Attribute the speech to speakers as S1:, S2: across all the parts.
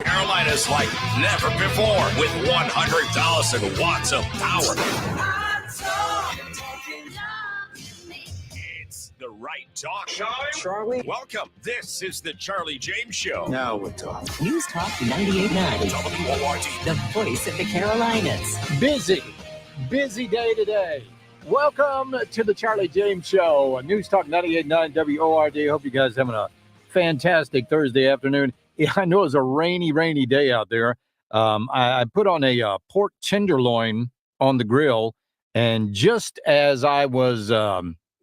S1: Carolinas like never before with 100,000 watts of power. It's the right talk.
S2: Charlie?
S1: Welcome. This is the Charlie James Show.
S2: Now we're talking.
S3: News Talk 98.9.
S1: WORD.
S3: The voice of the Carolinas.
S4: Busy day today. Welcome to the Charlie James Show on News Talk 98.9 WORD. Hope you guys are having a fantastic Thursday afternoon. Yeah, I know it's a rainy day out there. I put on a pork tenderloin on the grill, and just as I was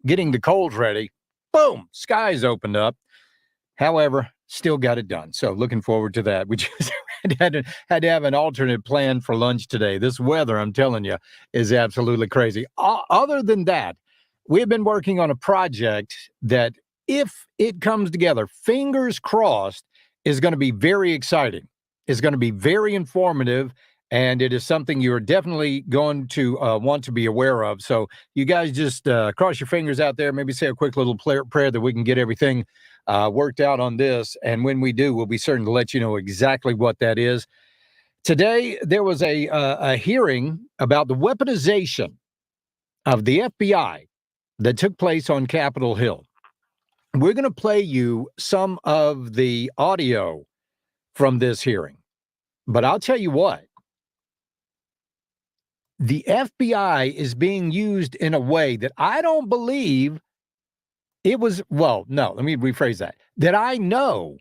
S4: getting the coals ready, boom, skies opened up. However, still got it done. So looking forward to that. We just had to have an alternate plan for lunch today. This weather, I'm telling you, is absolutely crazy. Other than that, we've been working on a project that, if it comes together, fingers crossed, is going to be very exciting. It's going to be very informative, and it is something you're definitely going to want to be aware of. So you guys just cross your fingers out there, maybe say a quick little prayer that we can get everything worked out on this. And when we do, we'll be certain to let you know exactly what that is. Today, there was a hearing about the weaponization of the FBI that took place on Capitol Hill. We're going to play you some of the audio from this hearing. But I'll tell you what, the FBI is being used in a way that I don't believe it was, well, no, let me rephrase that. That I know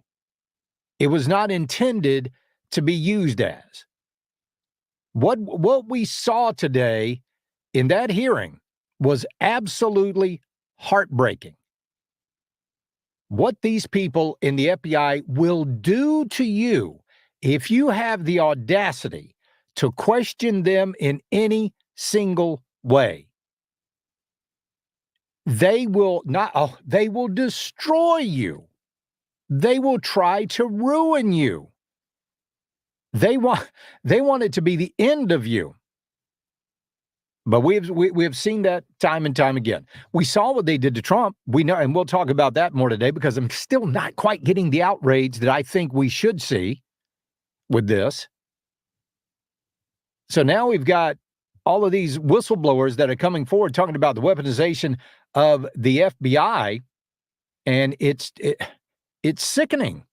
S4: it was not intended to be used as. What we saw today in that hearing was absolutely heartbreaking. What these people in the FBI will do to you if you have the audacity to question them in any single way. They will they will destroy you. They will try to ruin you. They want it to be the end of you. But we've seen that time and time again. We saw what they did to Trump. We know, and we'll talk about that more today, because I'm still not quite getting the outrage that I think we should see with this. So now we've got all of these whistleblowers that are coming forward talking about the weaponization of the FBI, and it's sickening.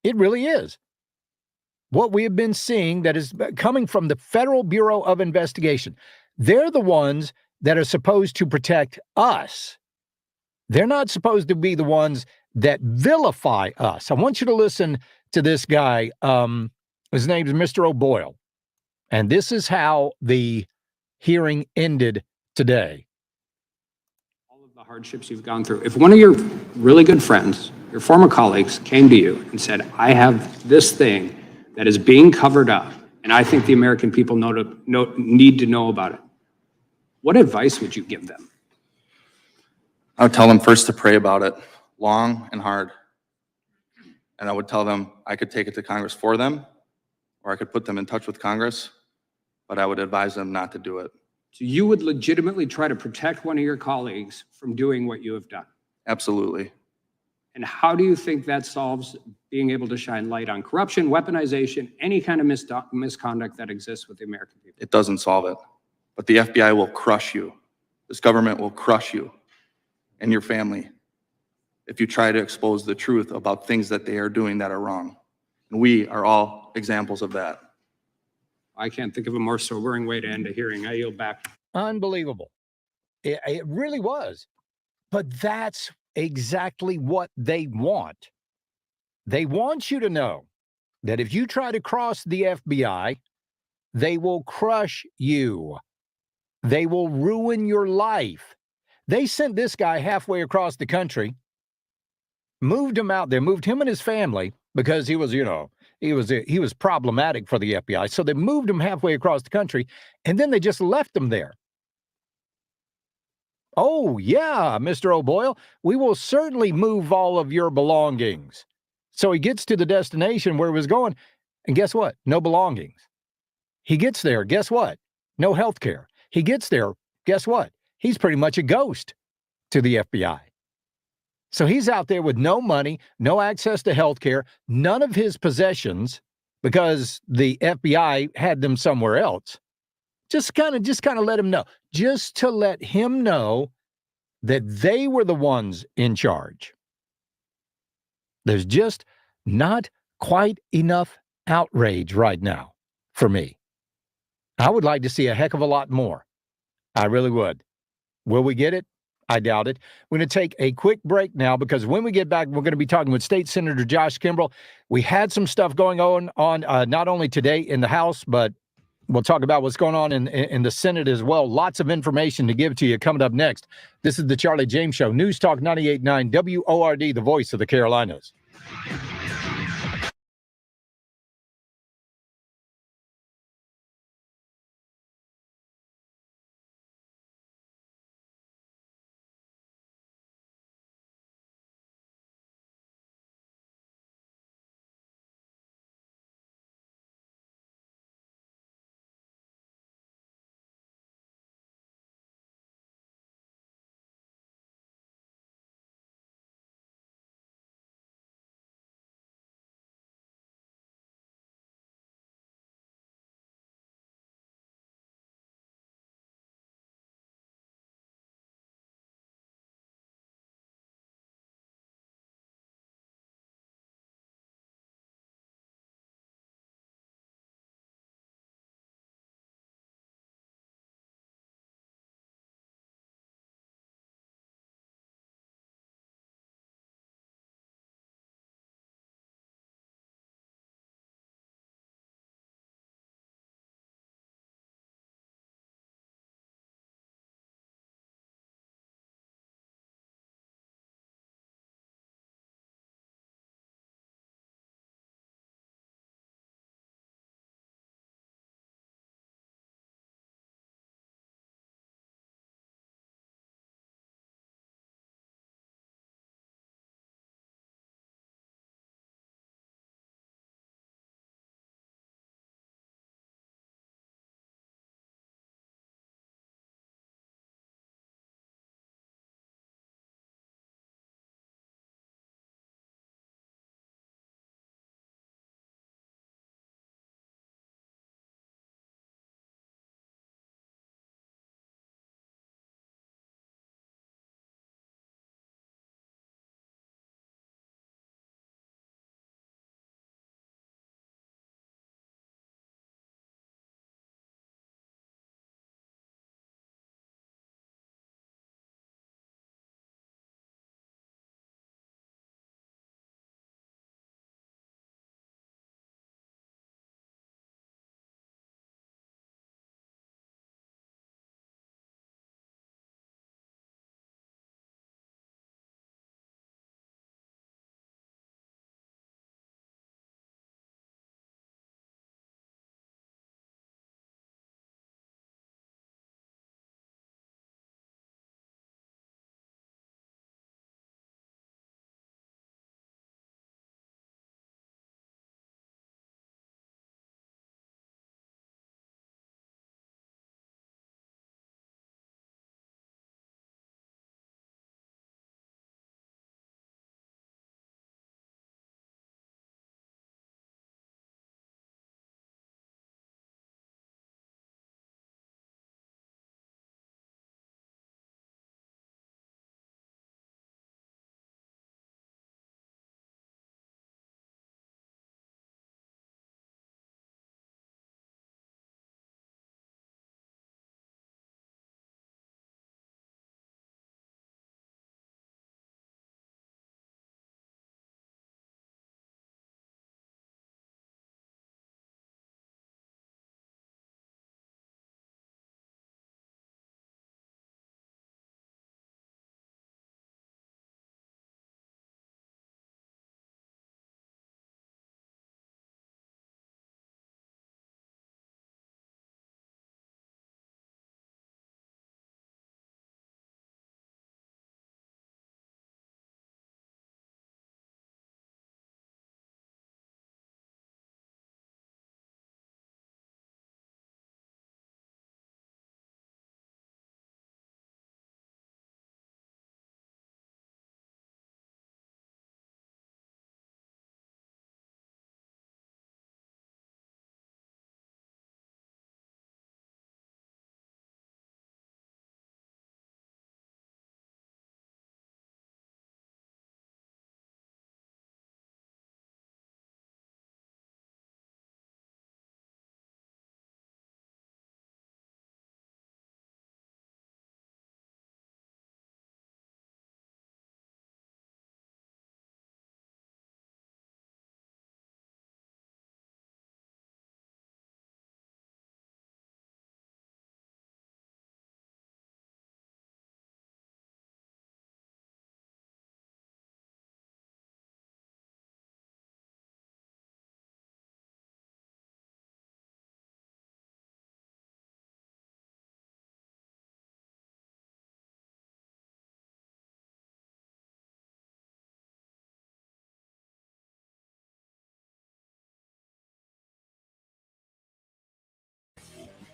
S4: It really is. What we have been seeing that is coming from the Federal Bureau of Investigation. They're the ones that are supposed to protect us. They're not supposed to be the ones that vilify us. I want you to listen to this guy. His name is Mr. O'Boyle. And this is how the hearing ended today.
S5: All of the hardships you've gone through. If one of your really good friends, your former colleagues, came to you and said, I have this thing that is being covered up, and I think the American people need to know about it, what advice would you give them?
S6: I would tell them first to pray about it long and hard. And I would tell them I could take it to Congress for them, or I could put them in touch with Congress, but I would advise them not to do it.
S5: So you would legitimately try to protect one of your colleagues from doing what you have done?
S6: Absolutely.
S5: And how do you think that solves being able to shine light on corruption, weaponization, any kind of misconduct that exists with the American people?
S6: It doesn't solve it, but the FBI will crush you. This government will crush you and your family if you try to expose the truth about things that they are doing that are wrong. And we are all examples of that.
S5: I can't think of a more sobering way to end a hearing. I yield back.
S4: Unbelievable. It really was. But that's exactly what they want. They want you to know that if you try to cross the FBI, they will crush you. They will ruin your life. They sent this guy halfway across the country, moved him out there, moved him and his family, because he was, he was problematic for the FBI. So they moved him halfway across the country, and then they just left him there. Oh, yeah, Mr. O'Boyle, we will certainly move all of your belongings. So he gets to the destination where he was going, and guess what? No belongings. He gets there, guess what? No health care. He gets there, guess what? He's pretty much a ghost to the FBI. So he's out there with no money, no access to health care, none of his possessions because the FBI had them somewhere else. Just kind of let him know. Just to let him know that they were the ones in charge. There's just not quite enough outrage right now for me. I would like to see a heck of a lot more. I really would. Will we get it? I doubt it. We're going to take a quick break now because when we get back, we're going to be talking with State Senator Josh Kimbrell. We had some stuff going on not only today in the House, but we'll talk about what's going on in the Senate as well. Lots of information to give to you coming up next. This is the Charlie James Show, News Talk 98.9 WORD, the voice of the Carolinas.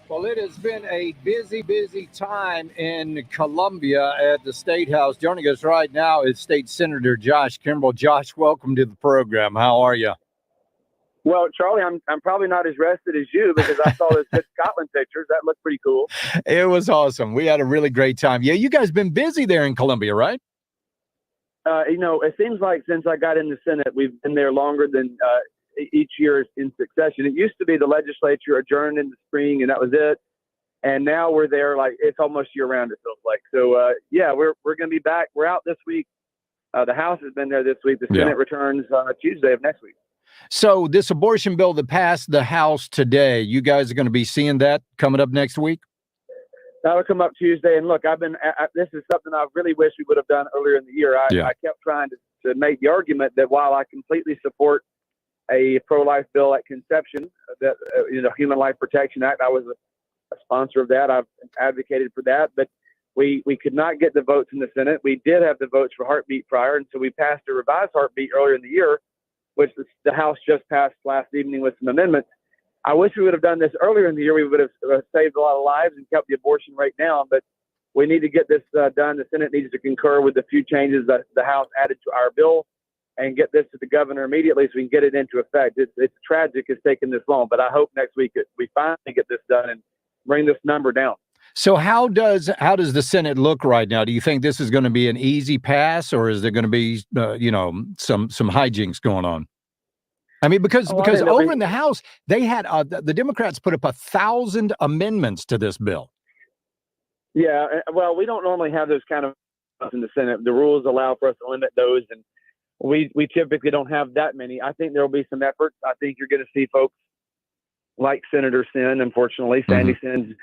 S4: Well, it has been a busy, busy time in Columbia at the State House. Joining us right now is State Senator Josh Kimbrell. Josh, welcome to the program. How are you?
S2: Well, Charlie, I'm probably not as rested as you because I saw those good Scotland pictures. That looked pretty cool.
S4: It was awesome. We had a really great time. Yeah, you guys been busy there in Columbia, right?
S2: It seems like since I got in the Senate, we've been there longer than each year in succession. It used to be the legislature adjourned in the spring and that was it. And now we're there like it's almost year round, it feels like. So, we're going to be back. We're out this week. The House has been there this week. The Senate returns Tuesday of next week.
S4: So this abortion bill that passed the House today, you guys are going to be seeing that coming up next week?
S2: That'll come up Tuesday. And look, this is something I really wish we would have done earlier in the year. I kept trying to make the argument that while I completely support a pro-life bill at conception, that Human Life Protection Act, I was a sponsor of that. I've advocated for that, but we could not get the votes in the Senate. We did have the votes for heartbeat prior, and so we passed a revised heartbeat earlier in the year, which the House just passed last evening with some amendments. I wish we would have done this earlier in the year. We would have saved a lot of lives and kept the abortion rate down, but we need to get this done. The Senate needs to concur with the few changes that the House added to our bill and get this to the governor immediately so we can get it into effect. It's tragic it's taken this long, but I hope next week we finally get this done and bring this number down.
S4: So how does the Senate look right now? Do you think this is going to be an easy pass, or is there going to be some hijinks going on? I mean, because over in the House they had the Democrats put up 1,000 amendments to this bill.
S2: Yeah, well, we don't normally have those kind of in the Senate. The rules allow for us to limit those, and we typically don't have that many. I think there will be some efforts. I think you're going to see folks like Senator Sin. Unfortunately, Sandy Sin's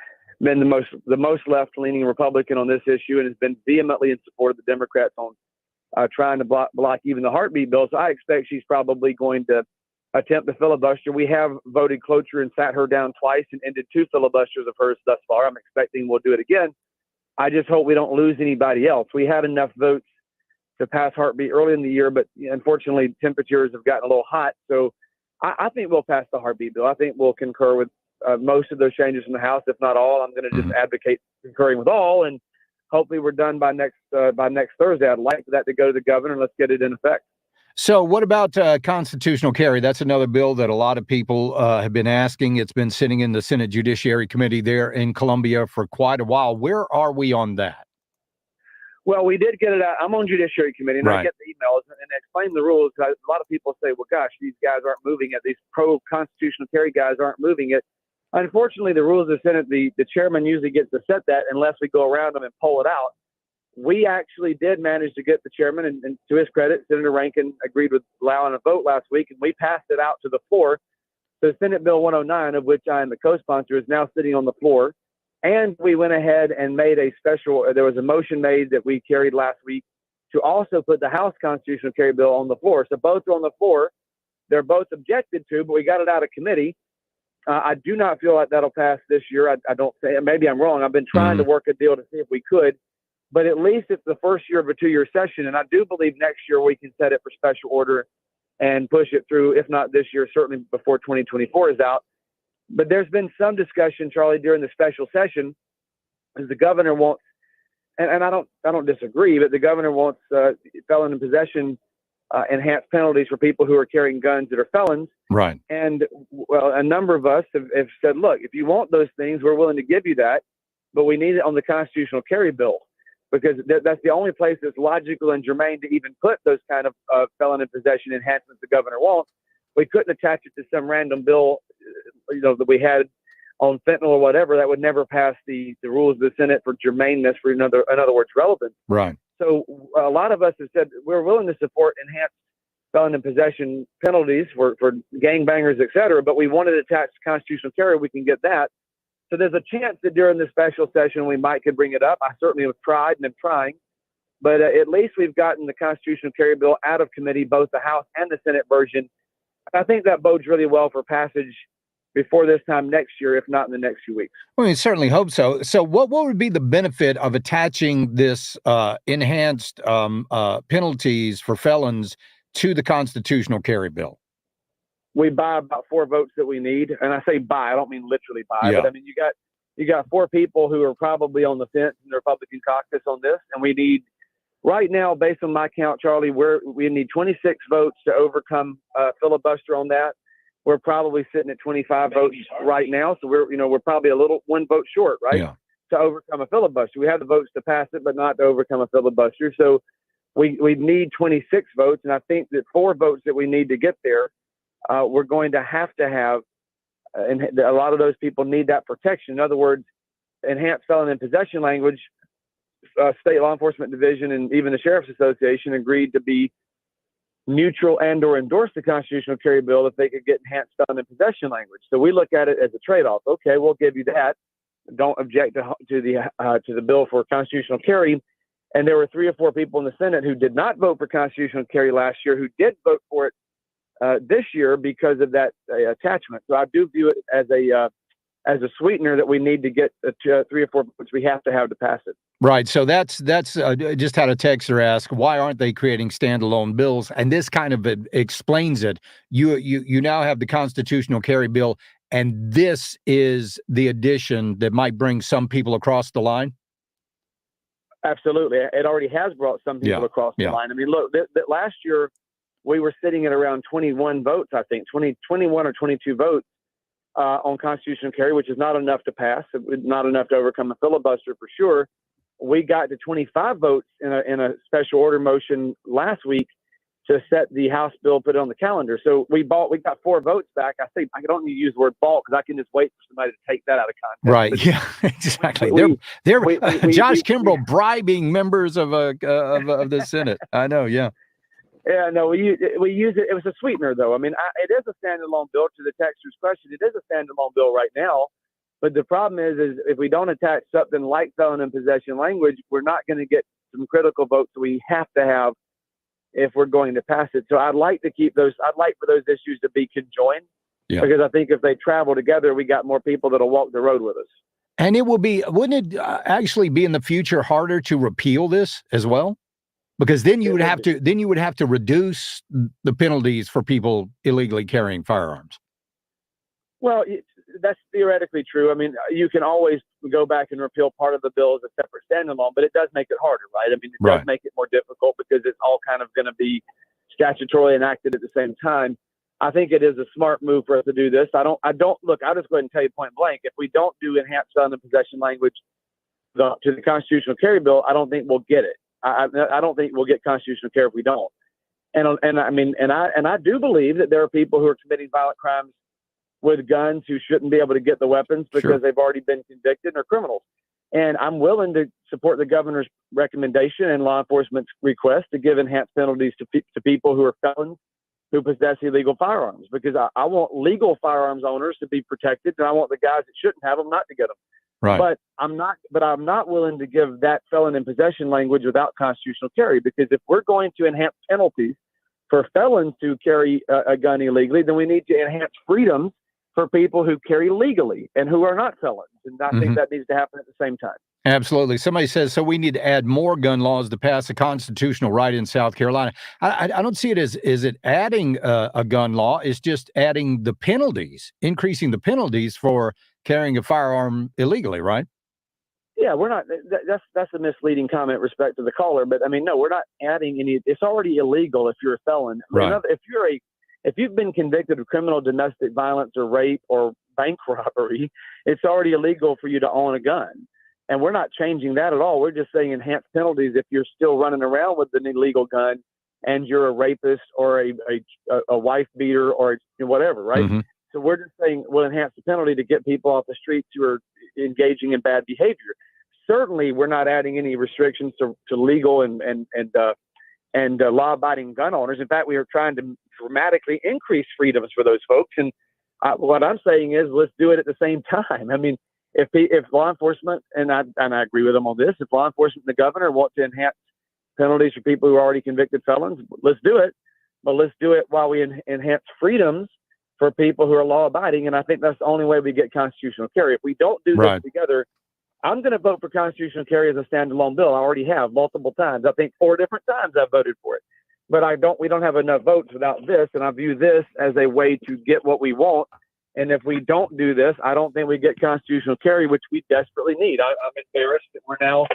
S2: been the most left-leaning Republican on this issue and has been vehemently in support of the Democrats on trying to block even the heartbeat bill. So I expect she's probably going to attempt to filibuster. We have voted cloture and sat her down twice and ended 2 filibusters of hers thus far. I'm expecting we'll do it again. I just hope we don't lose anybody else. We had enough votes to pass heartbeat early in the year, but unfortunately temperatures have gotten a little hot. So I think we'll pass the heartbeat bill. I think we'll concur with most of those changes in the House, if not all. I'm going to just advocate concurring with all, and hopefully we're done by next Thursday. I'd like that to go to the governor and let's get it in effect.
S4: So what about constitutional carry? That's another bill that a lot of people have been asking. It's been sitting in the Senate Judiciary Committee there in Columbia for quite a while. Where are we on that?
S2: Well, we did get it out. I'm on Judiciary Committee, and I get the emails and explain the rules. A lot of people say, well, gosh, these guys aren't moving it. These pro-constitutional carry guys aren't moving it. Unfortunately, the rules of the Senate, the chairman usually gets to set that unless we go around them and pull it out. We actually did manage to get the chairman, and to his credit, Senator Rankin agreed with allowing a vote last week, and we passed it out to the floor. So Senate Bill 109, of which I am the co-sponsor, is now sitting on the floor. And we went ahead and made there was a motion made that we carried last week to also put the House constitutional carry bill on the floor. So both are on the floor. They're both objected to, but we got it out of committee. I do not feel like that'll pass this year. I don't say, maybe I'm wrong. I've been trying to work a deal to see if we could, but at least it's the first year of a 2-year session. And I do believe next year we can set it for special order and push it through, if not this year, certainly before 2024 is out. But there's been some discussion, Charlie, during the special session, as the governor wants, and I don't disagree, but the governor wants felon in possession enhanced penalties for people who are carrying guns that are felons.
S4: Right.
S2: And well, a number of us have said, look, if you want those things, we're willing to give you that, but we need it on the constitutional carry bill, because that's the only place that's logical and germane to even put those kind of felon in possession enhancements the governor wants. We couldn't attach it to some random bill, that we had on fentanyl or whatever that would never pass the rules of the Senate for germaneness, for in other words, relevance.
S4: Right.
S2: So a lot of us have said we're willing to support enhanced felon in possession penalties for gangbangers, et cetera, but we wanted to attach constitutional carry. We can get that. So there's a chance that during the special session we could bring it up. I certainly have tried and am trying, but at least we've gotten the constitutional carry bill out of committee, both the House and the Senate version. I think that bodes really well for passage before this time next year, if not in the next few weeks.
S4: Well, we certainly hope so. So what would be the benefit of attaching this enhanced penalties for felons to the constitutional carry bill?
S2: We buy about 4 votes that we need. And I say buy, I don't mean literally buy, but I mean, you got you got 4 people who are probably on the fence in the Republican caucus on this, and we need, right now, based on my count, Charlie, we need 26 votes to overcome filibuster on that. We're probably sitting at 25 votes right now, so we're probably a little 1 vote short, right?
S4: Yeah.
S2: To overcome a filibuster. We have the votes to pass it, but not to overcome a filibuster. So we need 26 votes, and I think that 4 votes that we need to get there, we're going to have, and a lot of those people need that protection. In other words, enhanced felon in possession language, state law enforcement division and even the Sheriff's Association agreed to be neutral and or endorse the constitutional carry bill if they could get enhanced felon in possession language. So we look at it as a trade-off. Okay, we'll give you that. Don't object to the bill for constitutional carry. And there were 3 or 4 people in the Senate who did not vote for constitutional carry last year who did vote for it this year because of that attachment. So I do view it as a sweetener that we need to get 3 or 4 votes we have to have to pass it.
S4: Right. So that's just had a texter ask, why aren't they creating standalone bills? And this kind of explains it. You now have the constitutional carry bill, and this is the addition that might bring some people across the line.
S2: Absolutely. It already has brought some people across the line. I mean, look, last year we were sitting at around 21 votes, I think, 21 or 22 votes on constitutional carry, which is not enough to pass, not enough to overcome a filibuster for sure. We got to 25 votes in a special order motion last week to set the House bill, put it on the calendar. So we got 4 votes back. I think I don't need to use the word bought because I can just wait for somebody to take that out of context.
S4: Right.
S2: But
S4: yeah. Exactly. They're Josh Kimbrough bribing members of the Senate. I know. Yeah.
S2: Yeah. No, we use it. It was a sweetener, though. I mean, it is a standalone bill. To the texter's question, it is a standalone bill right now. But the problem is if we don't attach something like felon in possession language, we're not going to get some critical votes we have to have if we're going to pass it. So I'd like to keep those. I'd like for those issues to be conjoined because I think if they travel together, we got more people that'll walk the road with us.
S4: And it will be, wouldn't it actually be in the future harder to repeal this as well? Because then you would have to reduce the penalties for people illegally carrying firearms.
S2: Well, that's theoretically true. I mean, you can always go back and repeal part of the bill as a separate standalone, but it does make it harder, right? I mean, it does make it more difficult because it's all kind of going to be statutorily enacted at the same time. I think it is a smart move for us to do this. I don't look, I'll just go ahead and tell you point blank. If we don't do enhanced felon in possession language to the constitutional carry bill, I don't think we'll get it. I don't think we'll get constitutional carry if we don't. And I do believe that there are people who are committing violent crimes with guns who shouldn't be able to get the weapons because they've already been convicted or criminals. And I'm willing to support the governor's recommendation and law enforcement's request to give enhanced penalties to people who are felons who possess illegal firearms, because I want legal firearms owners to be protected, and I want the guys that shouldn't have them not to get them.
S4: Right.
S2: But I'm not willing to give that felon in possession language without constitutional carry, because if we're going to enhance penalties for felons who carry a gun illegally, then we need to enhance freedoms for people who carry legally and who are not felons. And I think that needs to happen at the same time.
S4: Absolutely. Somebody says, so we need to add more gun laws to pass a constitutional right in South Carolina. I don't see it as, is it adding a gun law? It's just adding the penalties, increasing the penalties for carrying a firearm illegally, right? Yeah,
S2: we're not, that's a misleading comment with respect to the caller, but I mean, no, we're not adding any, it's already illegal if you're a felon.
S4: Right.
S2: If you've been convicted of criminal domestic violence or rape or bank robbery, it's already illegal for you to own a gun. And we're not changing that at all. We're just saying enhanced penalties if you're still running around with an illegal gun and you're a rapist or a wife beater or whatever, right? Mm-hmm. So we're just saying we'll enhance the penalty to get people off the streets who are engaging in bad behavior. Certainly, we're not adding any restrictions to legal and law-abiding gun owners. In fact, we are trying to dramatically increase freedoms for those folks. And what I'm saying is, let's do it at the same time. I mean, if law enforcement, and I agree with them on this, if law enforcement and the governor want to enhance penalties for people who are already convicted felons, let's do it. But let's do it while we enhance freedoms for people who are law-abiding. And I think that's the only way we get constitutional carry. If we don't do this together, I'm going to vote for constitutional carry as a standalone bill. I already have multiple times. I think 4 different times I voted for it. But we don't have enough votes without this. And I view this as a way to get what we want And if we don't do this, I don't think we get constitutional carry, which we desperately need. I'm embarrassed that we're now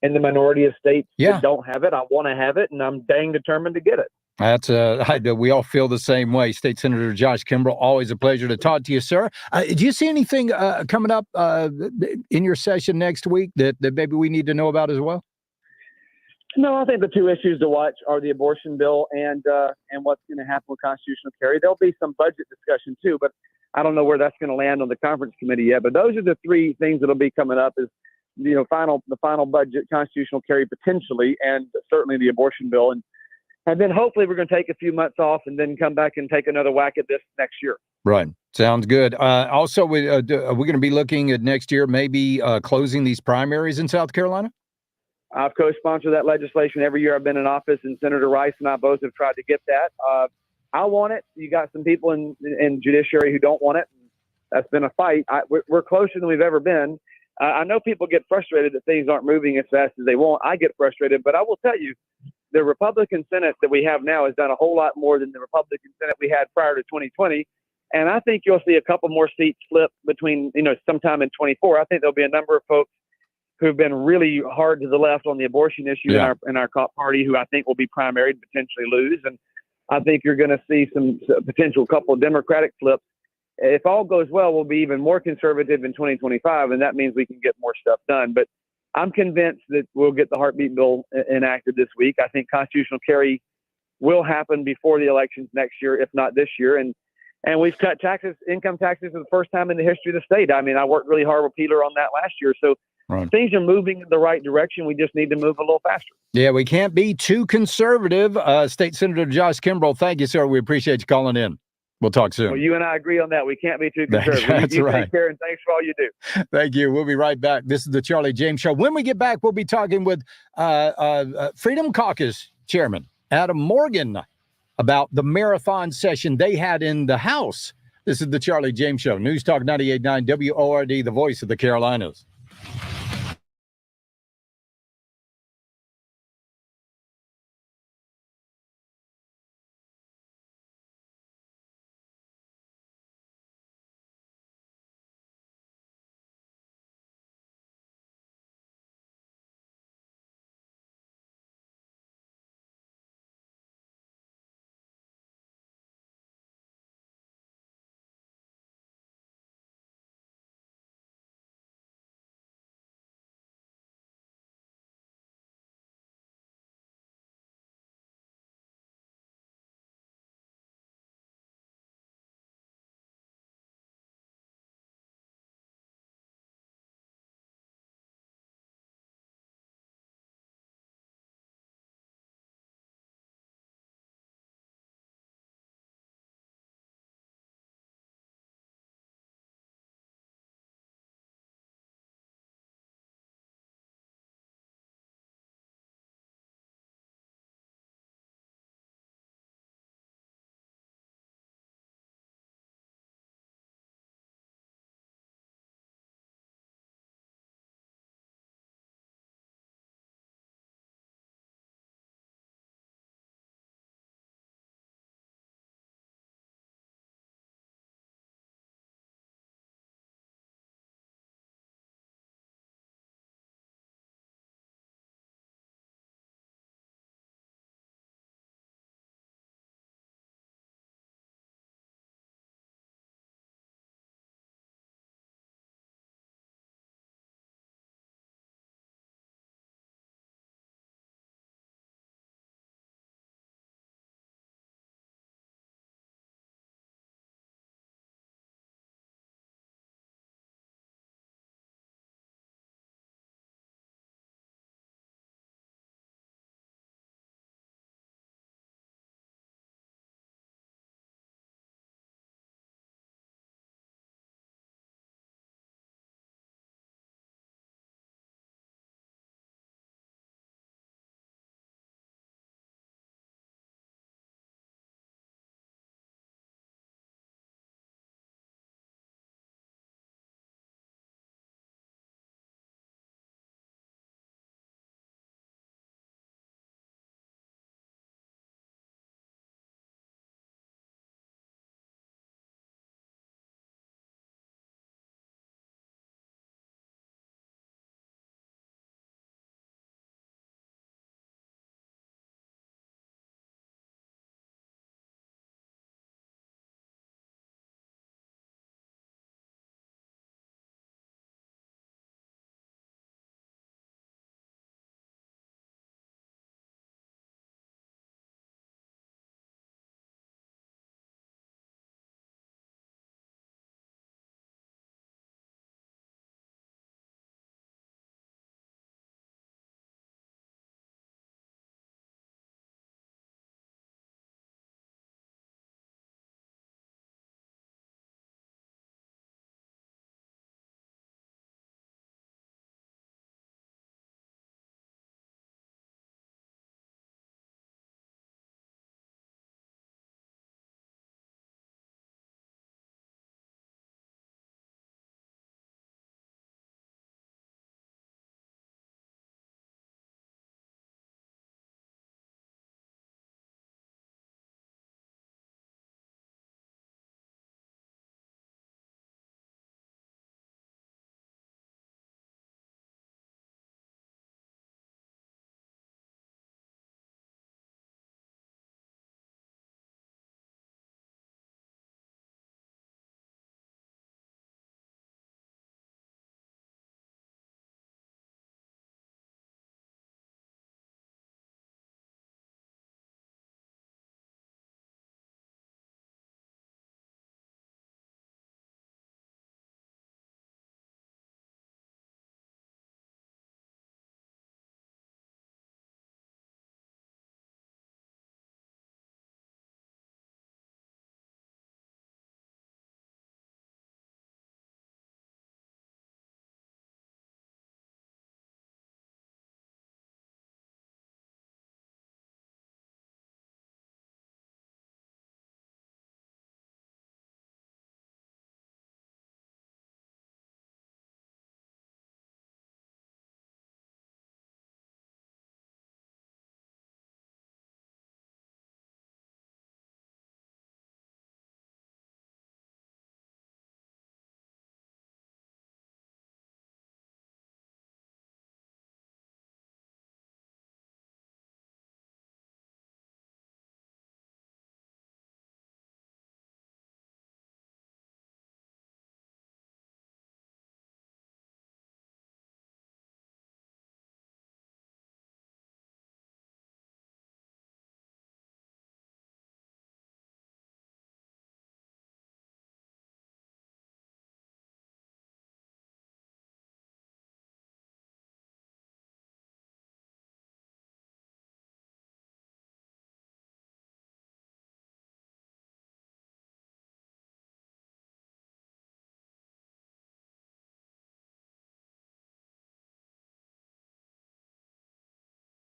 S2: in the minority of states that don't have it. I want to have it, and I'm dang determined to get it.
S4: That's we all feel the same way. State Senator Josh Kimbrell, always a pleasure to talk to you, sir. Do you see anything coming up in your session next week that maybe we need to know about as well?
S2: No, I think the two issues to watch are the abortion bill and what's going to happen with constitutional carry. There'll be some budget discussion too, but I don't know where that's going to land on the conference committee yet. But those are the three things that'll be coming up: is the final budget, constitutional carry potentially, and certainly the abortion bill. And then hopefully we're going to take a few months off and then come back and take another whack at this next year.
S4: Right. Sounds good. Also, are we going to be looking at next year maybe closing these primaries in South Carolina?
S2: I've co-sponsored that legislation every year I've been in office, and Senator Rice and I both have tried to get that. I want it. You got some people in judiciary who don't want it. That's been a fight. We're closer than we've ever been. I know people get frustrated that things aren't moving as fast as they want. I get frustrated, but I will tell you, the Republican Senate that we have now has done a whole lot more than the Republican Senate we had prior to 2020. And I think you'll see a couple more seats flip between, sometime in 24. I think there'll be a number of folks who've been really hard to the left on the abortion issue in our party, who I think will be primaried, potentially lose. And I think you're going to see some potential couple of Democratic flips. If all goes well, we'll be even more conservative in 2025, and that means we can get more stuff done. But I'm convinced that we'll get the heartbeat bill enacted this week. I think constitutional carry will happen before the elections next year, if not this year. And we've cut income taxes for the first time in the history of the state. I mean, I worked really hard with Peter on that last year. So things are moving in the right direction. We just need to move a little faster. Yeah, we can't be too conservative. State Senator Josh Kimbrell, thank you, sir. We appreciate you calling in. We'll talk soon. Well, you and I agree on that. We can't be too conservative. That's you right. Take care, and thanks for all you do. Thank you. We'll be right back. This is the Charlie James Show. When we get back, we'll be talking with Freedom Caucus Chairman Adam Morgan about the marathon session they had in the House. This is the Charlie James Show. News Talk 98.9 WORD, the voice of the Carolinas.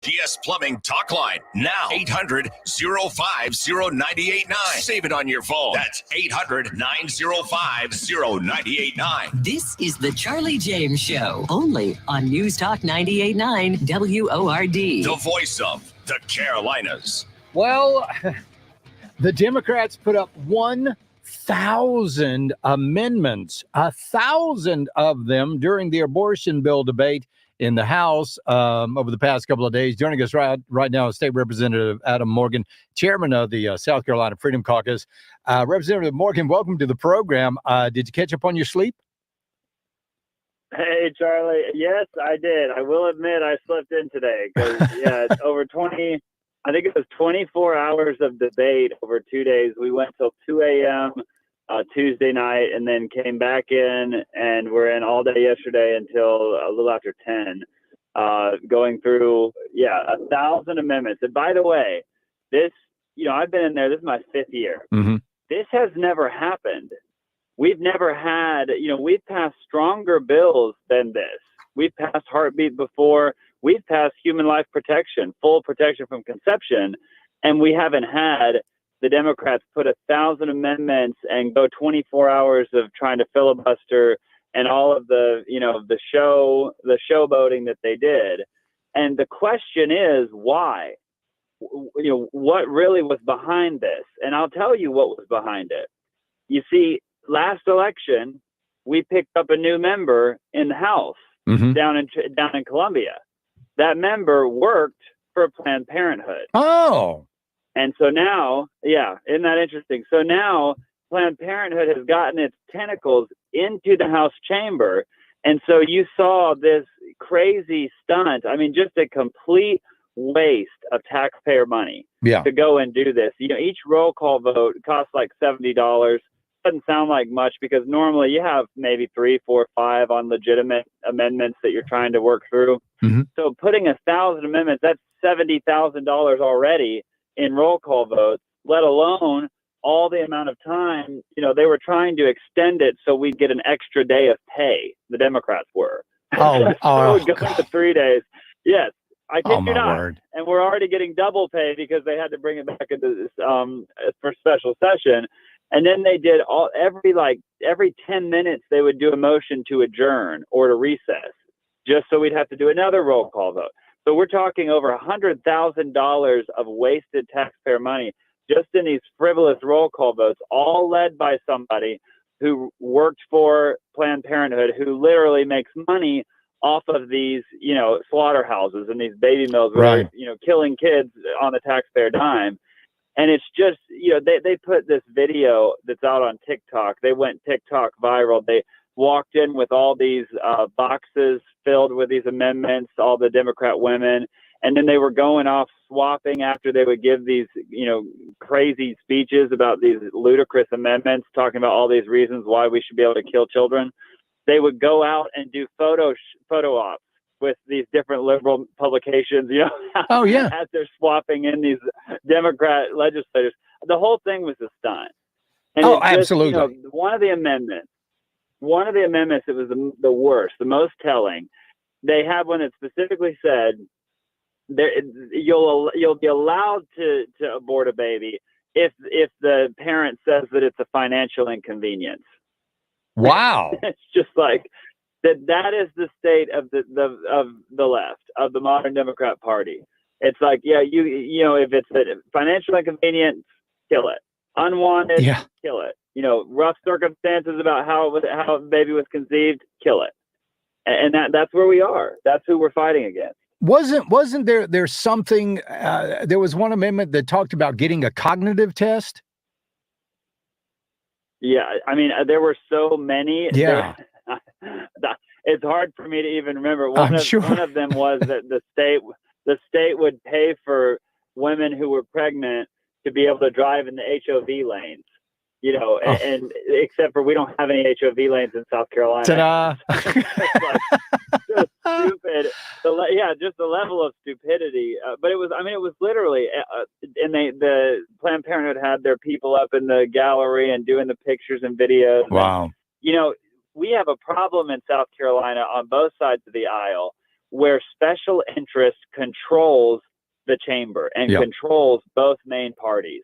S1: PS Plumbing Talk Line. Now 800-050-989. Save it on your phone. That's 800-905-0989.
S3: This is the Charlie James Show, only on News Talk 98.9 WORD.
S1: The voice of the Carolinas.
S4: Well, the Democrats put up 1,000 amendments, 1,000 of them during the abortion bill debate in the House over the past couple of days. Joining us right now is State Representative Adam Morgan, chairman of the South Carolina Freedom Caucus. Representative Morgan, welcome to the program. Did you catch up on your sleep?
S7: Hey, Charlie. Yes, I did. I will admit I slept in today because, it's over 20, I think it was 24 hours of debate over 2 days. We went till 2 a.m. Tuesday night and then came back in, and we're in all day yesterday until a little after 10, going through, 1,000 amendments. And by the way, this, I've been in there. This is my 5th year.
S4: Mm-hmm.
S7: This has never happened. We've never had, we've passed stronger bills than this. We've passed heartbeat before. We've passed human life protection, full protection from conception, and we haven't had the Democrats put 1,000 amendments and go 24 hours of trying to filibuster and all of the, the showboating that they did. And the question is why? What really was behind this? And I'll tell you what was behind it. You see, last election, we picked up a new member in the House down in Columbia. That member worked for Planned Parenthood.
S4: Oh.
S7: And so now, isn't that interesting? So now Planned Parenthood has gotten its tentacles into the House chamber. And so you saw this crazy stunt. I mean, just a complete waste of taxpayer money to go and do this. Each roll call vote costs like $70. Doesn't sound like much because normally you have maybe 3, 4, 5 on legitimate amendments that you're trying to work through.
S4: Mm-hmm.
S7: So putting 1,000 amendments, that's $70,000 already in roll call votes, let alone all the amount of time, they were trying to extend it so we'd get an extra day of pay. The Democrats were. So it would go to 3 days. Yes, I kid you not.
S4: Word.
S7: And we're already getting double pay because they had to bring it back into this for special session. And then they did every 10 minutes they would do a motion to adjourn or to recess, just so we'd have to do another roll call vote. So we're talking over $100,000 of wasted taxpayer money just in these frivolous roll call votes, all led by somebody who worked for Planned Parenthood, who literally makes money off of these, slaughterhouses and these baby mills, where they're, killing kids on the taxpayer dime. And it's just, they put this video that's out on TikTok. They went TikTok viral. They walked in with all these boxes filled with these amendments, all the Democrat women, and then they were going off swapping after they would give these, crazy speeches about these ludicrous amendments, talking about all these reasons why we should be able to kill children. They would go out and do photo ops with these different liberal publications, as they're swapping in these Democrat legislators. The whole thing was a stunt. And
S4: absolutely.
S7: One of the amendments, it was the worst, the most telling. They had one that specifically said you'll be allowed to abort a baby if the parent says that it's a financial inconvenience.
S4: Wow.
S7: It's just like that is the state of the left, of the modern Democrat Party. It's like, if it's a financial inconvenience, kill it. Unwanted, kill it. Rough circumstances about how the baby was conceived, kill it. And that's where we are. That's who we're fighting against.
S4: Wasn't there's something, there was one amendment that talked about getting a cognitive test?
S7: Yeah, I mean, there were so many.
S4: Yeah.
S7: It's hard for me to even remember.
S4: One
S7: of them was that the state would pay for women who were pregnant to be able to drive in the HOV lanes. And except for we don't have any HOV lanes in South Carolina.
S4: Ta-da!
S7: So stupid. Just the level of stupidity. But it was literally, and the Planned Parenthood had their people up in the gallery and doing the pictures and videos.
S4: Wow.
S7: And, we have a problem in South Carolina on both sides of the aisle where special interest controls the chamber and controls both main parties.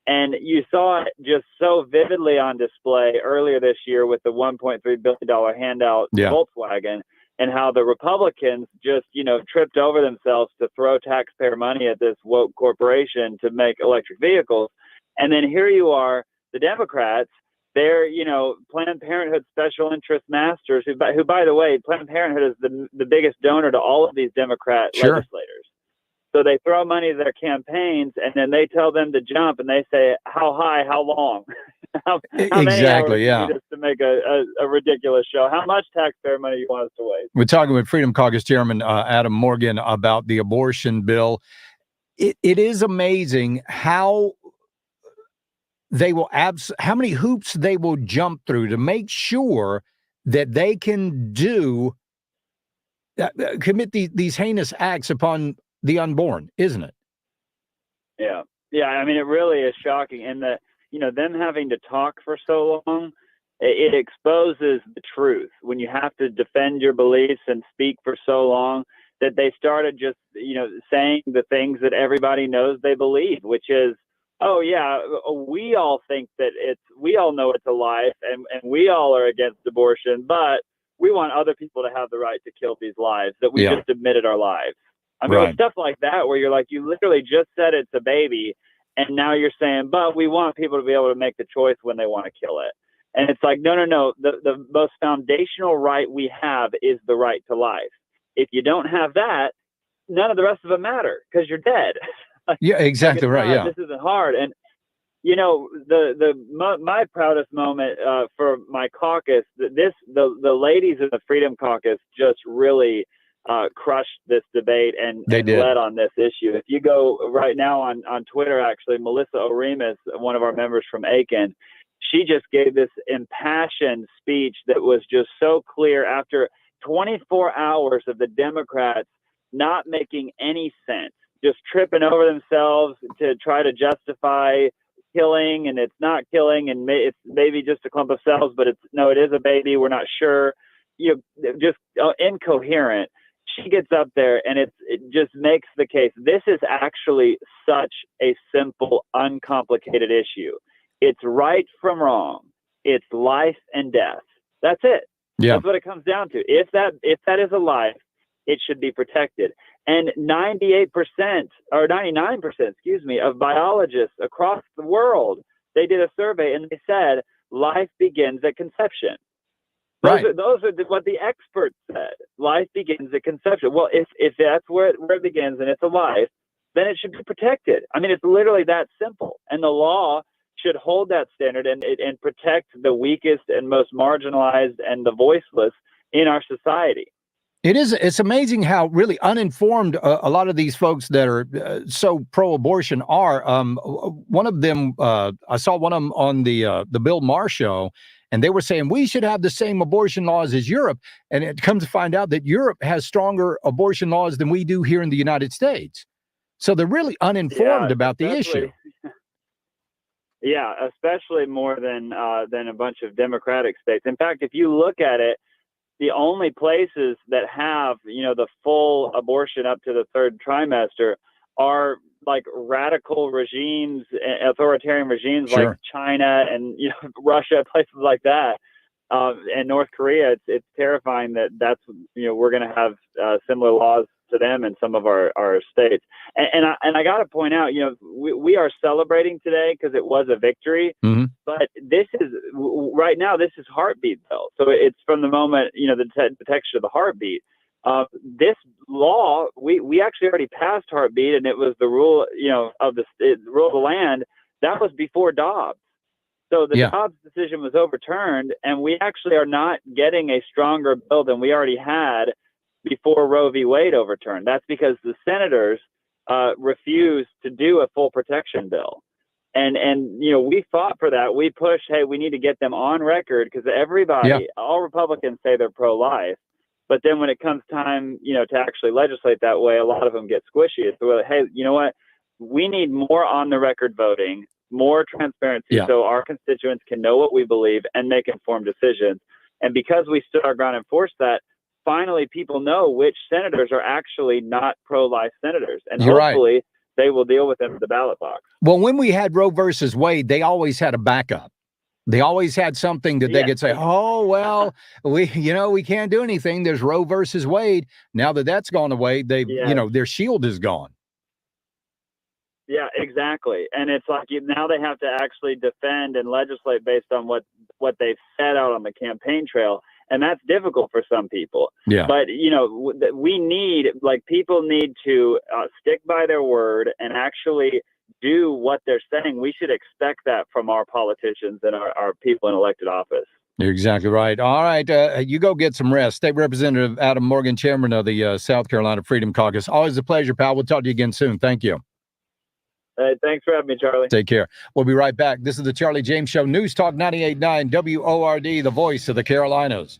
S7: And you saw it just so vividly on display earlier this year with the $1.3 billion handout Volkswagen, and how the Republicans just, tripped over themselves to throw taxpayer money at this woke corporation to make electric vehicles. And then here you are, the Democrats, they're, Planned Parenthood special interest masters, who, by the way, Planned Parenthood is the biggest donor to all of these Democrat legislators. So they throw money to their campaigns, and then they tell them to jump, and they say, how high, how long? how many hours do you need us to make a ridiculous show? How much taxpayer money you want us to waste?
S4: We're talking with Freedom Caucus Chairman Adam Morgan about the abortion bill. It is amazing how they will how many hoops they will jump through to make sure that they can commit these heinous acts upon the unborn, isn't it?
S7: Yeah. I mean, it really is shocking. And them having to talk for so long, it exposes the truth. When you have to defend your beliefs and speak for so long, that they started just, saying the things that everybody knows they believe, which is, oh yeah, we all think that we all know it's a life, and we all are against abortion, but we want other people to have the right to kill these lives that we just admitted our lives. I mean, with stuff like that, where you're like, you literally just said it's a baby, and now you're saying, but we want people to be able to make the choice when they want to kill it. And it's like, no. The most foundational right we have is the right to life. If you don't have that, none of the rest of it matter, because you're dead.
S4: Yeah, exactly right. Yeah,
S7: this isn't hard. And my proudest moment for my caucus, the ladies in the Freedom Caucus just really crushed this debate and led on this issue. If you go right now on Twitter, actually, Melissa Oremus, one of our members from Aiken, she just gave this impassioned speech that was just so clear after 24 hours of the Democrats not making any sense, just tripping over themselves to try to justify killing, and it's not killing, and it's maybe just a clump of cells, but it is a baby, we're not sure. Just incoherent. She gets up there and it just makes the case. This is actually such a simple, uncomplicated issue. It's right from wrong. It's life and death. That's it.
S4: Yeah.
S7: That's what it comes down to. If that is a life, it should be protected. And 98% or 99%, of biologists across the world, they did a survey and they said life begins at conception. Those are what the experts said. Life begins at conception. Well, if that's where it begins and it's a life, then it should be protected. I mean, it's literally that simple. And the law should hold that standard and protect the weakest and most marginalized and the voiceless in our society.
S4: It's amazing how really uninformed a lot of these folks that are so pro-abortion are. One of them, I saw one of them on the Bill Maher show, and they were saying we should have the same abortion laws as Europe. And it comes to find out that Europe has stronger abortion laws than we do here in the United States. So they're really uninformed about the issue.
S7: Yeah, especially more than a bunch of Democratic states. In fact, if you look at it, the only places that have, the full abortion up to the third trimester are like radical regimes, authoritarian regimes like China and Russia, places like that, and North Korea. It's terrifying that's we're going to have similar laws to them in some of our states. And I got to point out, we are celebrating today because it was a victory. Mm-hmm. But this is right now. This is heartbeat bill, so it's from the moment the protection of the heartbeat. This law, we actually already passed heartbeat, and it was the rule of the rule of the land. That was before Dobbs. So the Dobbs decision was overturned, and we actually are not getting a stronger bill than we already had before Roe v. Wade overturned. That's because the senators refused to do a full protection bill. And we fought for that. We pushed, hey, we need to get them on record, because everybody, all Republicans say they're pro-life. But then when it comes time, to actually legislate that way, a lot of them get squishy. So we're like, hey, you know what? We need more on the record voting, more transparency, so our constituents can know what we believe and make informed decisions. And because we stood our ground and enforced that, finally people know which senators are actually not pro-life senators, and
S4: You're right.
S7: hopefully they will deal with them at the ballot box.
S4: Well, when we had Roe versus Wade, they always had a backup. They always had something that they
S7: Yeah.
S4: could say, oh, well, we can't do anything. There's Roe versus Wade. Now that that's gone away, their shield is gone.
S7: Yeah, exactly. And it's like now they have to actually defend and legislate based on what they've set out on the campaign trail. And that's difficult for some people.
S4: Yeah.
S7: But, we need, people need to stick by their word and actually do what they're saying. We should expect that from our politicians and our people in elected office.
S4: You're exactly right. All right. You go get some rest. State Representative Adam Morgan, chairman of the South Carolina Freedom Caucus. Always a pleasure, pal. We'll talk to you again soon. Thank you.
S7: Thanks for having me, Charlie.
S4: Take care. We'll be right back. This is the Charlie James Show. News Talk 98.9 WORD, the voice of the Carolinas.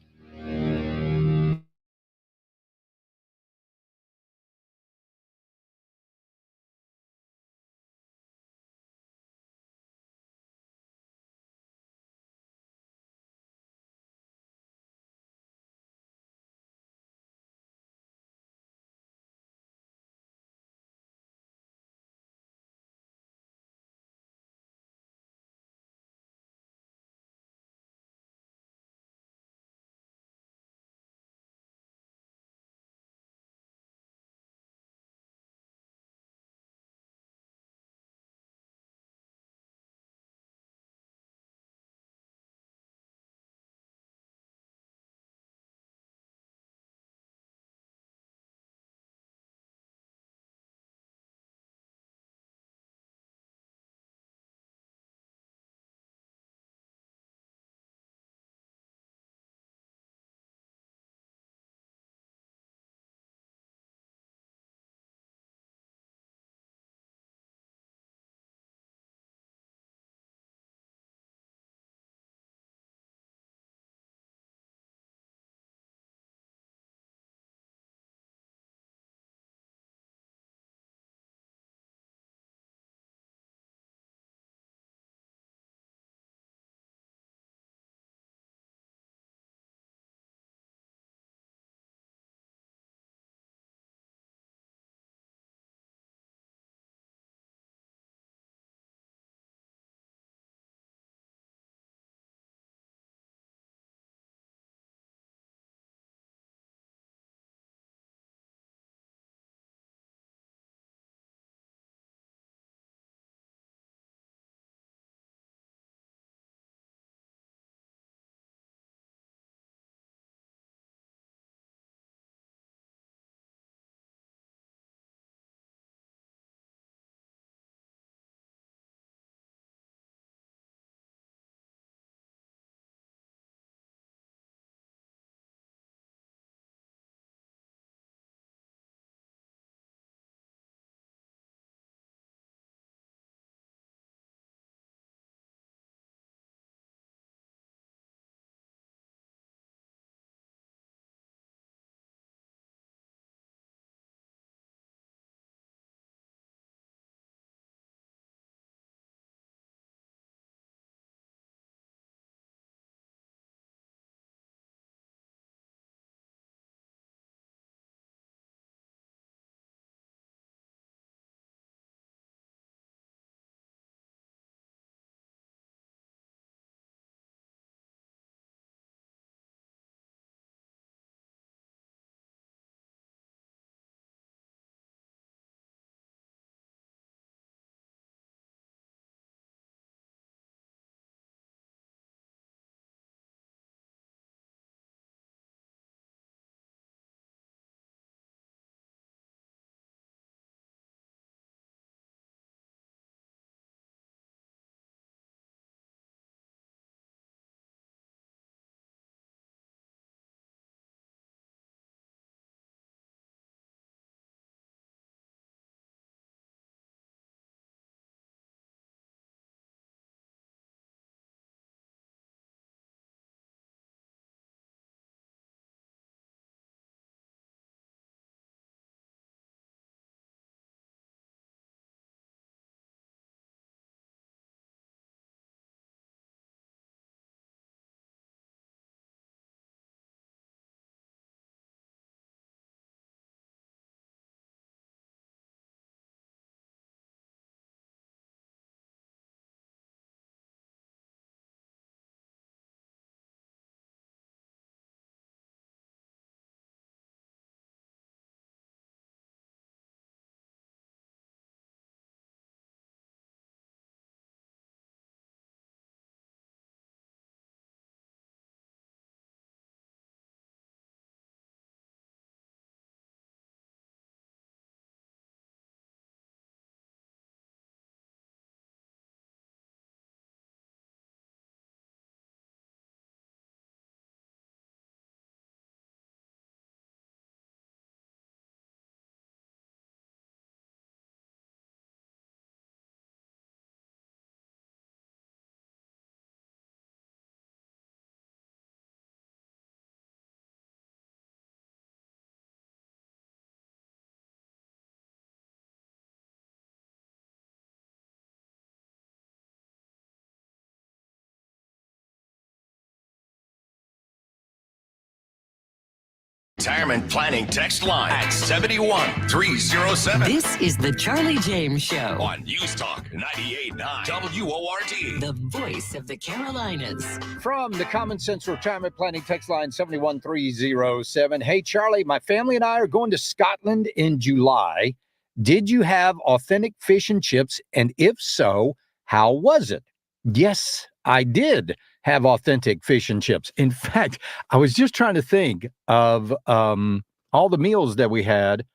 S1: Retirement planning text line at 71307.
S3: This is the Charlie James Show
S1: On News Talk 98.9 WORD.
S3: the voice of the Carolinas.
S4: From the Common Sense Retirement Planning text line 71307. Hey, Charlie, my family and I are going to Scotland in July. Did you have authentic fish and chips? And if so, how was it? Yes, I did have authentic fish and chips. In fact, I was just trying to think of all the meals that we had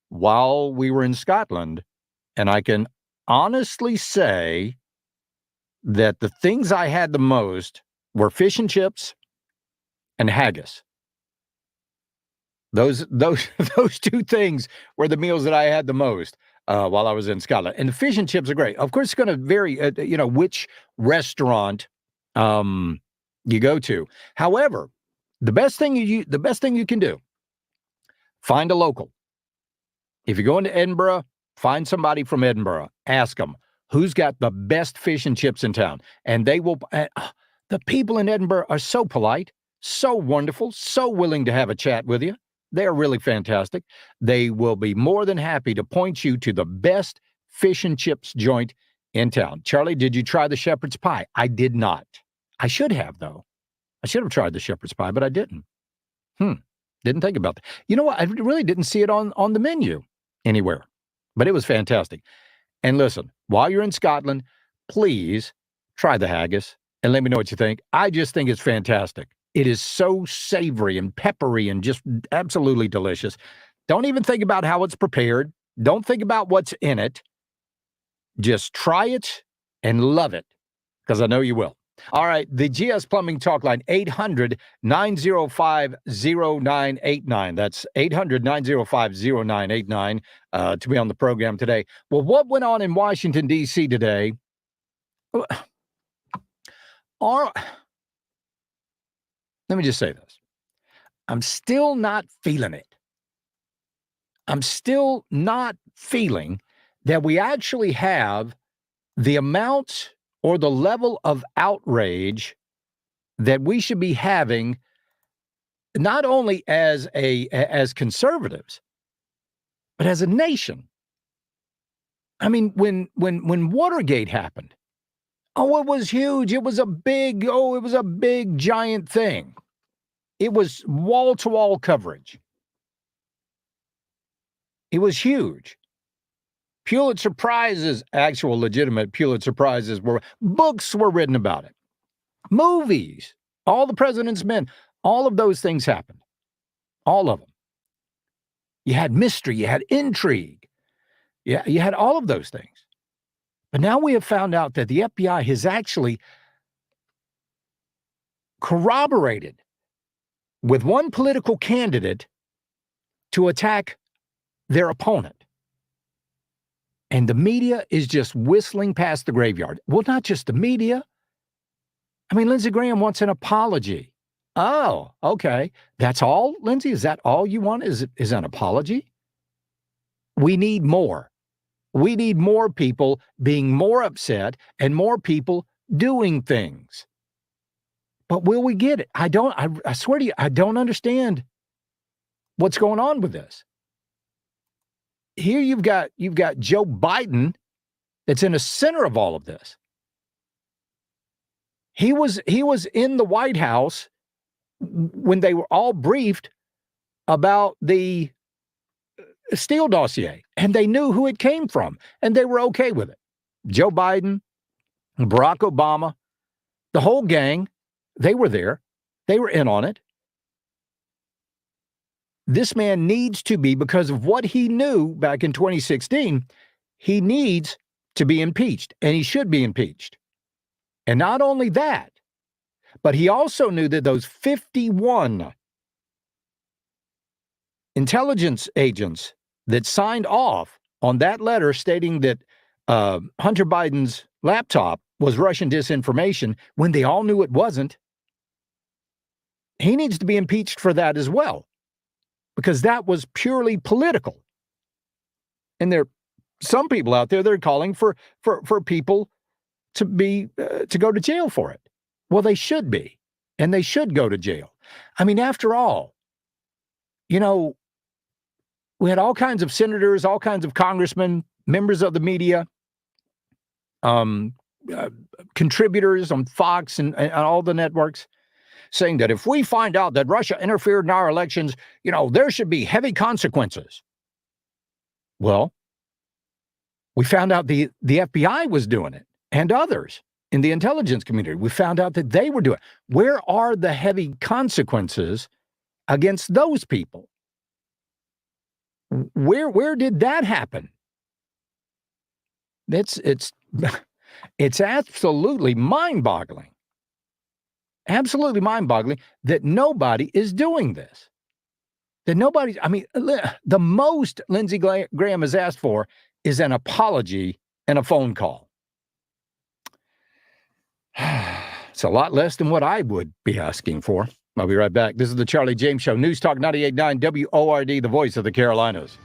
S4: while we were in Scotland. And I can honestly say that the things I had the most were fish and chips and haggis. Those two things were the meals that I had the most while I was in Scotland. And the fish and chips are great. Of course, it's going to vary, which restaurant you go to. However, the best thing you can do, find a local. If you're going to Edinburgh, find somebody from Edinburgh. Ask them who's got the best fish and chips in town, and they will. The people in Edinburgh are so polite, so wonderful, so willing to have a chat with you. They are really fantastic. They will be more than happy to point you to the best fish and chips joint in town. Charlie, did you try the shepherd's pie? I did not. I should have, though. I should have tried the shepherd's pie, but I didn't. Didn't think about that. You know what? I really didn't see it on the menu anywhere, but it was fantastic. And listen, while you're in Scotland, please try the haggis and let me know what you think. I just think it's fantastic. It is so savory and peppery and just absolutely delicious. Don't even think about how it's prepared. Don't think about what's in it. Just try it and love it, because I know you will. All right, the GS Plumbing Talk Line, 800-905-0989. That's 800-905-0989 to be on the program today. Well, what went on in Washington, D.C. today? Let me just say this. I'm still not feeling it. I'm still not feeling that we actually have the amount or the level of outrage that we should be having, not only as conservatives, but as a nation. I mean, when Watergate happened, it was huge. It was a big giant thing. It was wall-to-wall coverage. It was huge. Pulitzer Prizes, actual legitimate Pulitzer Prizes, books were written about it. Movies, All the President's Men, all of those things happened. All of them. You had mystery, you had intrigue. Yeah, you had all of those things. But now we have found out that the FBI has actually corroborated with one political candidate to attack their opponent. And the media is just whistling past the graveyard. Well, not just the media. I mean, Lindsey Graham wants an apology. Oh, okay. That's all, Lindsey? Is that all you want is an apology? We need more. We need more people being more upset and more people doing things. But will we get it? I swear to you, I don't understand what's going on with this. Here you've got Joe Biden that's in the center of all of this. He was in the White House when they were all briefed about the Steele dossier, and they knew who it came from, and they were okay with it. Joe Biden, Barack Obama, the whole gang, they were there. They were in on it. This man needs to be, because of what he knew back in 2016, he needs to be impeached, and he should be impeached. And not only that, but he also knew that those 51 intelligence agents that signed off on that letter stating that Hunter Biden's laptop was Russian disinformation when they all knew it wasn't, he needs to be impeached for that as well, because that was purely political. And there are some people out there that are calling for people to go to jail for it. Well, they should be, and they should go to jail. I mean, after all, you know, we had all kinds of senators, all kinds of congressmen, members of the media, contributors on Fox and all the networks saying that if we find out that Russia interfered in our elections, there should be heavy consequences. Well, we found out the FBI was doing it and others in the intelligence community. We found out that they were doing it. Where are the heavy consequences against those people? Where did that happen? It's absolutely mind-boggling. Absolutely mind-boggling that nobody is doing this. That nobody, the most Lindsey Graham has asked for is an apology and a phone call. It's a lot less than what I would be asking for. I'll be right back. This is the Charlie James Show. News Talk 98.9 WORD, the voice of the Carolinas.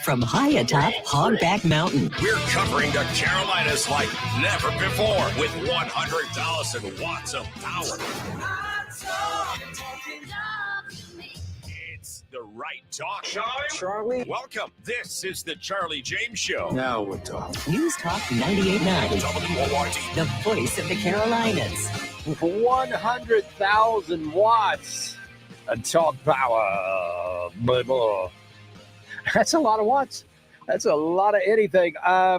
S3: from high atop Hogback Mountain.
S1: We're covering the Carolinas like never before with 100,000 watts of power. It's the right talk. Charlie? Welcome. This is the Charlie James Show.
S4: Now we're talking.
S3: News Talk 98.9,
S1: WORD.
S3: the voice of the Carolinas.
S4: 100,000 watts of talk power. That's a lot of watts. That's a lot of anything.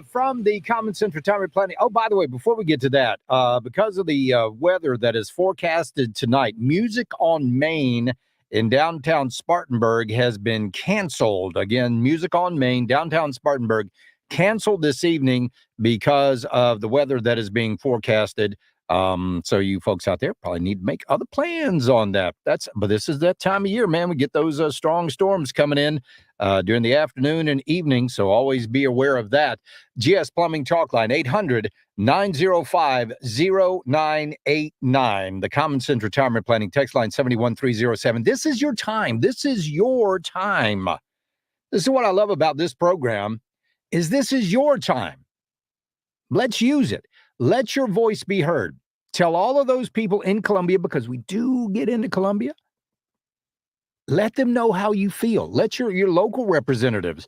S4: From the Common Sense Retirement Planning. Oh, by the way, before we get to that, because of the weather that is forecasted tonight, Music on Main in downtown Spartanburg has been canceled. Again, Music on Main, downtown Spartanburg, canceled this evening because of the weather that is being forecasted. So you folks out there probably need to make other plans on that. But this is that time of year, man. We get those strong storms coming in during the afternoon and evening. So always be aware of that. GS Plumbing Talk Line, 800-905-0989. The Common Sense Retirement Planning text line, 71307. This is your time. This is your time. This is what I love about this program is this is your time. Let's use it. Let your voice be heard. Tell all of those people in Columbia, because we do get into Columbia, let them know how you feel. Let your local representatives,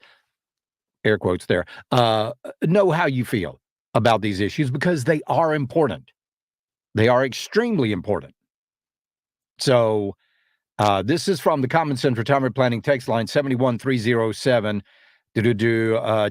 S4: air quotes there, know how you feel about these issues, because they are important. They are extremely important. So this is from the Common Sense Retirement Planning text line, 71307.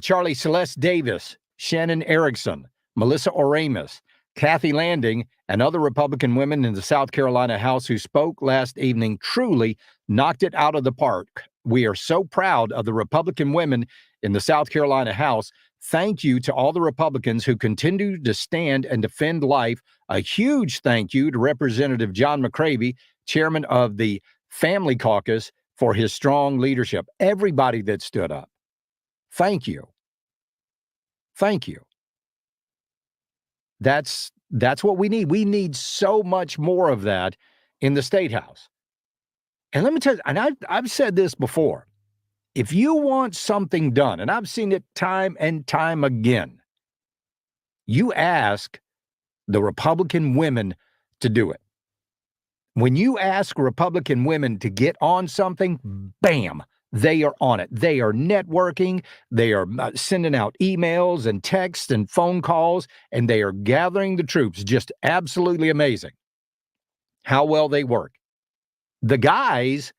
S4: Charlie Celeste Davis, Shannon Erickson, Melissa Oramus, Kathy Landing, and other Republican women in the South Carolina House who spoke last evening truly knocked it out of the park. We are so proud of the Republican women in the South Carolina House. Thank you to all the Republicans who continue to stand and defend life. A huge thank you to Representative John McCravey, chairman of the Family Caucus, for his strong leadership. Everybody that stood up. Thank you. Thank you. That's what we need. We need so much more of that in the State House. And let me tell you, and I've said this before, if you want something done, and I've seen it time and time again, you ask the Republican women to do it. When you ask Republican women to get on something, bam, they are on it. They are networking. They are sending out emails and texts and phone calls, and they are gathering the troops. Just absolutely amazing how well they work. The guys,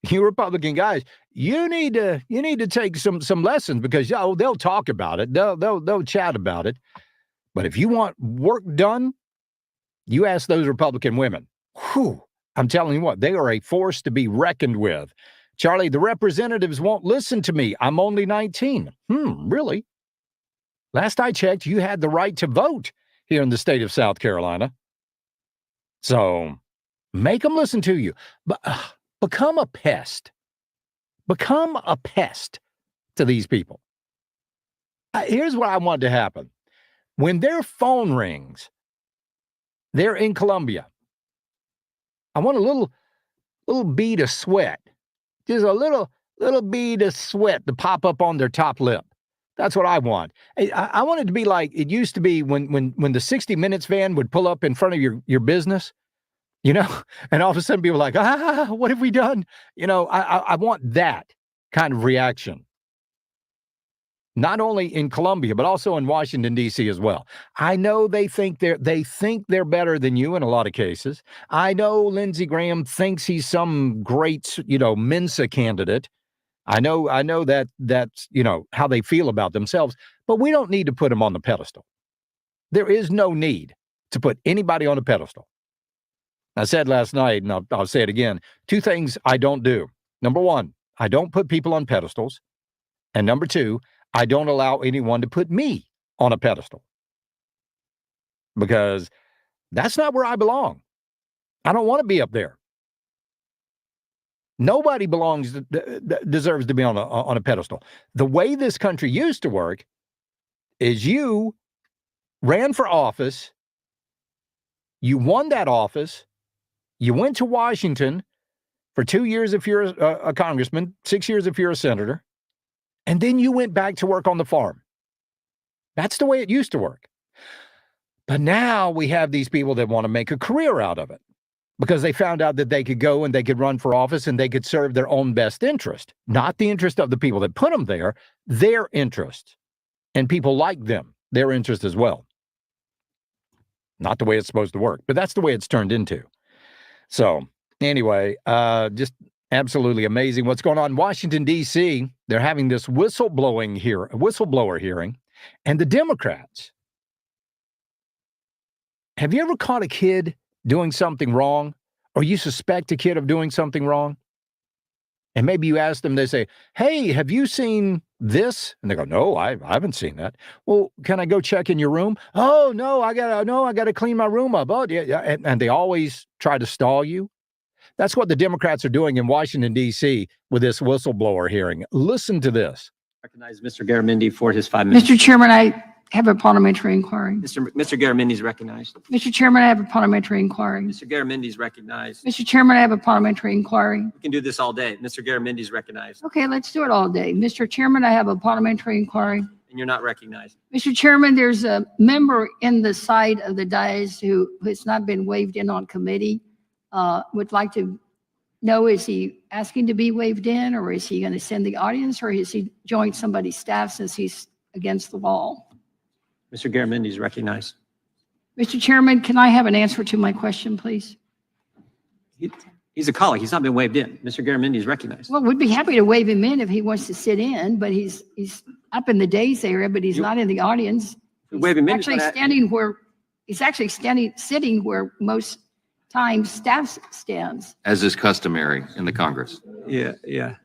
S4: you Republican guys, you need to take some lessons, because they'll talk about it. They'll chat about it. But if you want work done, you ask those Republican women. Whew, I'm telling you what, they are a force to be reckoned with. Charlie, the representatives won't listen to me. I'm only 19. Really? Last I checked, you had the right to vote here in the state of South Carolina. So make them listen to you. But become a pest. Become a pest to these people. Here's what I want to happen. When their phone rings, they're in Columbia. I want a little bead of sweat. Just a little bead of sweat to pop up on their top lip. That's what I want. I want it to be like it used to be when the 60 Minutes van would pull up in front of your business, and all of a sudden people are like, what have we done? I want that kind of reaction. Not only in Columbia, but also in Washington, D.C. as well. I know they think they're better than you in a lot of cases. I know Lindsey Graham thinks he's some great, Mensa candidate. I know that's how they feel about themselves, but we don't need to put them on the pedestal. There is no need to put anybody on a pedestal. I said last night, and I'll say it again, 2 things I don't do. Number 1, I don't put people on pedestals. And number 2, I don't allow anyone to put me on a pedestal, because that's not where I belong. I don't want to be up there. Nobody deserves to be on a pedestal. The way this country used to work is you ran for office, you won that office, you went to Washington for 2 years if you're a congressman, 6 years if you're a senator, and then you went back to work on the farm. That's the way it used to work. But now we have these people that want to make a career out of it because they found out that they could go and they could run for office and they could serve their own best interest, not the interest of the people that put them there, their interest. And people like them, their interest as well. Not the way it's supposed to work, but that's the way it's turned into. So anyway, just absolutely amazing what's going on in Washington, D.C. They're having this whistleblower hearing, and the Democrats. Have you ever caught a kid doing something wrong, or you suspect a kid of doing something wrong? And maybe you ask them, they say, hey, have you seen this? And they go, no, I haven't seen that. Well, can I go check in your room? Oh, no, I gotta clean my room up. Oh, yeah. And they always try to stall you. That's what the Democrats are doing in Washington, D.C. with this whistleblower hearing. Listen to this.
S8: Recognize Mr. Garamendi for his 5 minutes.
S9: Mr. Chairman, I have a parliamentary inquiry.
S8: Mr. Garamendi is recognized.
S9: Mr. Chairman, I have a parliamentary inquiry.
S8: Mr. Garamendi is recognized.
S9: Mr. Chairman, I have a parliamentary inquiry.
S8: We can do this all day. Mr. Garamendi is recognized.
S9: Okay, let's do it all day. Mr. Chairman, I have a parliamentary inquiry.
S8: And you're not recognized.
S9: Mr. Chairman, there's a member in the side of the dais who has not been waived in on committee. Would like to know, is he asking to be waived in, or is he going to send the audience, or has he joined somebody's staff since he's against the wall?
S8: Mr. Garamendi is recognized.
S9: Mr. Chairman, can I have an answer to my question, please?
S8: He's a colleague. He's not been waived in. Mr. Garamendi is recognized.
S9: Well, we'd be happy to waive him in if he wants to sit in, but he's up in the days area, but he's not in the audience.
S8: We waive him in.
S9: He's actually sitting where most times staff stands.
S10: As is customary in the Congress.
S8: Yeah.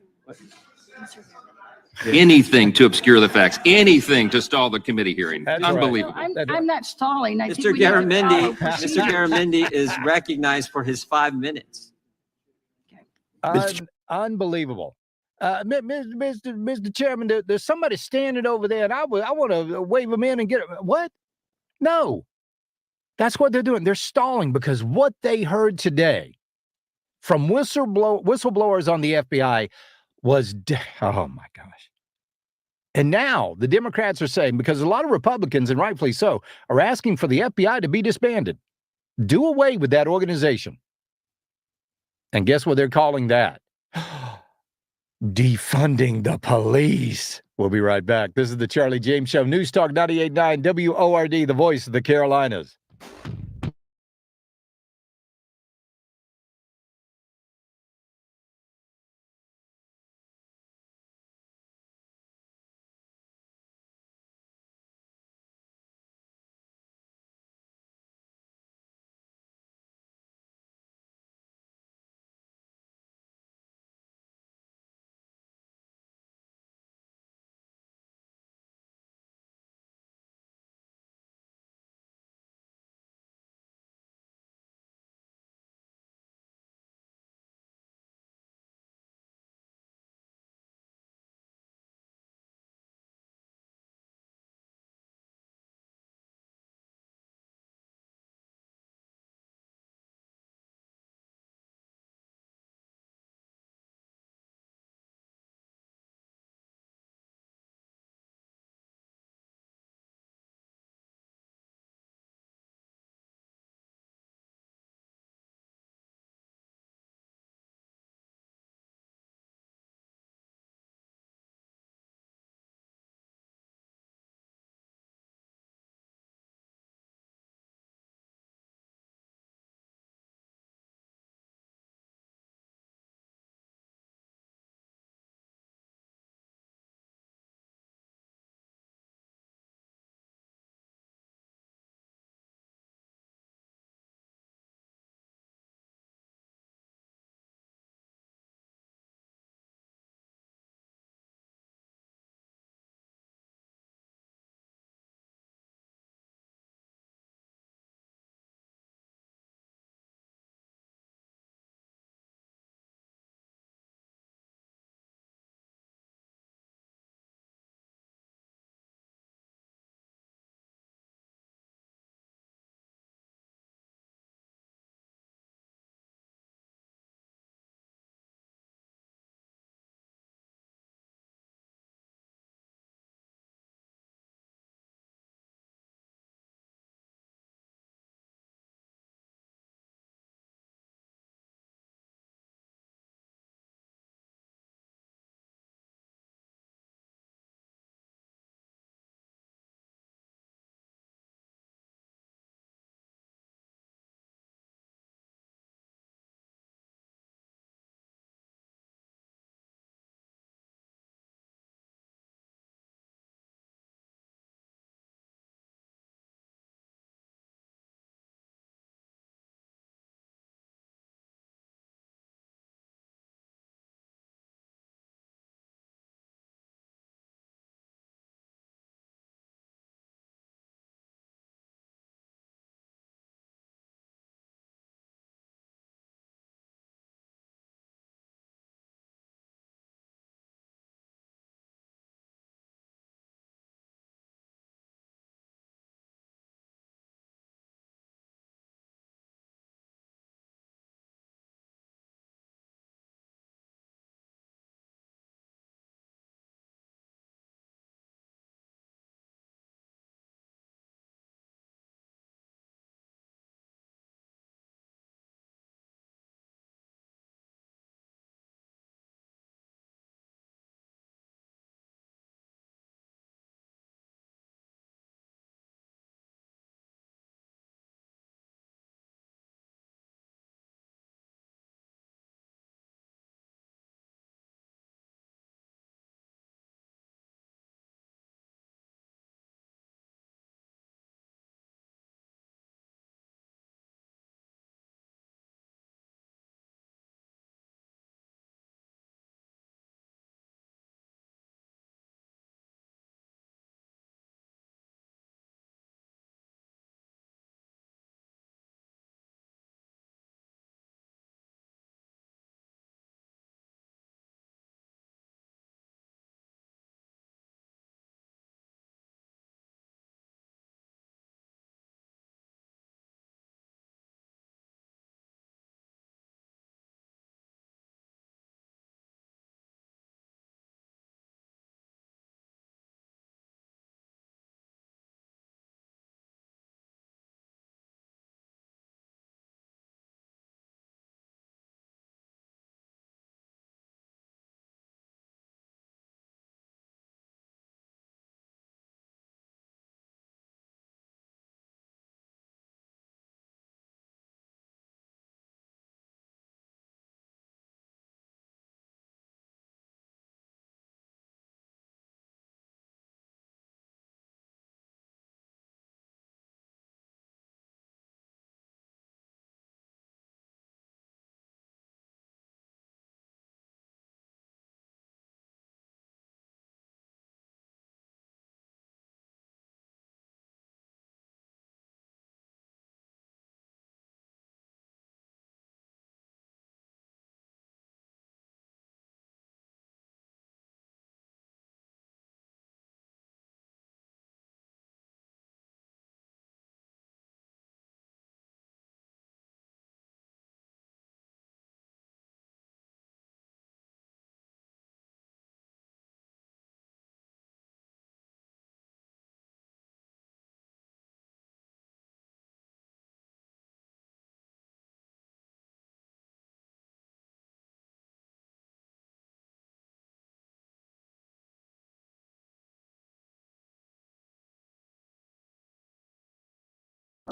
S10: Anything to obscure the facts, anything to stall the committee hearing.
S4: That's right.
S10: Unbelievable.
S9: I'm not stalling. I think
S8: Mr.
S9: we need to
S8: Garamendi,
S9: follow.
S8: Mr. Garamendi is recognized for his 5 minutes.
S4: Unbelievable. Mr. Chairman, there's somebody standing over there, and I want to wave him in and get it. What? No. That's what they're doing. They're stalling because what they heard today from whistleblowers on the FBI was, oh my gosh. And now the Democrats are saying, because a lot of Republicans, and rightfully so, are asking for the FBI to be disbanded. Do away with that organization. And guess what they're calling that? Defunding the police. We'll be right back. This is the Charlie James Show. News Talk 98.9 WORD, the voice of the Carolinas.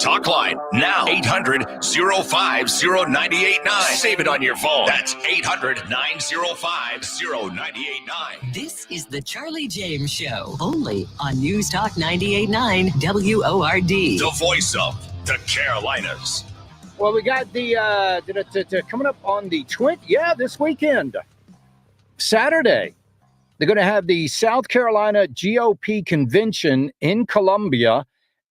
S1: Talk line now. 800-050-9889. Save it on your phone. That's 800-905-0989.
S3: This is the Charlie James Show, only on News Talk 98.9 WORD.
S1: The voice of the Carolinas.
S4: Well, we got the coming up on the 20th. Yeah, this weekend, Saturday, they're going to have the South Carolina GOP convention in Columbia.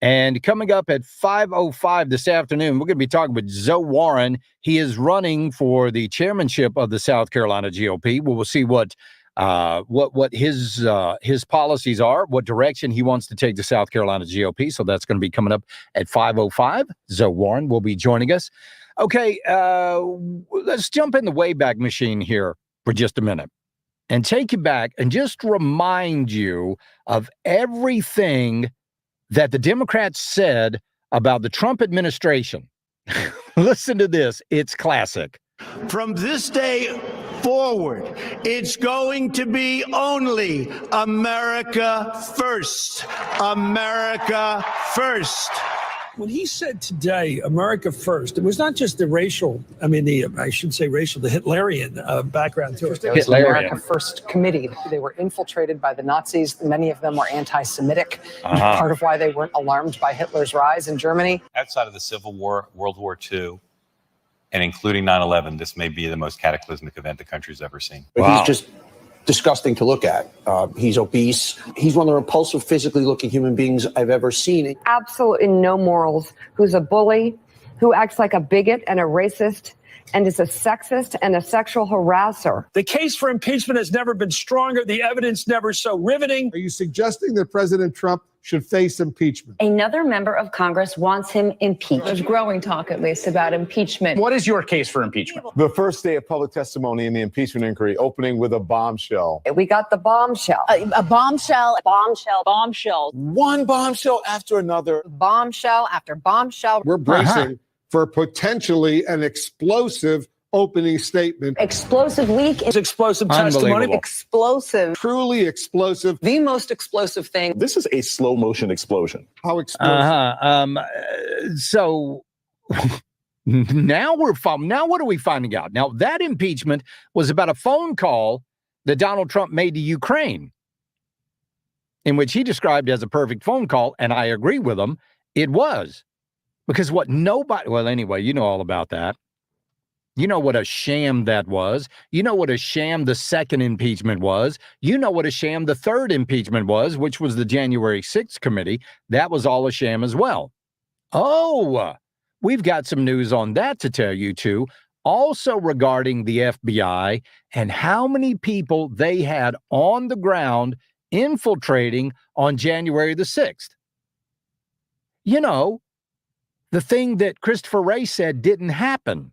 S4: And coming up at 5:05 this afternoon, we're going to be talking with Zoe Warren. He is running for the chairmanship of the South Carolina GOP. We will see what his policies are, what direction he wants to take the South Carolina GOP. So that's going to be coming up at 5:05. Zoe Warren will be joining us. Okay, let's jump in the Wayback Machine here for just a minute and take you back and just remind you of everything that the Democrats said about the Trump administration. Listen to this. It's classic.
S11: From this day forward, it's going to be only America first. America first.
S12: When he said today, America first, it was not just the racial, the Hitlerian background to it.
S13: There was the America First Committee. They were infiltrated by the Nazis. Many of them were anti-Semitic, part of why they weren't alarmed by Hitler's rise in Germany.
S14: Outside of the Civil War, World War II, and including 9/11, this may be the most cataclysmic event the country's ever seen.
S11: Wow. He's just disgusting to look at. He's obese. He's one of the repulsive, physically looking human beings I've ever seen.
S15: Absolutely no morals. Who's a bully, who acts like a bigot and a racist, and is a sexist and a sexual harasser.
S12: The case for impeachment has never been stronger. The evidence never so riveting.
S16: Are you suggesting that President Trump should face impeachment?
S15: Another member of Congress wants him impeached.
S17: There's growing talk, at least, about impeachment.
S18: What is your case for impeachment?
S16: The first day of public testimony in the impeachment inquiry, opening with a bombshell.
S15: We got the bombshell.
S17: A bombshell.
S15: Bombshell. Bombshell.
S16: One bombshell after another.
S15: Bombshell after bombshell.
S16: We're bracing for potentially an explosive opening statement.
S15: Explosive leak.
S12: Explosive testimony.
S15: Explosive.
S16: Truly explosive.
S15: The most explosive thing.
S16: This is a slow motion explosion. How explosive?
S4: So now what are we finding out? Now, that impeachment was about a phone call that Donald Trump made to Ukraine, in which he described as a perfect phone call, and I agree with him. It was. Because anyway, you know all about that. You know what a sham that was. You know what a sham the second impeachment was. You know what a sham the third impeachment was, which was the January 6th committee. That was all a sham as well. Oh, we've got some news on that to tell you too. Also regarding the FBI and how many people they had on the ground infiltrating on January the 6th. You know, the thing that Christopher Wray said didn't happen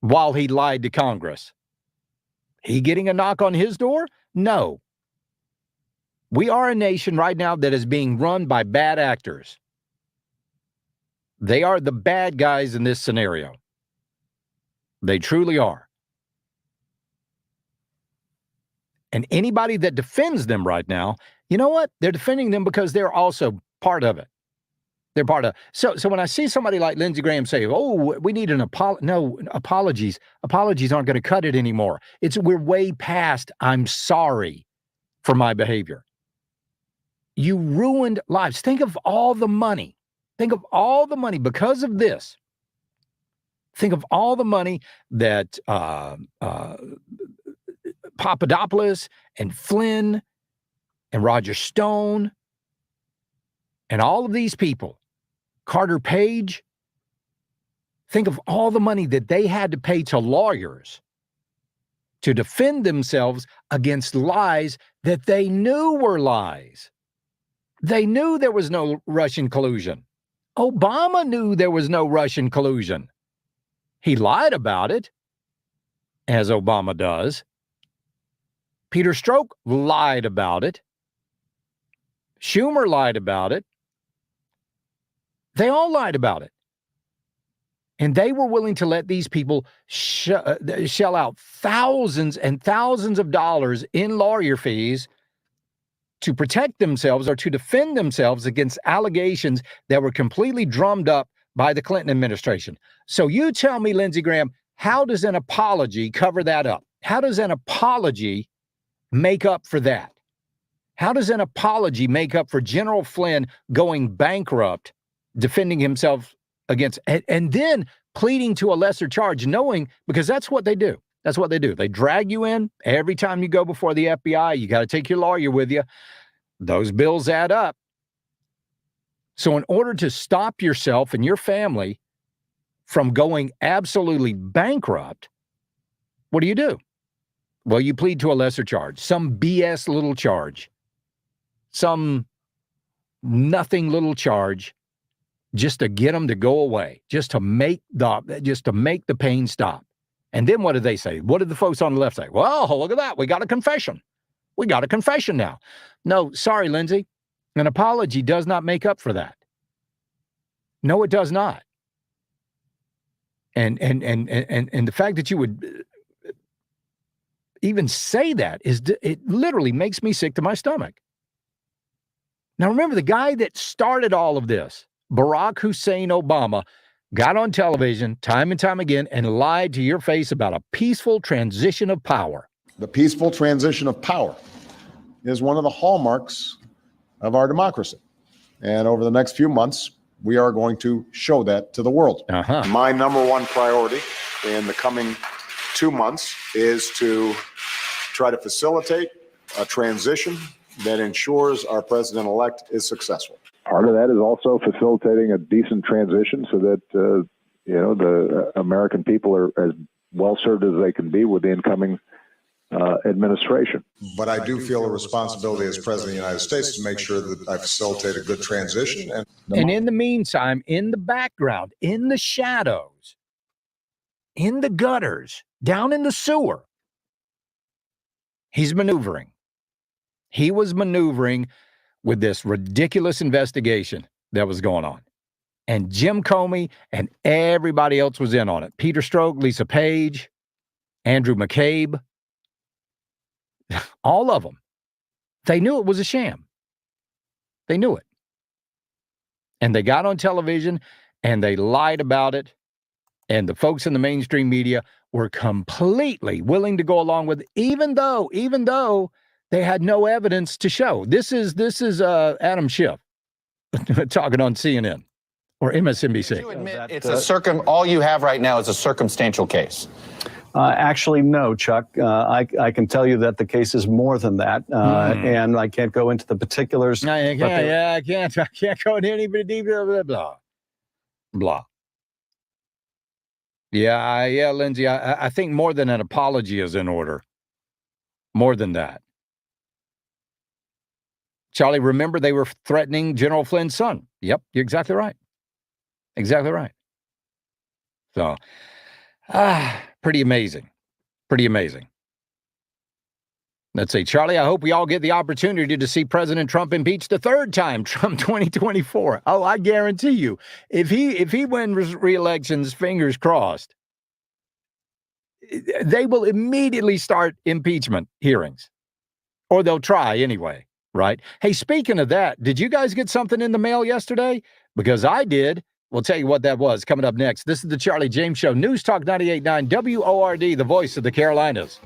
S4: while he lied to Congress. He getting a knock on his door? No. We are a nation right now that is being run by bad actors. They are the bad guys in this scenario. They truly are. And anybody that defends them right now, you know what? They're defending them because they're also part of it. They're part of. So when I see somebody like Lindsey Graham say, "Oh, we need an apology," no, apologies aren't going to cut it anymore. We're way past. I'm sorry for my behavior. You ruined lives. Think of all the money. Think of all the money because of this. Think of all the money that Papadopoulos and Flynn and Roger Stone and all of these people, Carter Page, think of all the money that they had to pay to lawyers to defend themselves against lies that they knew were lies. They knew there was no Russian collusion. Obama knew there was no Russian collusion. He lied about it, as Obama does. Peter Strzok lied about it. Schumer lied about it. They all lied about it. And they were willing to let these people shell out thousands and thousands of dollars in lawyer fees to protect themselves or to defend themselves against allegations that were completely drummed up by the Clinton administration. So you tell me, Lindsey Graham, how does an apology cover that up? How does an apology make up for that? How does an apology make up for General Flynn going bankrupt, defending himself against, and then pleading to a lesser charge, knowing, because that's what they do. That's what they do. They drag you in every time you go before the FBI. You got to take your lawyer with you. Those bills add up. So in order to stop yourself and your family from going absolutely bankrupt, what do? Well, you plead to a lesser charge, some BS little charge, some nothing little charge, just to get them to go away, just to make the pain stop. And then what did they say? What did the folks on the left say? Well, look at that. We got a confession. We got a confession now. No, sorry, Lindsey. An apology does not make up for that. No, it does not. And the fact that you would even say that it literally makes me sick to my stomach. Now, remember, the guy that started all of this, Barack Hussein Obama, got on television time and time again and lied to your face about a peaceful transition of power.
S18: The peaceful transition of power is one of the hallmarks of our democracy. And over the next few months, we are going to show that to the world.
S19: My number one priority in the coming 2 months is to try to facilitate a transition that ensures our president-elect is successful.
S20: Part of that is also facilitating a decent transition so that, the American people are as well served as they can be with the incoming administration.
S19: But I do feel a responsibility as president of the United States to make sure that I facilitate a good transition.
S4: And in the meantime, in the background, in the shadows, in the gutters, down in the sewer, he's maneuvering. He was maneuvering with this ridiculous investigation that was going on. And Jim Comey and everybody else was in on it. Peter Strzok, Lisa Page, Andrew McCabe, all of them. They knew it was a sham. They knew it. And they got on television and they lied about it. And the folks in the mainstream media were completely willing to go along with it, even though they had no evidence to show. This is Adam Schiff talking on CNN or MSNBC.
S21: You admit it's all you have right now is a circumstantial case.
S22: Actually, no, Chuck. I can tell you that the case is more than that, and I can't go into the particulars.
S4: I can't go into any deeper. Blah blah blah. Yeah, Lindsey. I think more than an apology is in order. More than that. Charlie, remember they were threatening General Flynn's son. Yep, you're exactly right. Exactly right. So, pretty amazing. Pretty amazing. Let's see, Charlie, I hope we all get the opportunity to see President Trump impeached a third time, Trump 2024. Oh, I guarantee you, if he wins re-elections, fingers crossed, they will immediately start impeachment hearings. Or they'll try anyway, right? Hey, speaking of that, did you guys get something in the mail yesterday? Because I did. We'll tell you what that was coming up next. This is the Charlie James Show, News Talk 98.9 WORD, the voice of the Carolinas.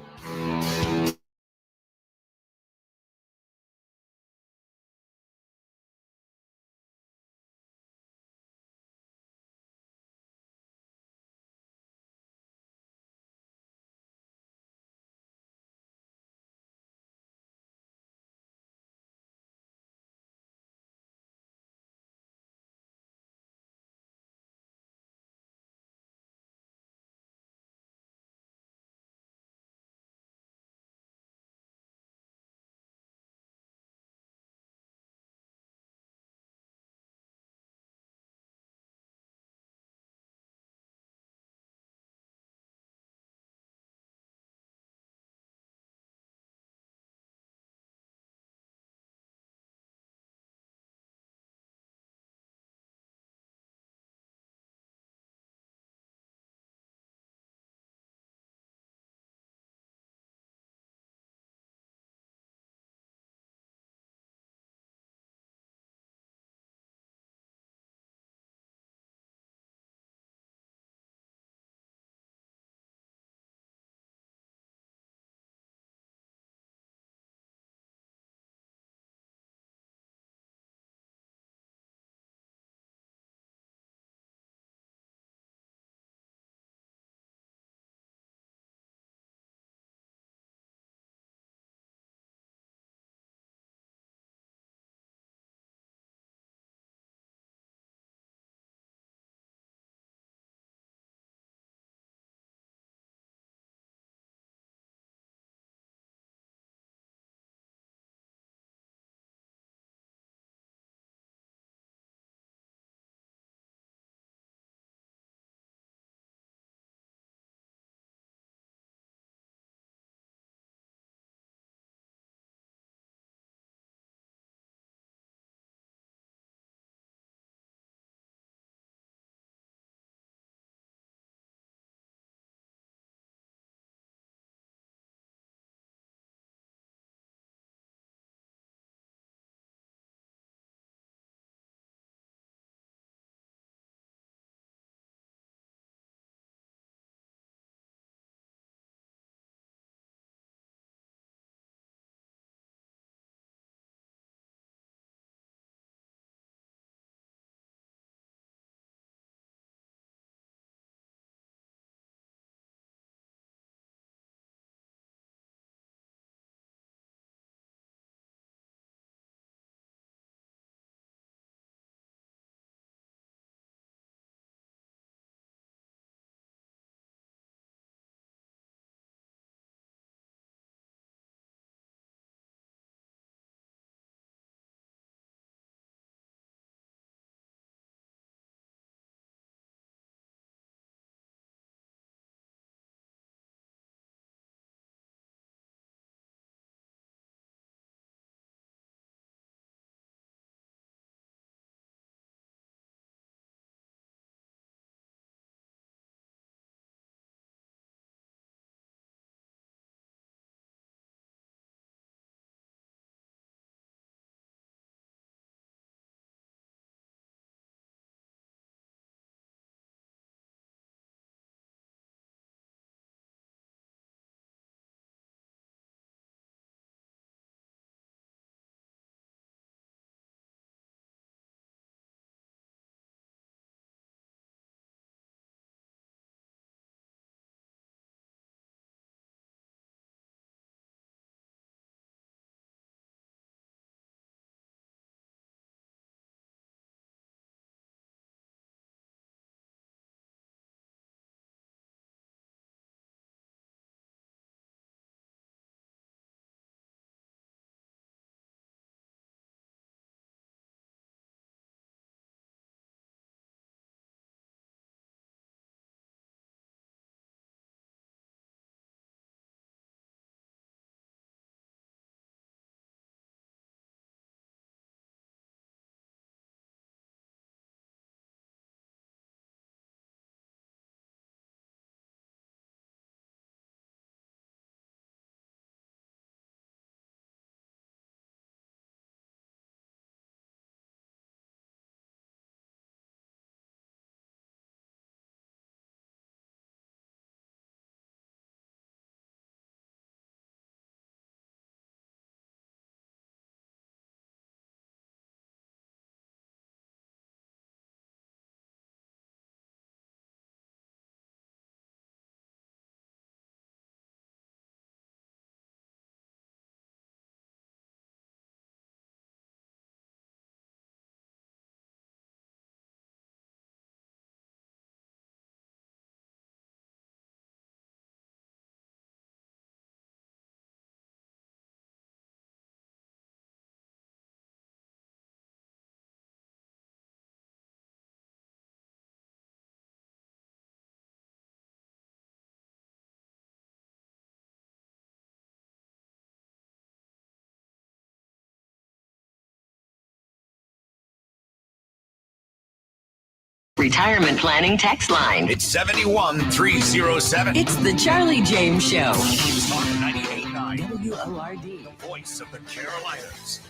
S3: Retirement Planning Text Line.
S1: It's 71307.
S3: It's the Charlie James Show.
S1: News Talk 98.9
S3: WORD.
S1: The voice of the Carolinas.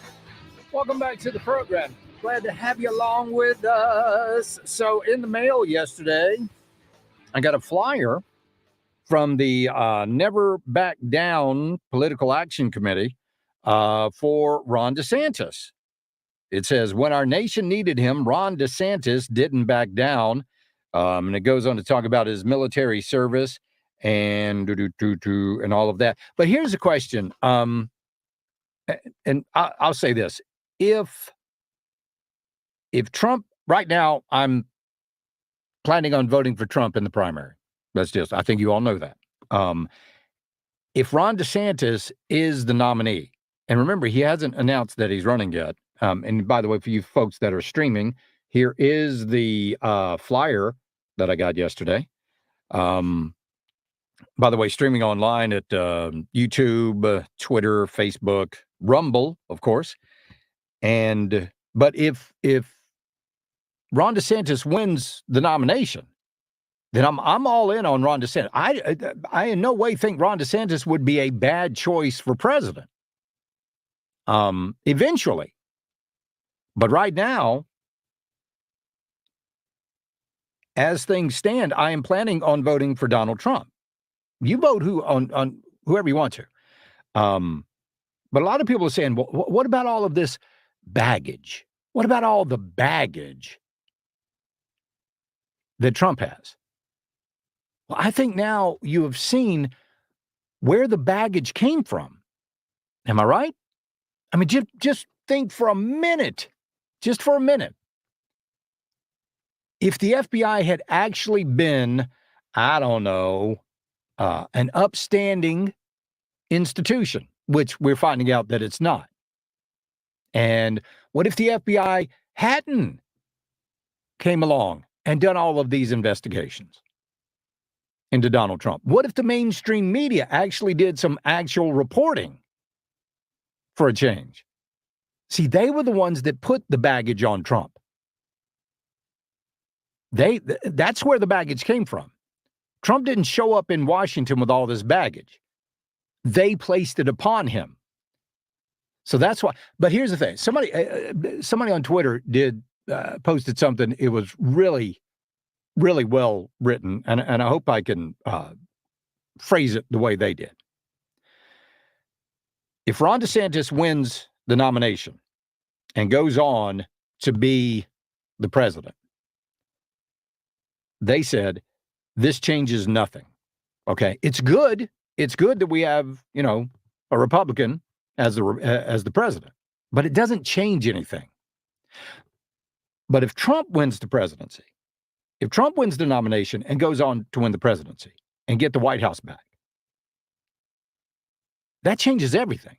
S4: Welcome back to the program. Glad to have you along with us. So in the mail yesterday, I got a flyer from the Never Back Down Political Action Committee for Ron DeSantis. It says, when our nation needed him, Ron DeSantis didn't back down. And it goes on to talk about his military service and all of that. But here's the question. And I'll say this. If Trump, right now, I'm planning on voting for Trump in the primary. I think you all know that. If Ron DeSantis is the nominee, and remember, he hasn't announced that he's running yet. And by the way, for you folks that are streaming, here is the flyer that I got yesterday. By the way, streaming online at YouTube, Twitter, Facebook, Rumble, of course. But if Ron DeSantis wins the nomination, then I'm all in on Ron DeSantis. I in no way think Ron DeSantis would be a bad choice for president. Eventually. But right now, as things stand, I am planning on voting for Donald Trump. You vote on whoever you want to. But a lot of people are saying, well, what about all of this baggage? What about all the baggage that Trump has? Well, I think now you have seen where the baggage came from. Am I right? I mean, just think for a minute. Just for a minute. If the FBI had actually been, I don't know, an upstanding institution, which we're finding out that it's not. And what if the FBI hadn't came along and done all of these investigations into Donald Trump? What if the mainstream media actually did some actual reporting for a change? See, they were the ones that put the baggage on Trump. That's where the baggage came from. Trump didn't show up in Washington with all this baggage. They placed it upon him. So that's why. But here's the thing. Somebody on Twitter posted something. It was really, really well written. And I hope I can phrase it the way they did. If Ron DeSantis wins the nomination and goes on to be the president, they said, this changes nothing. Okay. It's good. It's good that we have, a Republican as the president, but it doesn't change anything. But if Trump wins the presidency, if Trump wins the nomination and goes on to win the presidency and get the White House back, that changes everything.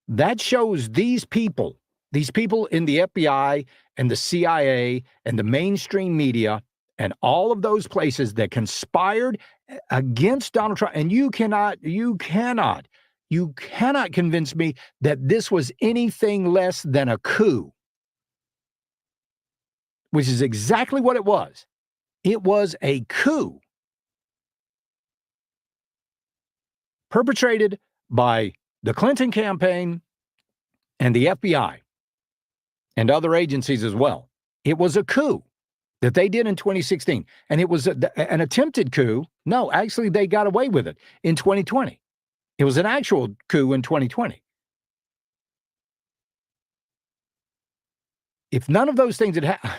S4: That shows these people in the FBI and the CIA and the mainstream media and all of those places that conspired against Donald Trump. And you cannot convince me that this was anything less than a coup, which is exactly what it was. It was a coup perpetrated by the Clinton campaign and the FBI and other agencies as well. It was a coup that they did in 2016. And it was an attempted coup. No, actually, they got away with it in 2020. It was an actual coup in 2020. If none of those things had happened,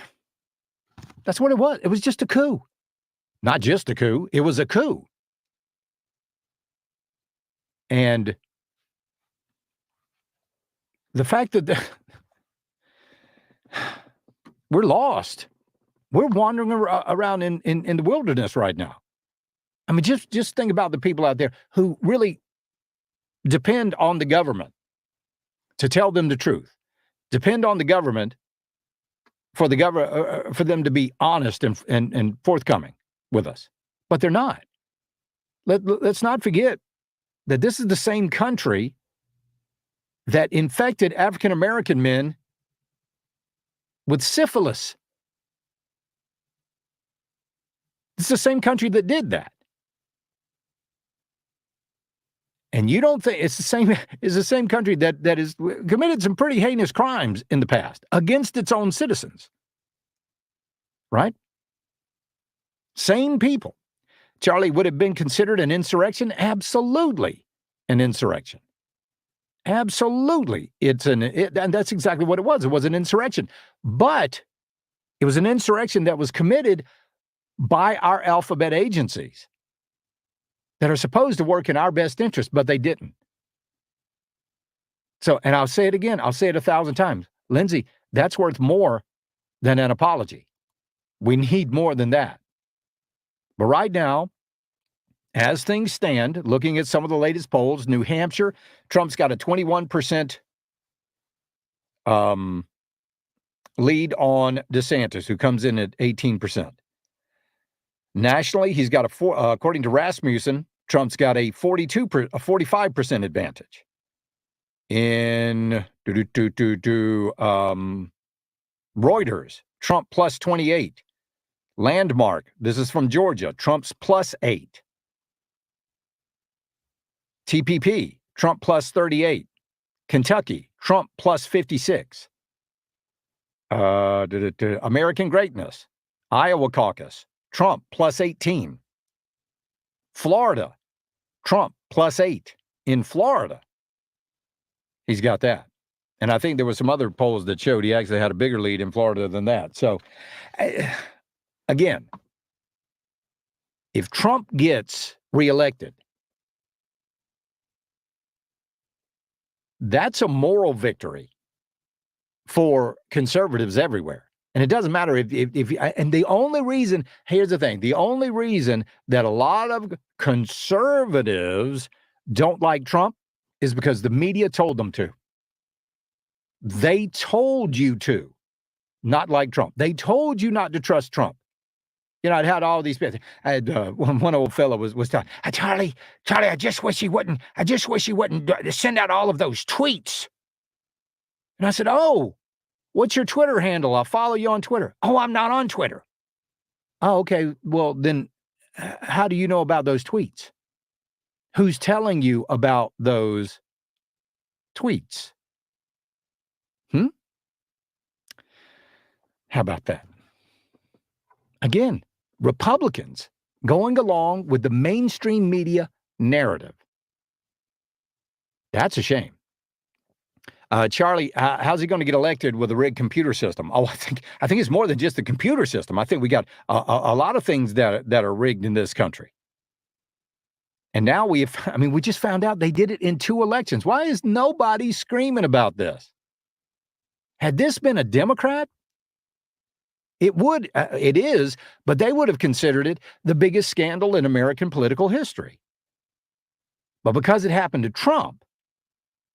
S4: that's what it was. It was just a coup. Not just a coup. It was a coup. And the fact that we're lost. We're wandering around in the wilderness right now. I mean, just think about the people out there who really depend on the government to tell them the truth. Depend on the government for them to be honest and forthcoming with us. But they're not. Let's not forget that this is the same country that infected African American men with syphilis. It's the same country that did that. And you don't think it's the same country that has committed some pretty heinous crimes in the past against its own citizens. Right? Same people. Charlie, would have been considered an insurrection? Absolutely an insurrection. Absolutely. And that's exactly what it was. It was an insurrection. But it was an insurrection that was committed by our alphabet agencies that are supposed to work in our best interest, but they didn't. So, and I'll say it again. I'll say it 1,000 times. Lindsay, that's worth more than an apology. We need more than that. But right now, as things stand, looking at some of the latest polls, New Hampshire, Trump's got a 21% lead on DeSantis, who comes in at 18%. Nationally, he's got according to Rasmussen, Trump's got a 45% advantage. In Reuters, Trump plus 28. Landmark, this is from Georgia, Trump's plus 8. TPP, Trump plus 38. Kentucky, Trump plus 56. American Greatness, Iowa Caucus, Trump plus 18. Florida, Trump plus 8. In Florida, he's got that. And I think there were some other polls that showed he actually had a bigger lead in Florida than that. So, again, if Trump gets reelected, that's a moral victory for conservatives everywhere. And it doesn't matter if and the only reason, here's the thing, the only reason that a lot of conservatives don't like Trump is because the media told them to. They told you to not like Trump. They told you not to trust Trump. You know, I'd had all these people. I had one old fellow was telling, Charlie, I just wish he wouldn't send out all of those tweets. And I said, oh, what's your Twitter handle? I'll follow you on Twitter. Oh, I'm not on Twitter. Oh, okay. Well, then how do you know about those tweets? Who's telling you about those tweets? How about that? Again, Republicans going along with the mainstream media narrative. That's a shame. Charlie, how's he going to get elected with a rigged computer system? Oh, I think it's more than just the computer system. I think we got a lot of things that are rigged in this country. And now we just found out they did it in 2 elections. Why is nobody screaming about this? Had this been a Democrat, it is, but they would have considered it the biggest scandal in American political history. But because it happened to Trump,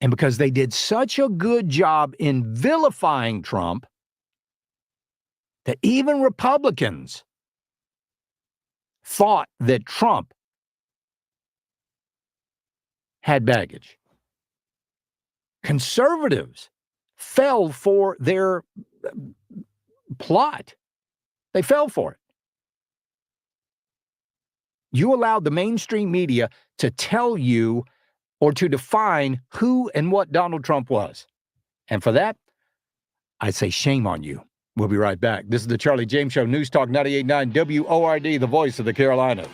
S4: and because they did such a good job in vilifying Trump, that even Republicans thought that Trump had baggage. Conservatives fell for their plot. They fell for it. You allowed the mainstream media to tell you or to define who and what Donald Trump was. And for that, I say shame on you. We'll be right back. This is the Charlie James Show, News Talk 98.9 WORD, the voice of the Carolinas.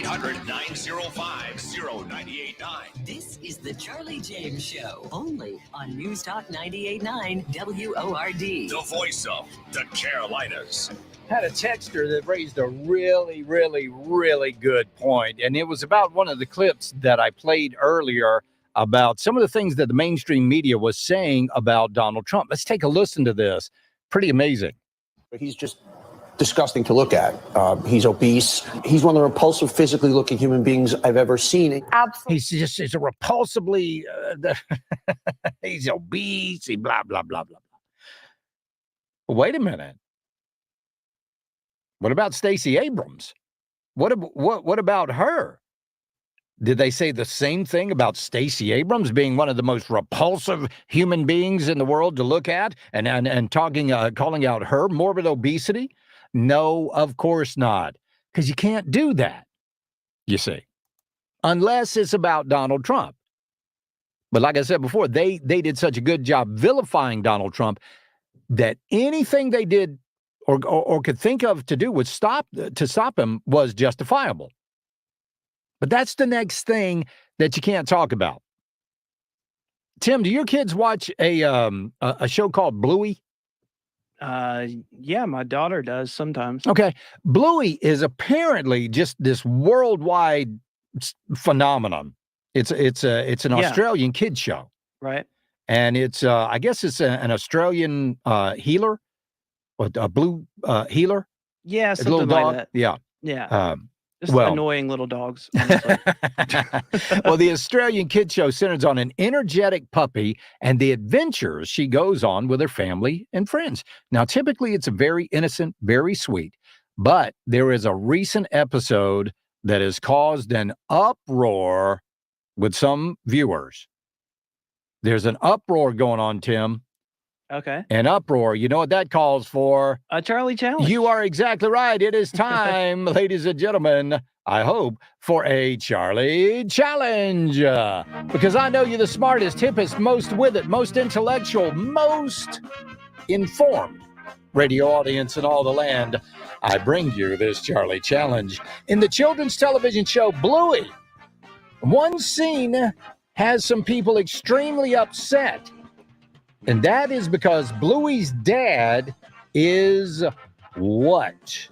S1: 1-800-905-0989.
S3: This is the Charlie James Show, only on News Talk 98.9 WORD.
S1: The voice of the Carolinas.
S4: Had a texter that raised a really, really, really good point, and it was about one of the clips that I played earlier about some of the things that the mainstream media was saying about Donald Trump. Let's take a listen to this. Pretty amazing.
S11: He's just disgusting to look at. He's obese. He's one of the repulsive, physically looking human beings I've ever seen.
S15: Absolutely.
S4: He's a repulsively, he's obese, he blah, blah, blah, blah, blah. Wait a minute. What about Stacey Abrams? What about her? Did they say the same thing about Stacey Abrams being one of the most repulsive human beings in the world to look at and calling out her morbid obesity? No, of course not. Because you can't do that, you see, unless it's about Donald Trump. But like I said before, they did such a good job vilifying Donald Trump that anything they did or could think of to do to stop him was justifiable. But that's the next thing that you can't talk about. Tim, do your kids watch a show called Bluey?
S5: Yeah, my daughter does sometimes.
S4: Okay. Bluey is apparently just this worldwide phenomenon. It's an Australian kids show.
S5: Right.
S4: And it's I guess it's an Australian healer, or a blue healer.
S5: Yeah,
S4: It's a
S5: something
S4: little
S5: like
S4: dog.
S5: that.
S4: Yeah.
S5: Yeah. Just
S4: well-
S5: annoying little dogs. Honestly.
S4: Well, the Australian kid show centers on an energetic puppy and the adventures she goes on with her family and friends. Now, typically it's a very innocent, very sweet, but there is a recent episode that has caused an uproar with some viewers. There's an uproar going on, Tim.
S5: Okay.
S4: An uproar. You know what that calls for?
S5: A Charlie challenge.
S4: You are exactly right. It is time, ladies and gentlemen, I hope, for a Charlie challenge. Because I know you're the smartest, hippest, most with it, most intellectual, most informed radio audience in all the land. I bring you this Charlie challenge. In the children's television show Bluey, one scene has some people extremely upset. And that is because Bluey's dad is what?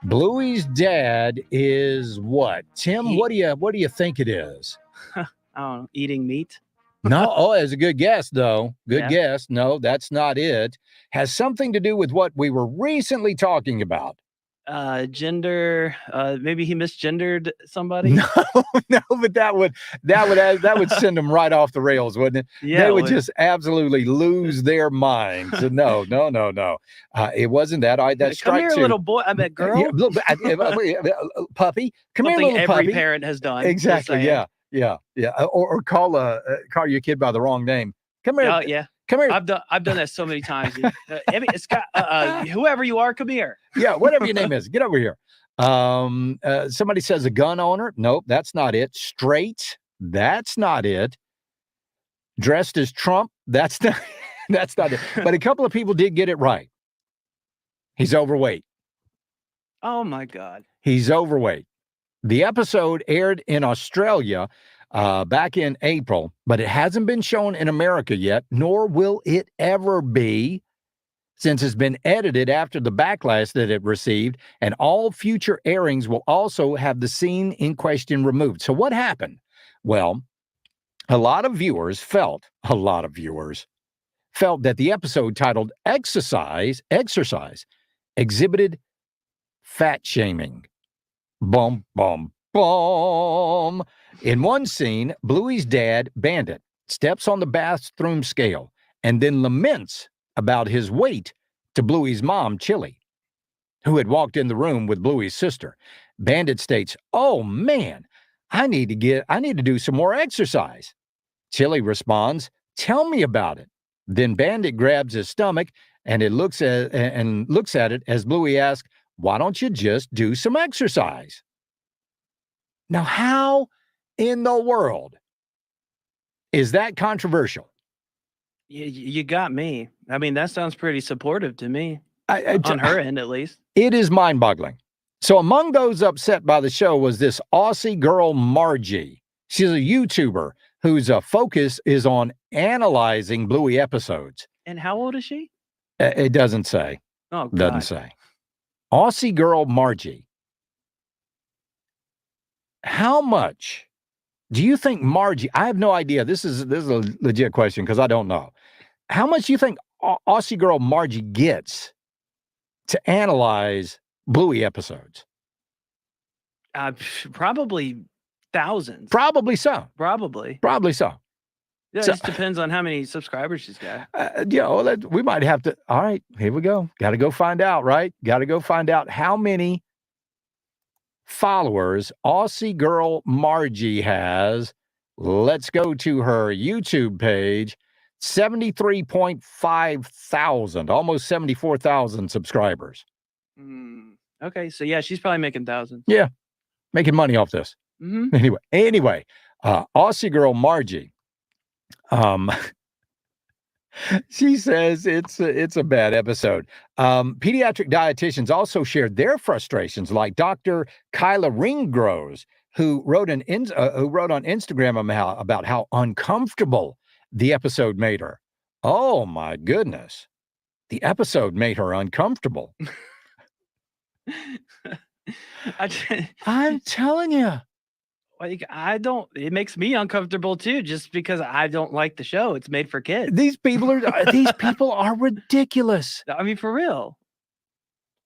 S4: Bluey's dad is what? Tim, what do you think it is?
S5: I don't know, eating meat.
S4: No, oh, it's a good guess, though. Good
S5: Yeah.
S4: guess. No, that's not it. Has something to do with what we were recently talking about.
S5: Gender. Maybe he misgendered somebody.
S4: No, but that would send them right off the rails, wouldn't it?
S5: Yeah,
S4: They
S5: it
S4: would
S5: would.
S4: just absolutely lose their minds. No. It wasn't that. All right, that's
S5: Come
S4: strike
S5: here,
S4: two.
S5: little boy. I meant girl.
S4: Yeah, little, puppy. Come here,
S5: Something
S4: little
S5: every
S4: puppy.
S5: parent has done. just
S4: Exactly.
S5: saying.
S4: Yeah. Or call your kid by the wrong name. Come here.
S5: Oh yeah.
S4: Come here.
S5: I've done that so many times. Emmy, Scott, whoever you are, come here.
S4: Yeah, whatever your name is, get over here. Somebody says a gun owner. Nope, that's not it. Straight. That's not it. Dressed as Trump. That's not it. But a couple of people did get it right. He's overweight.
S5: Oh my God.
S4: He's overweight. The episode aired in Australia back in April, but it hasn't been shown in America yet, nor will it ever be, since it's been edited after the backlash that it received, and all future airings will also have the scene in question removed. So what happened? Well, a lot of viewers felt that the episode titled Exercise exhibited fat shaming. Boom, boom, boom. In one scene, Bluey's dad, Bandit, steps on the bathroom scale and then laments about his weight to Bluey's mom, Chili, who had walked in the room with Bluey's sister. Bandit states, "Oh man, I need to do some more exercise." Chili responds, "Tell me about it." Then Bandit grabs his stomach and looks at it as Bluey asks, "Why don't you just do some exercise?" Now, how in the world is that controversial?
S5: You got me. I mean, that sounds pretty supportive to me. On her end, at least.
S4: It is mind-boggling. So among those upset by the show was this Aussie girl, Margie. She's a YouTuber whose focus is on analyzing Bluey episodes.
S5: And how old is she?
S4: It doesn't say.
S5: Oh,
S4: Doesn't
S5: God.
S4: say. Aussie girl, Margie. How much do you think Margie, I have no idea. This is a legit question because I don't know. How much do you think Aussie girl Margie gets to analyze Bluey episodes?
S5: Probably thousands.
S4: Probably so.
S5: Probably.
S4: Probably so.
S5: Yeah,
S4: So-
S5: it just depends on how many subscribers she's got.
S4: We might have to. All right, here we go. Got to go find out, right? Got to go find out how many followers Aussie girl Margie has. Let's go to her YouTube page. 73.5 thousand, almost 74,000 subscribers.
S5: Okay, so yeah, she's probably making thousands.
S4: Yeah, making money off this.
S5: Mhm.
S4: Anyway, Aussie girl Margie, she says it's a bad episode. Pediatric dietitians also shared their frustrations, like Dr. Kyla Ringrose, who wrote on Instagram about how uncomfortable the episode made her. Oh my goodness, the episode made her uncomfortable. I'm telling you.
S5: Like, it makes me uncomfortable too, just because I don't like the show. It's made for kids.
S4: These people are ridiculous.
S5: I mean, for real.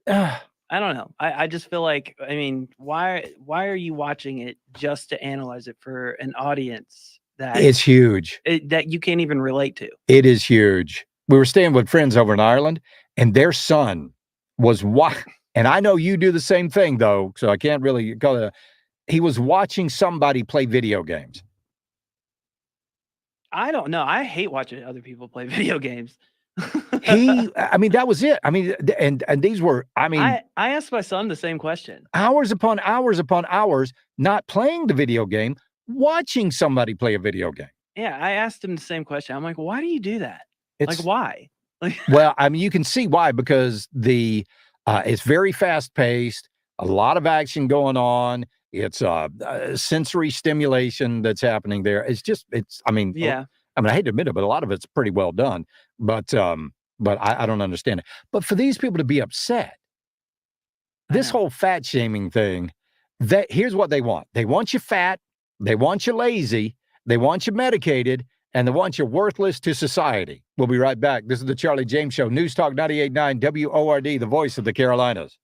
S5: I don't know. I just feel like, I mean, why are you watching it just to analyze it for an audience that
S4: It's huge.
S5: that you can't even relate to?
S4: It is huge. We were staying with friends over in Ireland, and their son was and I know you do the same thing though, so I can't really call it. He was watching somebody play video games.
S5: I don't know. I hate watching other people play video games.
S4: I mean, that was it. I mean, and these were,
S5: I asked my son the same question.
S4: hours upon hours, not playing the video game, watching somebody play a video game.
S5: Yeah, I asked him the same question. I'm like, why do you do that?
S4: It's-
S5: Like, why?
S4: Well, I mean, you can see why, because it's very fast paced, a lot of action going on. It's sensory stimulation that's happening there. I mean,
S5: Yeah.
S4: I hate to admit it, but a lot of it's pretty well done. But I don't understand it. But for these people to be upset, this whole fat shaming thing, here's what they want. They want you fat, they want you lazy, they want you medicated, and they want you worthless to society. We'll be right back. This is the Charlie James Show, News Talk 98.9 WORD, the voice of the Carolinas.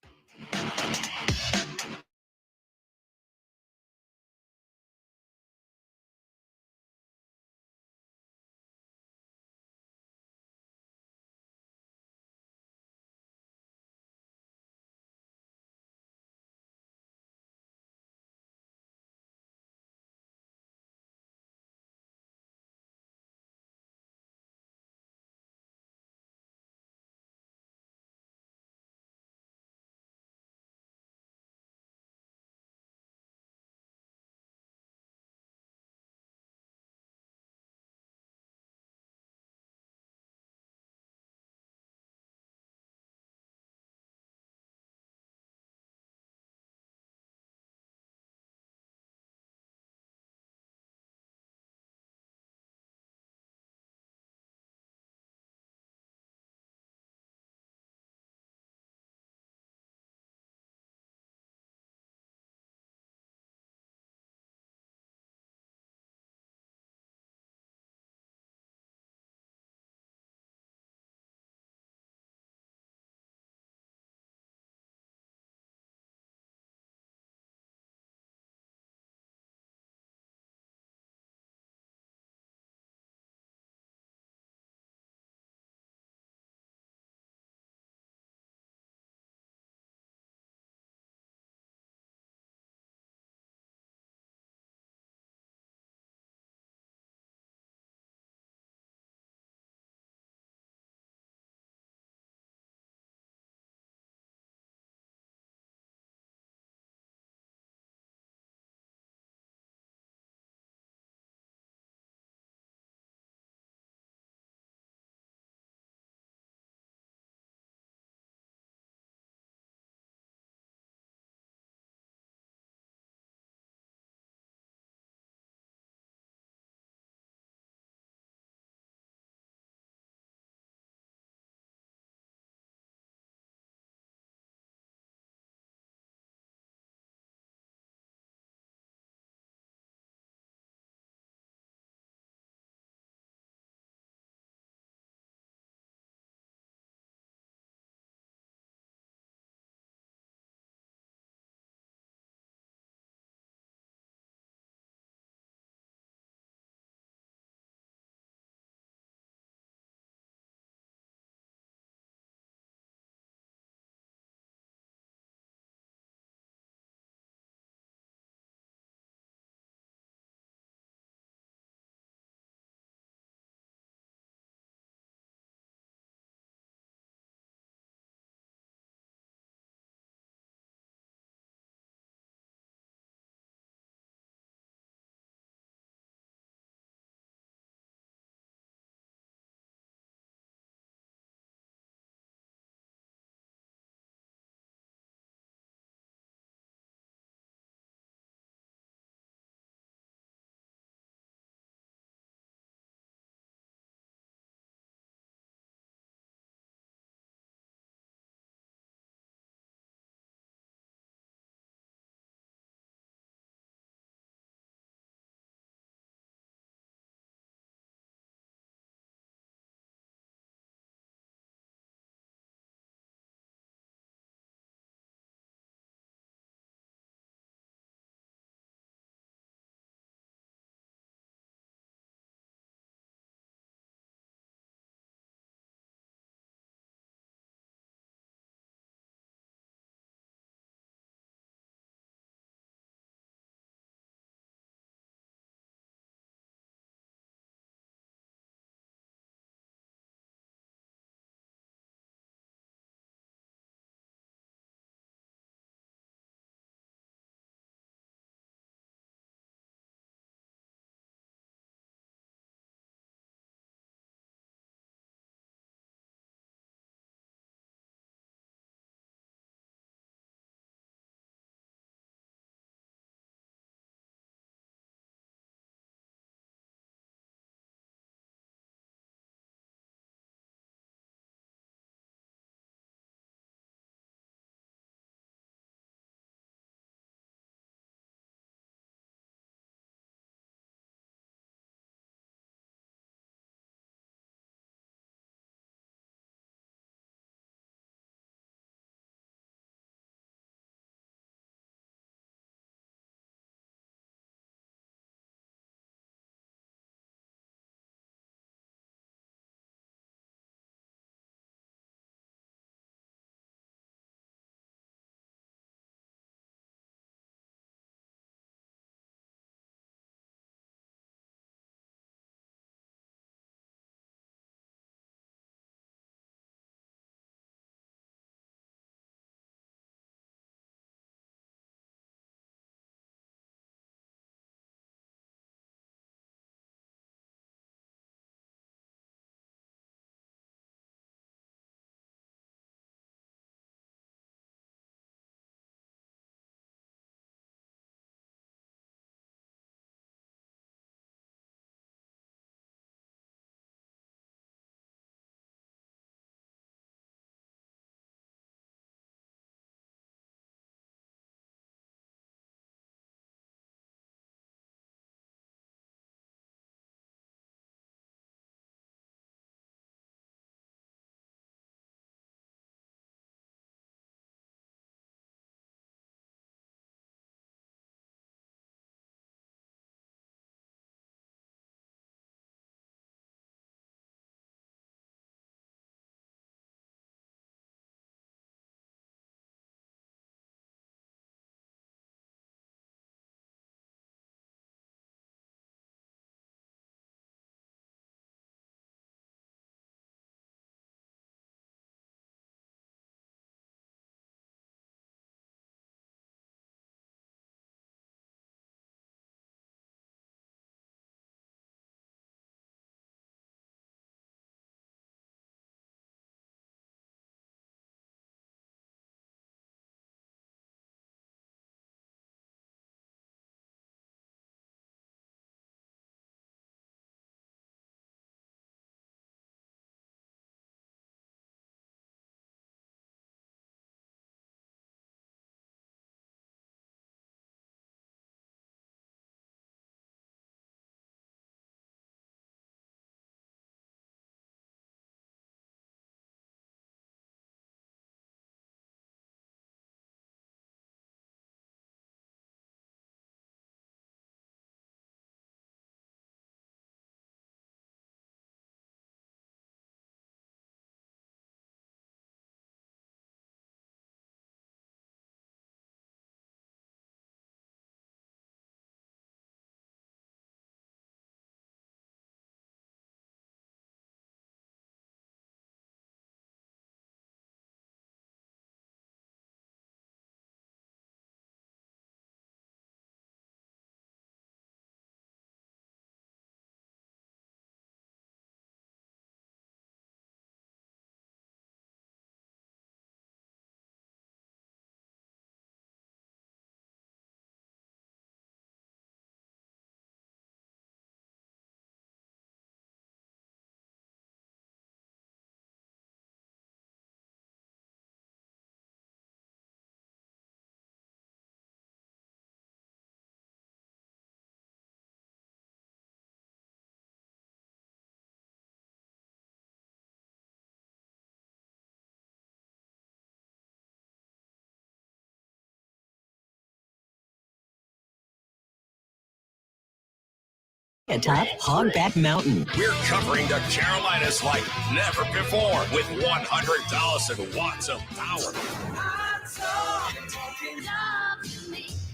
S3: atop Hogback Mountain.
S1: We're covering the Carolinas like never before with 100,000 watts of power.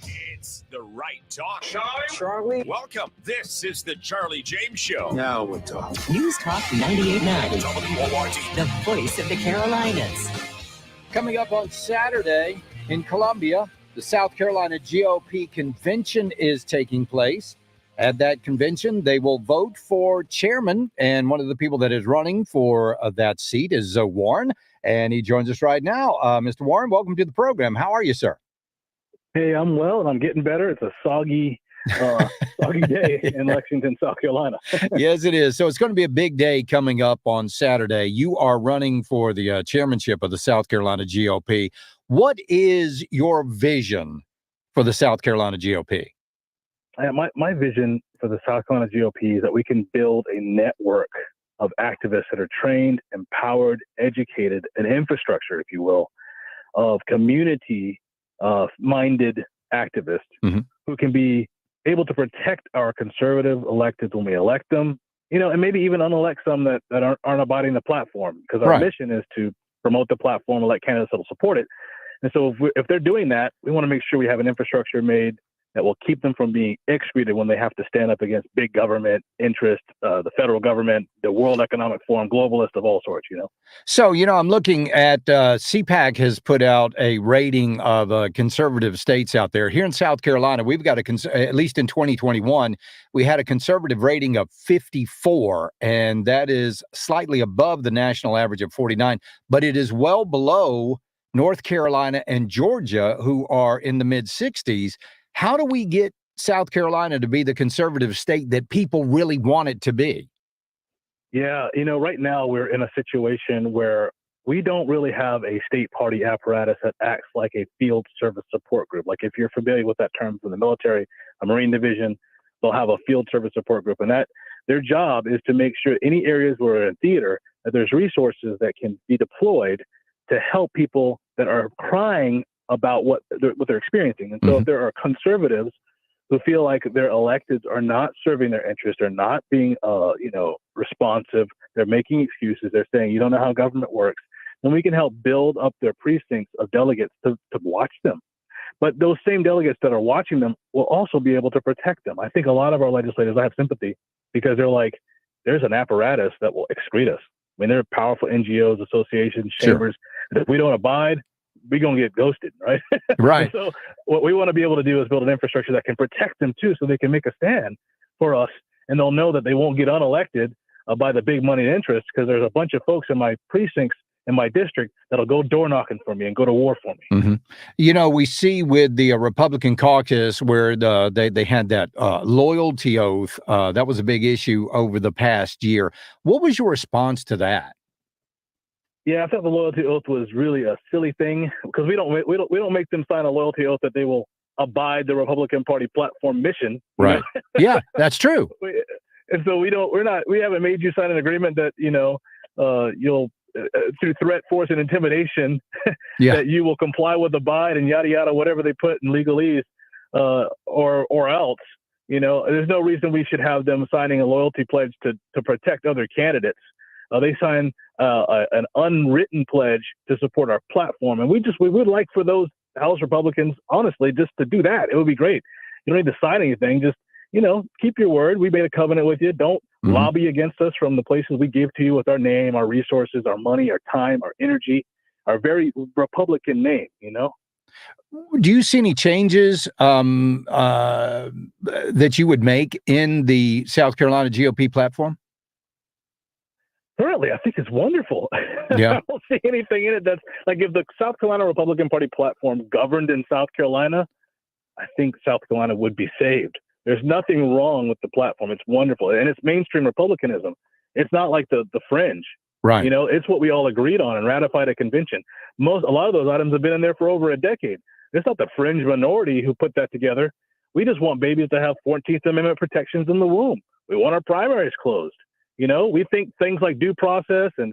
S1: It's the right talk.
S21: Charlie?
S1: Welcome. This is the Charlie James Show.
S21: Now we're talking.
S3: News Talk 98.9,
S1: WORD.
S3: the voice of the Carolinas.
S4: Coming up on Saturday in Columbia, the South Carolina GOP convention is taking place. At that convention, they will vote for chairman, and one of the people that is running for that seat is Warren, and he joins us right now. Mr. Warren, welcome to the program. How are you, sir?
S2: Hey, I'm well, and I'm getting better. It's a soggy day in Lexington, South Carolina.
S4: Yes, it is. So it's going to be a big day coming up on Saturday. You are running for the chairmanship of the South Carolina GOP. What is your vision for the South Carolina GOP?
S2: My vision for the South Carolina GOP is that we can build a network of activists that are trained, empowered, educated, an infrastructure, if you will, of community-minded activists who can be able to protect our conservative electeds when we elect them, and maybe even unelect some that aren't abiding the platform, because our mission is to promote the platform, elect candidates that will support it. And so if they're doing that, we want to make sure we have an infrastructure made that will keep them from being excreted when they have to stand up against big government interest, the federal government, the World Economic Forum, globalists of all sorts,
S4: So, I'm looking at CPAC has put out a rating of conservative states out there. Here in South Carolina, we've got at least in 2021, we had a conservative rating of 54, and that is slightly above the national average of 49, but it is well below North Carolina and Georgia, who are in the mid-60s. How do we get South Carolina to be the conservative state that people really want it to be?
S2: Yeah, right now we're in a situation where we don't really have a state party apparatus that acts like a field service support group. Like if you're familiar with that term from the military, a Marine division, they'll have a field service support group. And that their job is to make sure any areas where we're in theater, that there's resources that can be deployed to help people that are crying about what they're experiencing. And so if there are conservatives who feel like their electeds are not serving their interests, they're not being, responsive, they're making excuses, they're saying, you don't know how government works, then we can help build up their precincts of delegates to watch them. But those same delegates that are watching them will also be able to protect them. I think a lot of our legislators, I have sympathy, because they're like, there's an apparatus that will excrete us. I mean, there are powerful NGOs, associations, chambers. Sure. If we don't abide, we're going to get ghosted, right?
S4: Right.
S2: So what we want to be able to do is build an infrastructure that can protect them too, so they can make a stand for us, and they'll know that they won't get unelected by the big money interests, because there's a bunch of folks in my precincts, in my district, that'll go door knocking for me and go to war for me.
S4: We see with the Republican caucus where they had that loyalty oath. That was a big issue over the past year. What was your response to that?
S2: Yeah, I thought the loyalty oath was really a silly thing, because we don't make them sign a loyalty oath that they will abide the Republican Party platform mission.
S4: Right. Yeah, that's true.
S2: And so we haven't made you sign an agreement that you'll through threat, force, and intimidation that you will comply with, abide, and yada yada, whatever they put in legalese, or else. There's no reason we should have them signing a loyalty pledge to protect other candidates. They sign an unwritten pledge to support our platform. And we would like for those House Republicans, honestly, just to do that. It would be great. You don't need to sign anything. Just, keep your word. We made a covenant with you. Don't lobby against us from the places we give to you with our name, our resources, our money, our time, our energy, our very Republican name,
S4: Do you see any changes that you would make in the South Carolina GOP platform?
S2: Currently, I think it's wonderful.
S4: Yeah.
S2: I don't see anything in it that's like, if the South Carolina Republican Party platform governed in South Carolina, I think South Carolina would be saved. There's nothing wrong with the platform. It's wonderful. And it's mainstream Republicanism. It's not like the fringe.
S4: Right.
S2: It's what we all agreed on and ratified at convention. A lot of those items have been in there for over a decade. It's not the fringe minority who put that together. We just want babies to have 14th Amendment protections in the womb. We want our primaries closed. We think things like due process and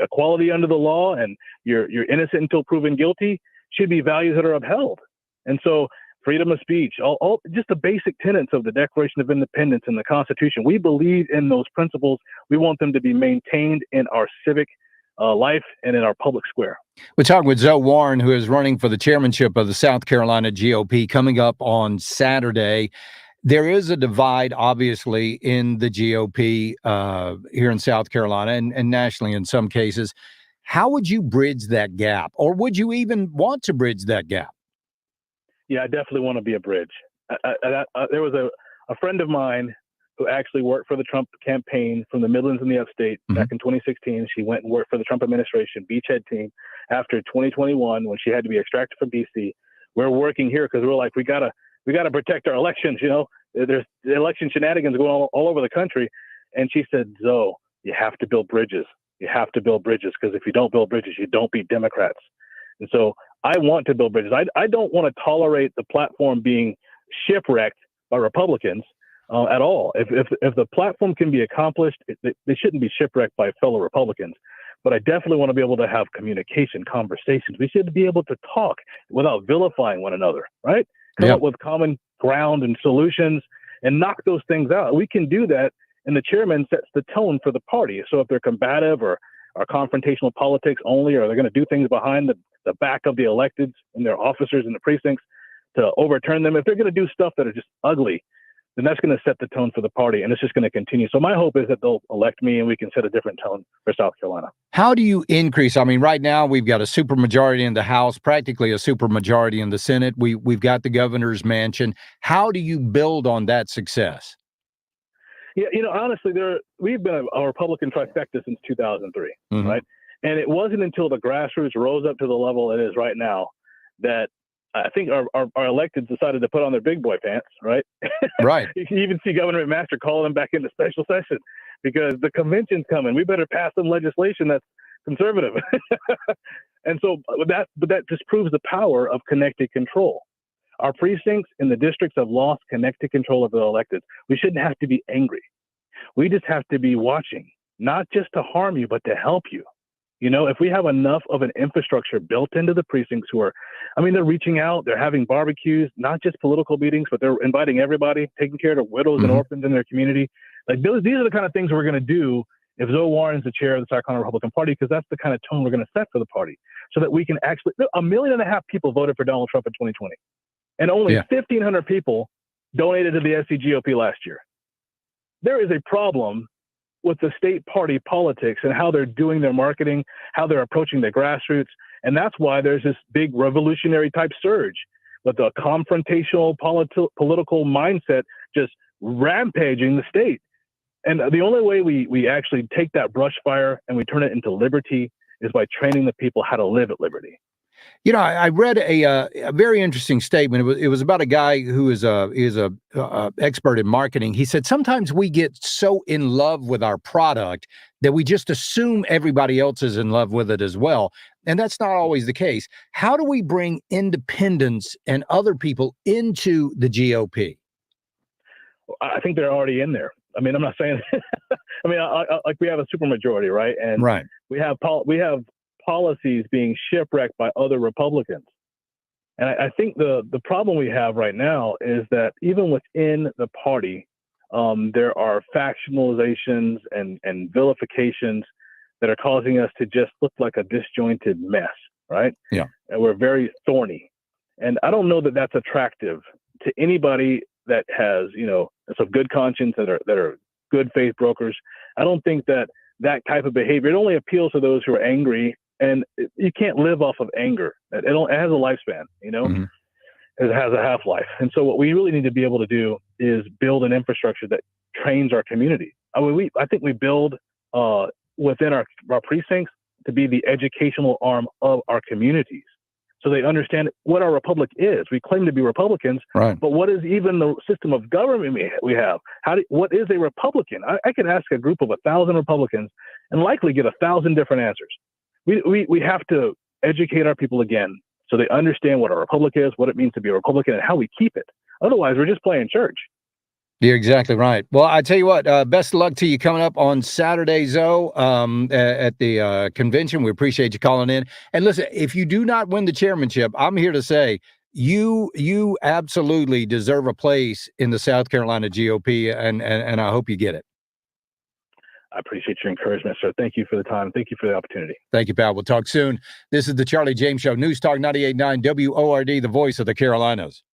S2: equality under the law and you're innocent until proven guilty should be values that are upheld. And so freedom of speech, all just the basic tenets of the Declaration of Independence and the Constitution. We believe in those principles. We want them to be maintained in our civic life and in our public square.
S4: We're talking with Zoe Warren, who is running for the chairmanship of the South Carolina GOP coming up on Saturday. There is a divide, obviously, in the GOP here in South Carolina and nationally in some cases. How would you bridge that gap, or would you even want to bridge that gap?
S2: Yeah, I definitely want to be a bridge. There was a friend of mine who actually worked for the Trump campaign from the Midlands and the Upstate back in 2016. She went and worked for the Trump administration, beachhead team, after 2021 when she had to be extracted from D.C. We're working here because we're like, we gotta protect our elections. You know, there's election shenanigans going on all over the country. And she said, Zoe, you have to build bridges. You have to build bridges, because if you don't build bridges, you don't beat Democrats. And so I want to build bridges. I don't want to tolerate the platform being shipwrecked by Republicans at all. If the platform can be accomplished, they shouldn't be shipwrecked by fellow Republicans. But I definitely want to be able to have communication, conversations. We should be able to talk without vilifying one another, right? Come up with common ground and solutions and knock those things out. We can do that, and the chairman sets the tone for the party. So if they're combative or confrontational politics only, or they're going to do things behind the back of the electeds and their officers in the precincts to overturn them, if they're going to do stuff that are just ugly, then that's going to set the tone for the party, and it's just going to continue. So my hope is that they'll elect me and we can set a different tone for South Carolina.
S4: How do you increase? I mean, right now we've got a supermajority in the House, practically a supermajority in the Senate. We've got the governor's mansion. How do you build on that success?
S2: Yeah, you know, honestly, we've been a Republican trifecta since 2003, right? And it wasn't until the grassroots rose up to the level it is right now that I think our electeds decided to put on their big boy pants, right?
S4: Right.
S2: You even see Governor McMaster calling them back into special session because the convention's coming. We better pass some legislation that's conservative. And so that just proves the power of connected control. Our precincts and the districts have lost connected control of the electeds. We shouldn't have to be angry. We just have to be watching, not just to harm you, but to help you. You know, if we have enough of an infrastructure built into the precincts they're reaching out, they're having barbecues, not just political meetings, but they're inviting everybody, taking care of widows and orphans in their community. Like these are the kind of things we're going to do if Zoe Warren's the chair of the South Carolina Republican Party, because that's the kind of tone we're going to set for the party, so that we can actually, 1.5 million people voted for Donald Trump in 2020, and only 1,500 people donated to the SCGOP last year. There is a problem with the state party politics and how they're doing their marketing, how they're approaching the grassroots. And that's why there's this big revolutionary type surge with a confrontational political mindset just rampaging the state. And the only way we actually take that brush fire and we turn it into liberty is by training the people how to live at liberty.
S4: You know, I read a very interesting statement. It was about a guy who is a expert in marketing. He said sometimes we get so in love with our product that we just assume everybody else is in love with it as well, and that's not always the case. How do we bring independents and other people into the GOP?
S2: I think they're already in there. I mean, I'm not saying. I mean, like we have a supermajority, right? And we have policies being shipwrecked by other Republicans. And I think the problem we have right now is that even within the party, there are factionalizations and vilifications that are causing us to just look like a disjointed mess, right?
S4: Yeah.
S2: And we're very thorny. And I don't know that that's attractive to anybody that has, some good conscience, that are good faith brokers. I don't think that type of behavior, it only appeals to those who are angry. And you can't live off of anger. It has a lifespan, It has a half-life. And so what we really need to be able to do is build an infrastructure that trains our community. I think we build within our precincts to be the educational arm of our communities, so they understand what our republic is. We claim to be Republicans,
S4: right?
S2: But what is even the system of government we have? What is a Republican? I can ask a group of 1,000 Republicans and likely get 1,000 different answers. We have to educate our people again so they understand what a republic is, what it means to be a Republican, and how we keep it. Otherwise, we're just playing church.
S4: You're exactly right. Well, I tell you what, best of luck to you coming up on Saturday, Zoe, at the convention. We appreciate you calling in. And listen, if you do not win the chairmanship, I'm here to say you absolutely deserve a place in the South Carolina GOP, and I hope you get it.
S2: I appreciate your encouragement, sir. Thank you for the time. Thank you for the opportunity.
S4: Thank you, pal. We'll talk soon. This is the Charlie James Show. News Talk 98.9 WORD, the voice of the Carolinas.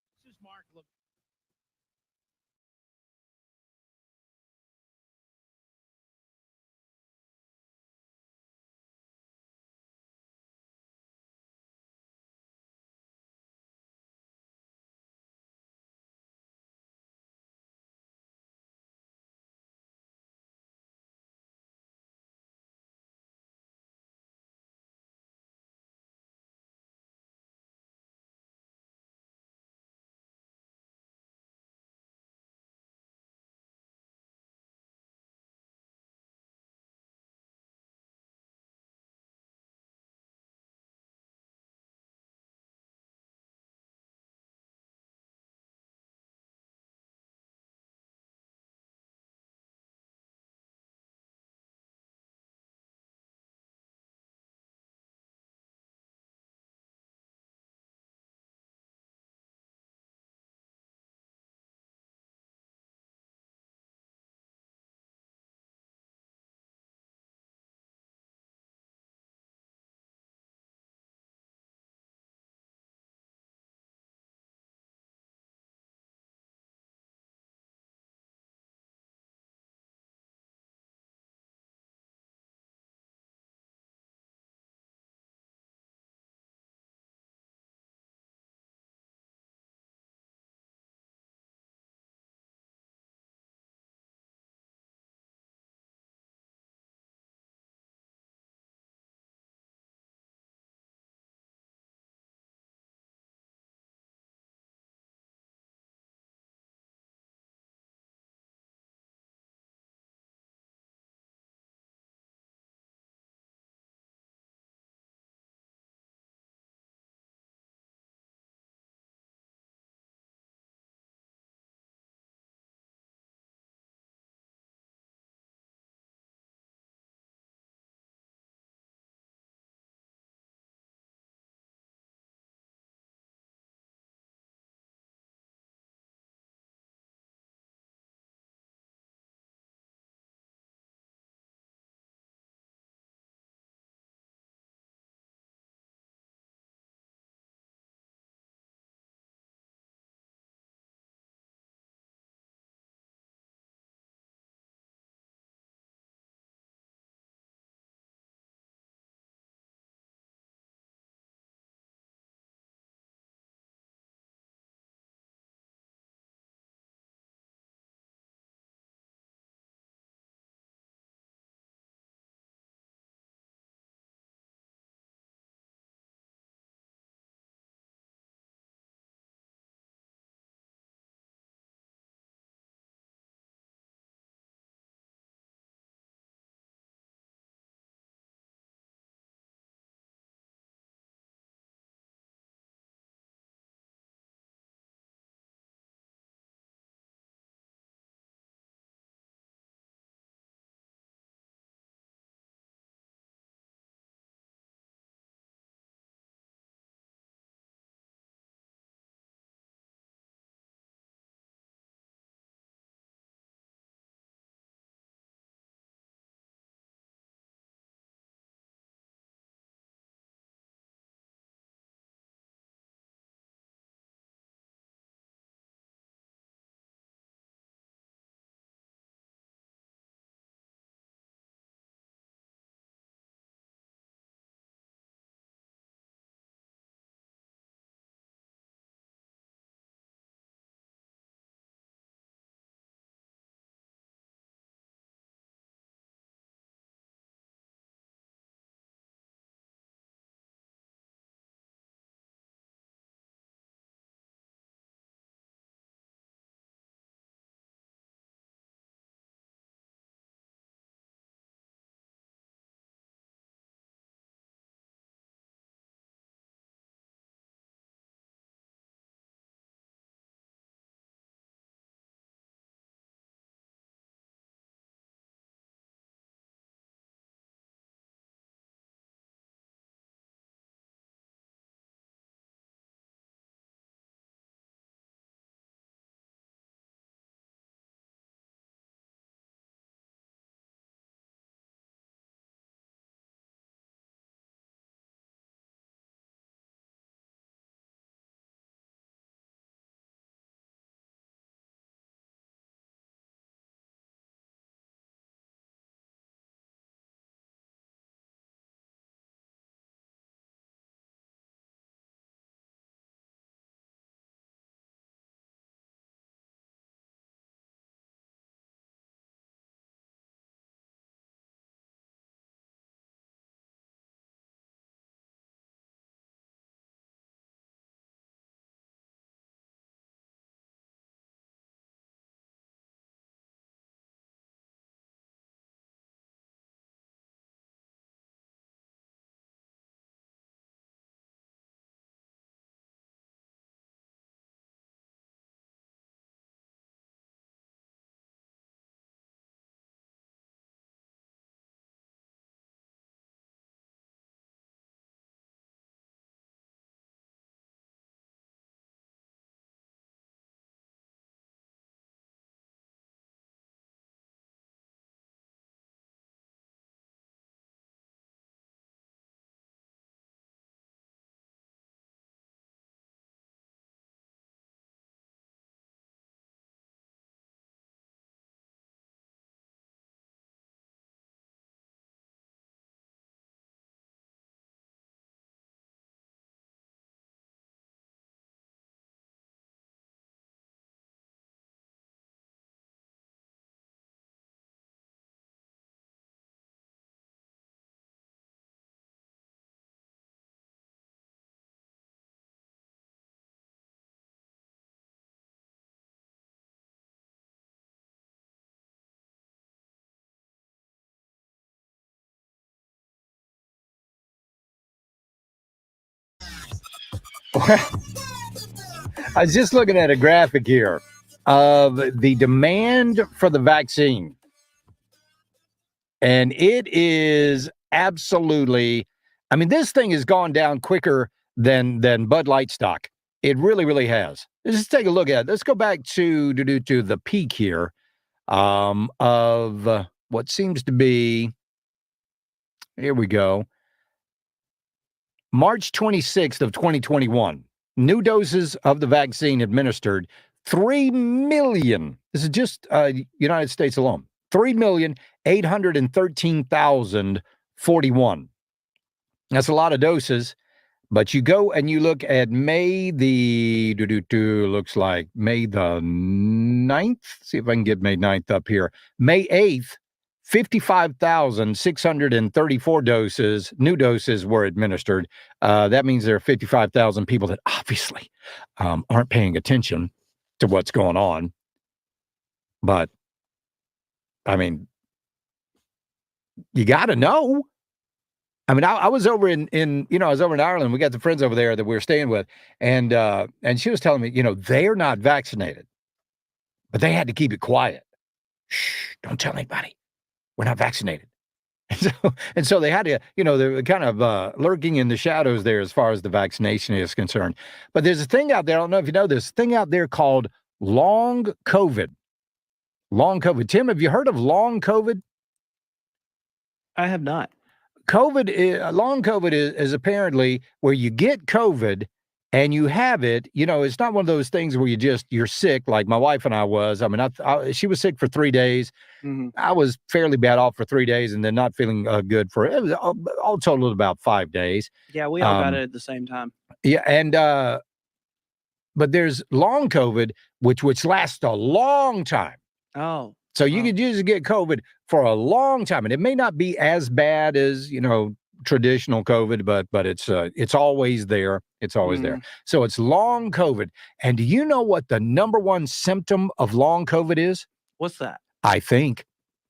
S4: I was just looking at a graphic here of the demand for the vaccine. And it is absolutely, I mean, this thing has gone down quicker than Bud Light stock. It really, really has. Let's just take a look at it. Let's go back to the peak here of what seems to be, here we go, March 26th of 2021. New doses of the vaccine administered, 3 million. This is just United States alone. 3,813,041. That's a lot of doses, but you go and you look at May looks like May the 9th. See if I can get May 9th up here. May 8th, 55,634 doses, new doses were administered. That means there are 55,000 people that obviously aren't paying attention to what's going on. But I mean, you got to know. I mean, I was over in I was over in Ireland. We got the friends over there that we were staying with, and she was telling me, they're not vaccinated, but they had to keep it quiet. Shh, don't tell anybody. We're not vaccinated. And so they had to, they're kind of lurking in the shadows there as far as the vaccination is concerned. But there's a thing out there, I don't know if you know this, thing out there called long COVID. Long COVID. Tim, have you heard of long COVID?
S5: I have not.
S4: Long COVID is apparently where you get COVID and you have it. It's not one of those things where you're sick like my wife and I was. I mean, she was sick for 3 days. Mm-hmm. I was fairly bad off for 3 days and then not feeling good for it. All total about 5 days.
S5: Yeah, we all got it at the same time.
S4: Yeah, and but there's long COVID, which lasts a long time.
S5: Oh.
S4: So you could usually get COVID for a long time, and it may not be as bad as, traditional COVID, but it's always there. It's always there. So it's long COVID. And do you know what the number one symptom of long COVID is?
S5: What's that?
S4: I think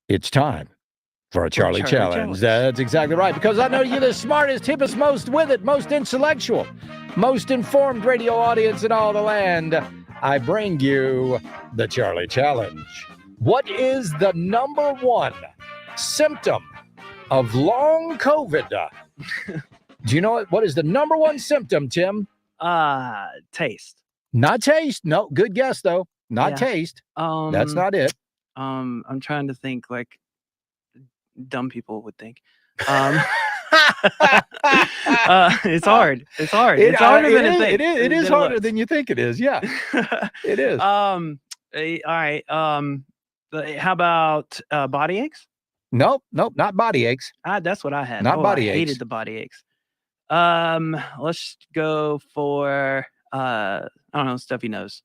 S4: it's time for a Charlie Challenge. That's exactly right, because I know you're the smartest, hippest, most with it, most intellectual, most informed radio audience in all the land. I bring you the Charlie Challenge. What is the number one symptom of long COVID? Do you know what is the number one symptom, Tim?
S5: Taste.
S4: Not taste. No, good guess though. Not taste. That's not it.
S5: I'm trying to think like dumb people would think. It's hard. It's hard. It's harder than it thinks.
S4: It is harder than you think it is. Yeah, it is.
S5: All right. How about body aches?
S4: Nope, not body aches.
S5: That's what I had.
S4: Not body
S5: aches. I hated the body aches. Let's go for I don't know, stuffy nose.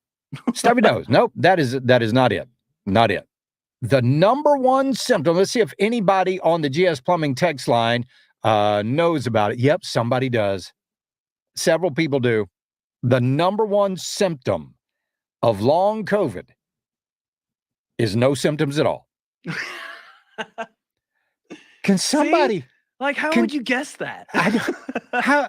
S4: Stuffy nose. Nope, that is not it. Not it. The number one symptom. Let's see if anybody on the GS Plumbing text line knows about it. Yep, somebody does. Several people do. The number one symptom of long COVID is no symptoms at all. Can somebody?
S5: See? Like, how would you guess that?
S4: How?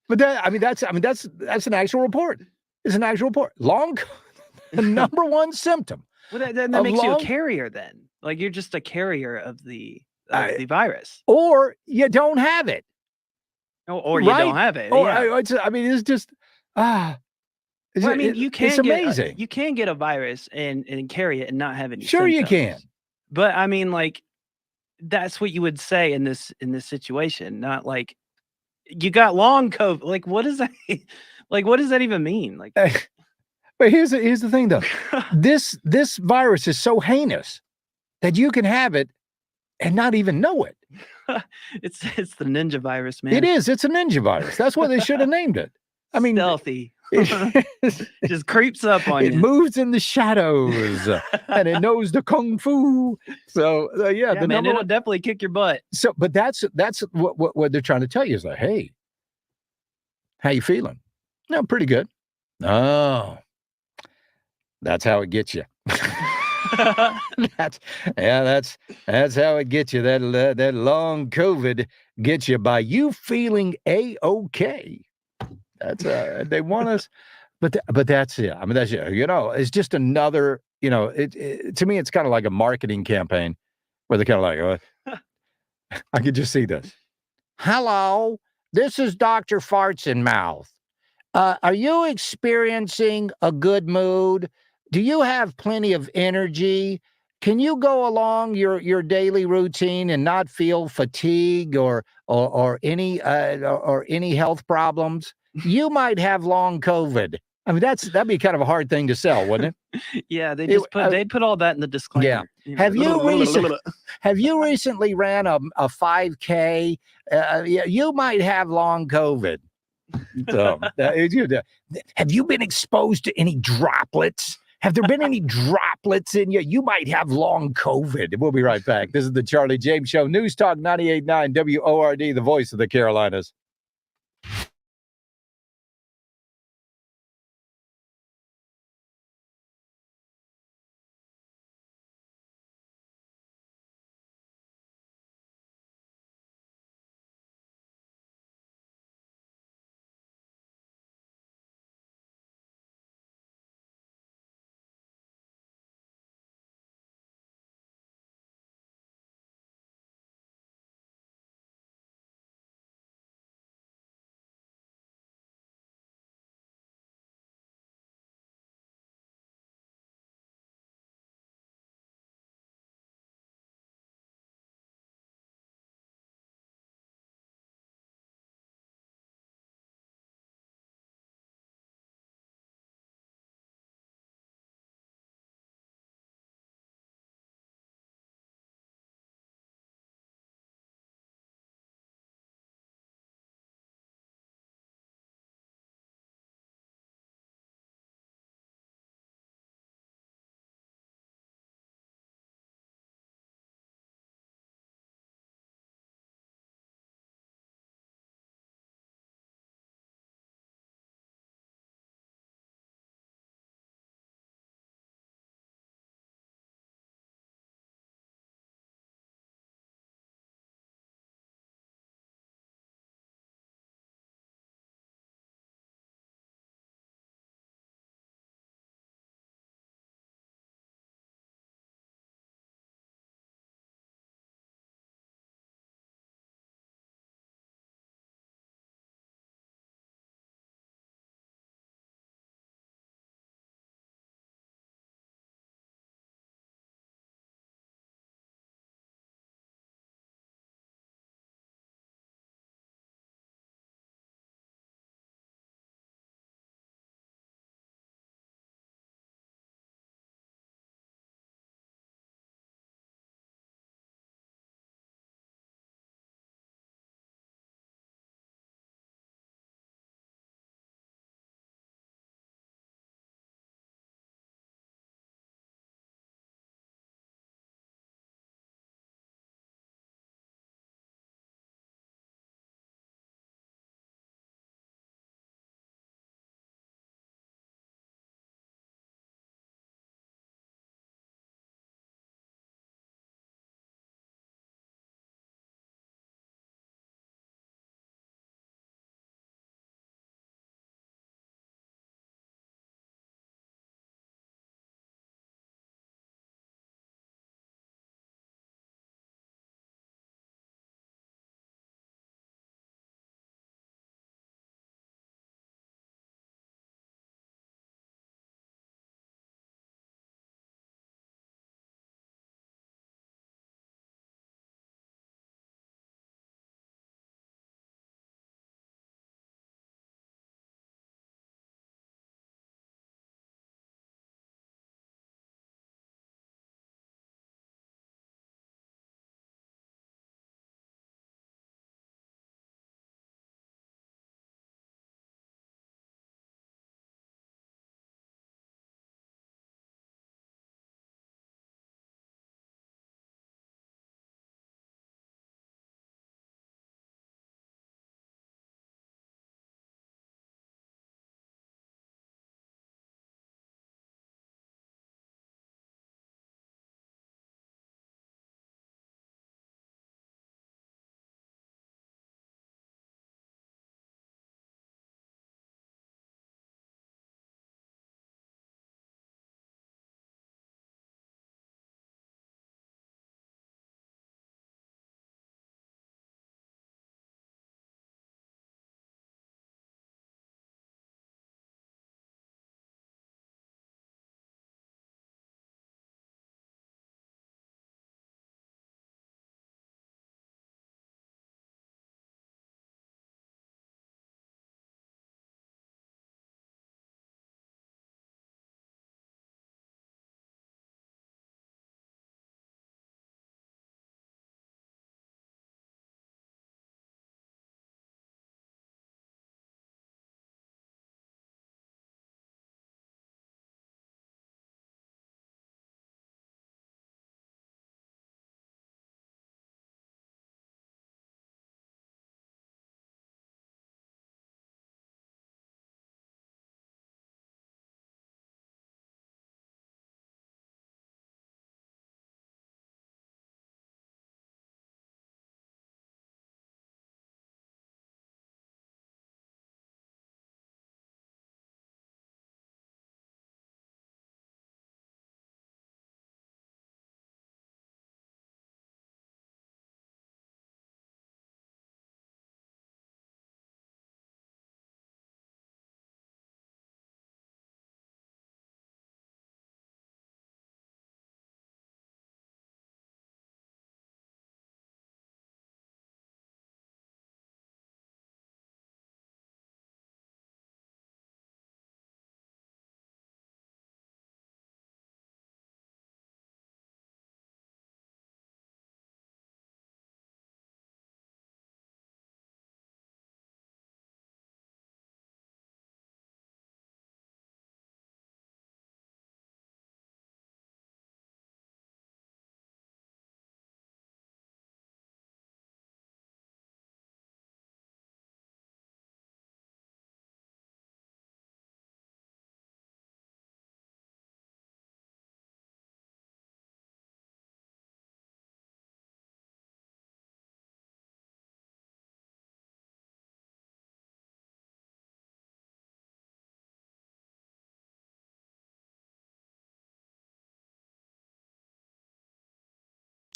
S4: But that's an actual report. It's an actual report. The number one symptom.
S5: Well, that makes you a carrier then. Like you're just a carrier of the virus.
S4: Or you don't have it.
S5: Or you don't have it.
S4: Or,
S5: yeah.
S4: It's just
S5: Well, I mean, you can
S4: it's amazing.
S5: You can get a virus and carry it and not have any
S4: Sure
S5: symptoms.
S4: you can.
S5: But I mean, like, that's what you would say in this situation, not like you got long COVID. Like, what is that? Like, what does that even mean? Like,
S4: but here's the thing though. This virus is so heinous that you can have it and not even know it.
S5: It's the ninja virus, man.
S4: It is. It's a ninja virus. That's what they should have named it. I mean,
S5: stealthy. Just creeps up on you.
S4: It moves in the shadows and it knows the kung fu. So
S5: yeah, man, it'll definitely kick your butt.
S4: So, but that's what they're trying to tell you is like, hey, how you feeling? No, pretty good. Oh, that's how it gets you. That's how it gets you. That long COVID gets you by you feeling A-OK. That's they want us, but that's it. I mean, that's it's just another. To me, it's kind of like a marketing campaign where they're kind of like, I could just see this. Hello, this is Dr. Farts in Mouth. Are you experiencing a good mood? Do you have plenty of energy? Can you go along your daily routine and not feel fatigue or any health problems? You might have long COVID. I mean, that'd be kind of a hard thing to sell, wouldn't it?
S5: Yeah, they'd put all that in the disclaimer.
S4: Yeah. Have you recently ran a 5K? You might have long COVID. So, have you been exposed to any droplets? Have there been any droplets in you? You might have long COVID. We'll be right back. This is the Charlie James Show. News Talk 98.9 WORD, the voice of the Carolinas.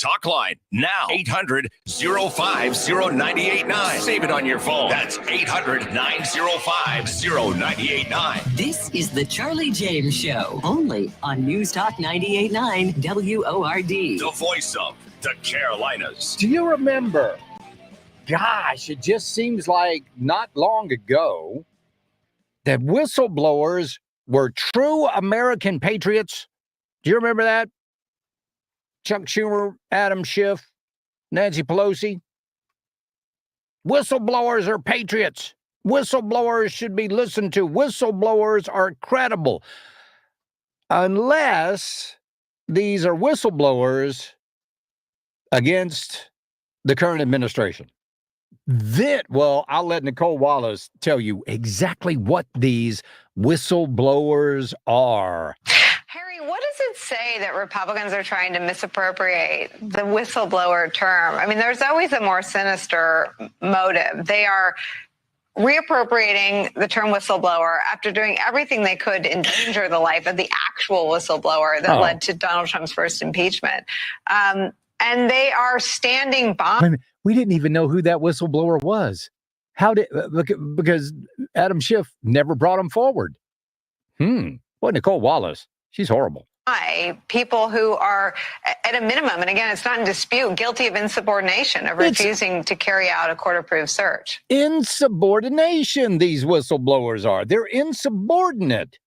S1: Talk line now. 800-050-989. Save it on your phone. That's 800-905-0989.
S3: This is the Charlie James Show, only on News Talk 98.9 WORD.
S1: The voice of the Carolinas.
S4: Do you remember? Gosh, it just seems like not long ago that whistleblowers were true American patriots. Do you remember that? Chuck Schumer, Adam Schiff, Nancy Pelosi. Whistleblowers are patriots. Whistleblowers should be listened to. Whistleblowers are credible. Unless these are whistleblowers against the current administration. Well, I'll let Nicole Wallace tell you exactly what these whistleblowers are.
S17: Harry, what does it say that Republicans are trying to misappropriate the whistleblower term? I mean, there's always a more sinister motive. They are reappropriating the term whistleblower after doing everything they could to endanger the life of the actual whistleblower that led to Donald Trump's first impeachment. And they are standing by.
S4: We didn't even know who that whistleblower was. Because Adam Schiff never brought him forward. Well, Nicole Wallace, she's horrible.
S17: People who are, at a minimum, and again, it's not in dispute, guilty of insubordination, of refusing to carry out a court-approved search.
S4: Insubordination, these whistleblowers are. They're insubordinate.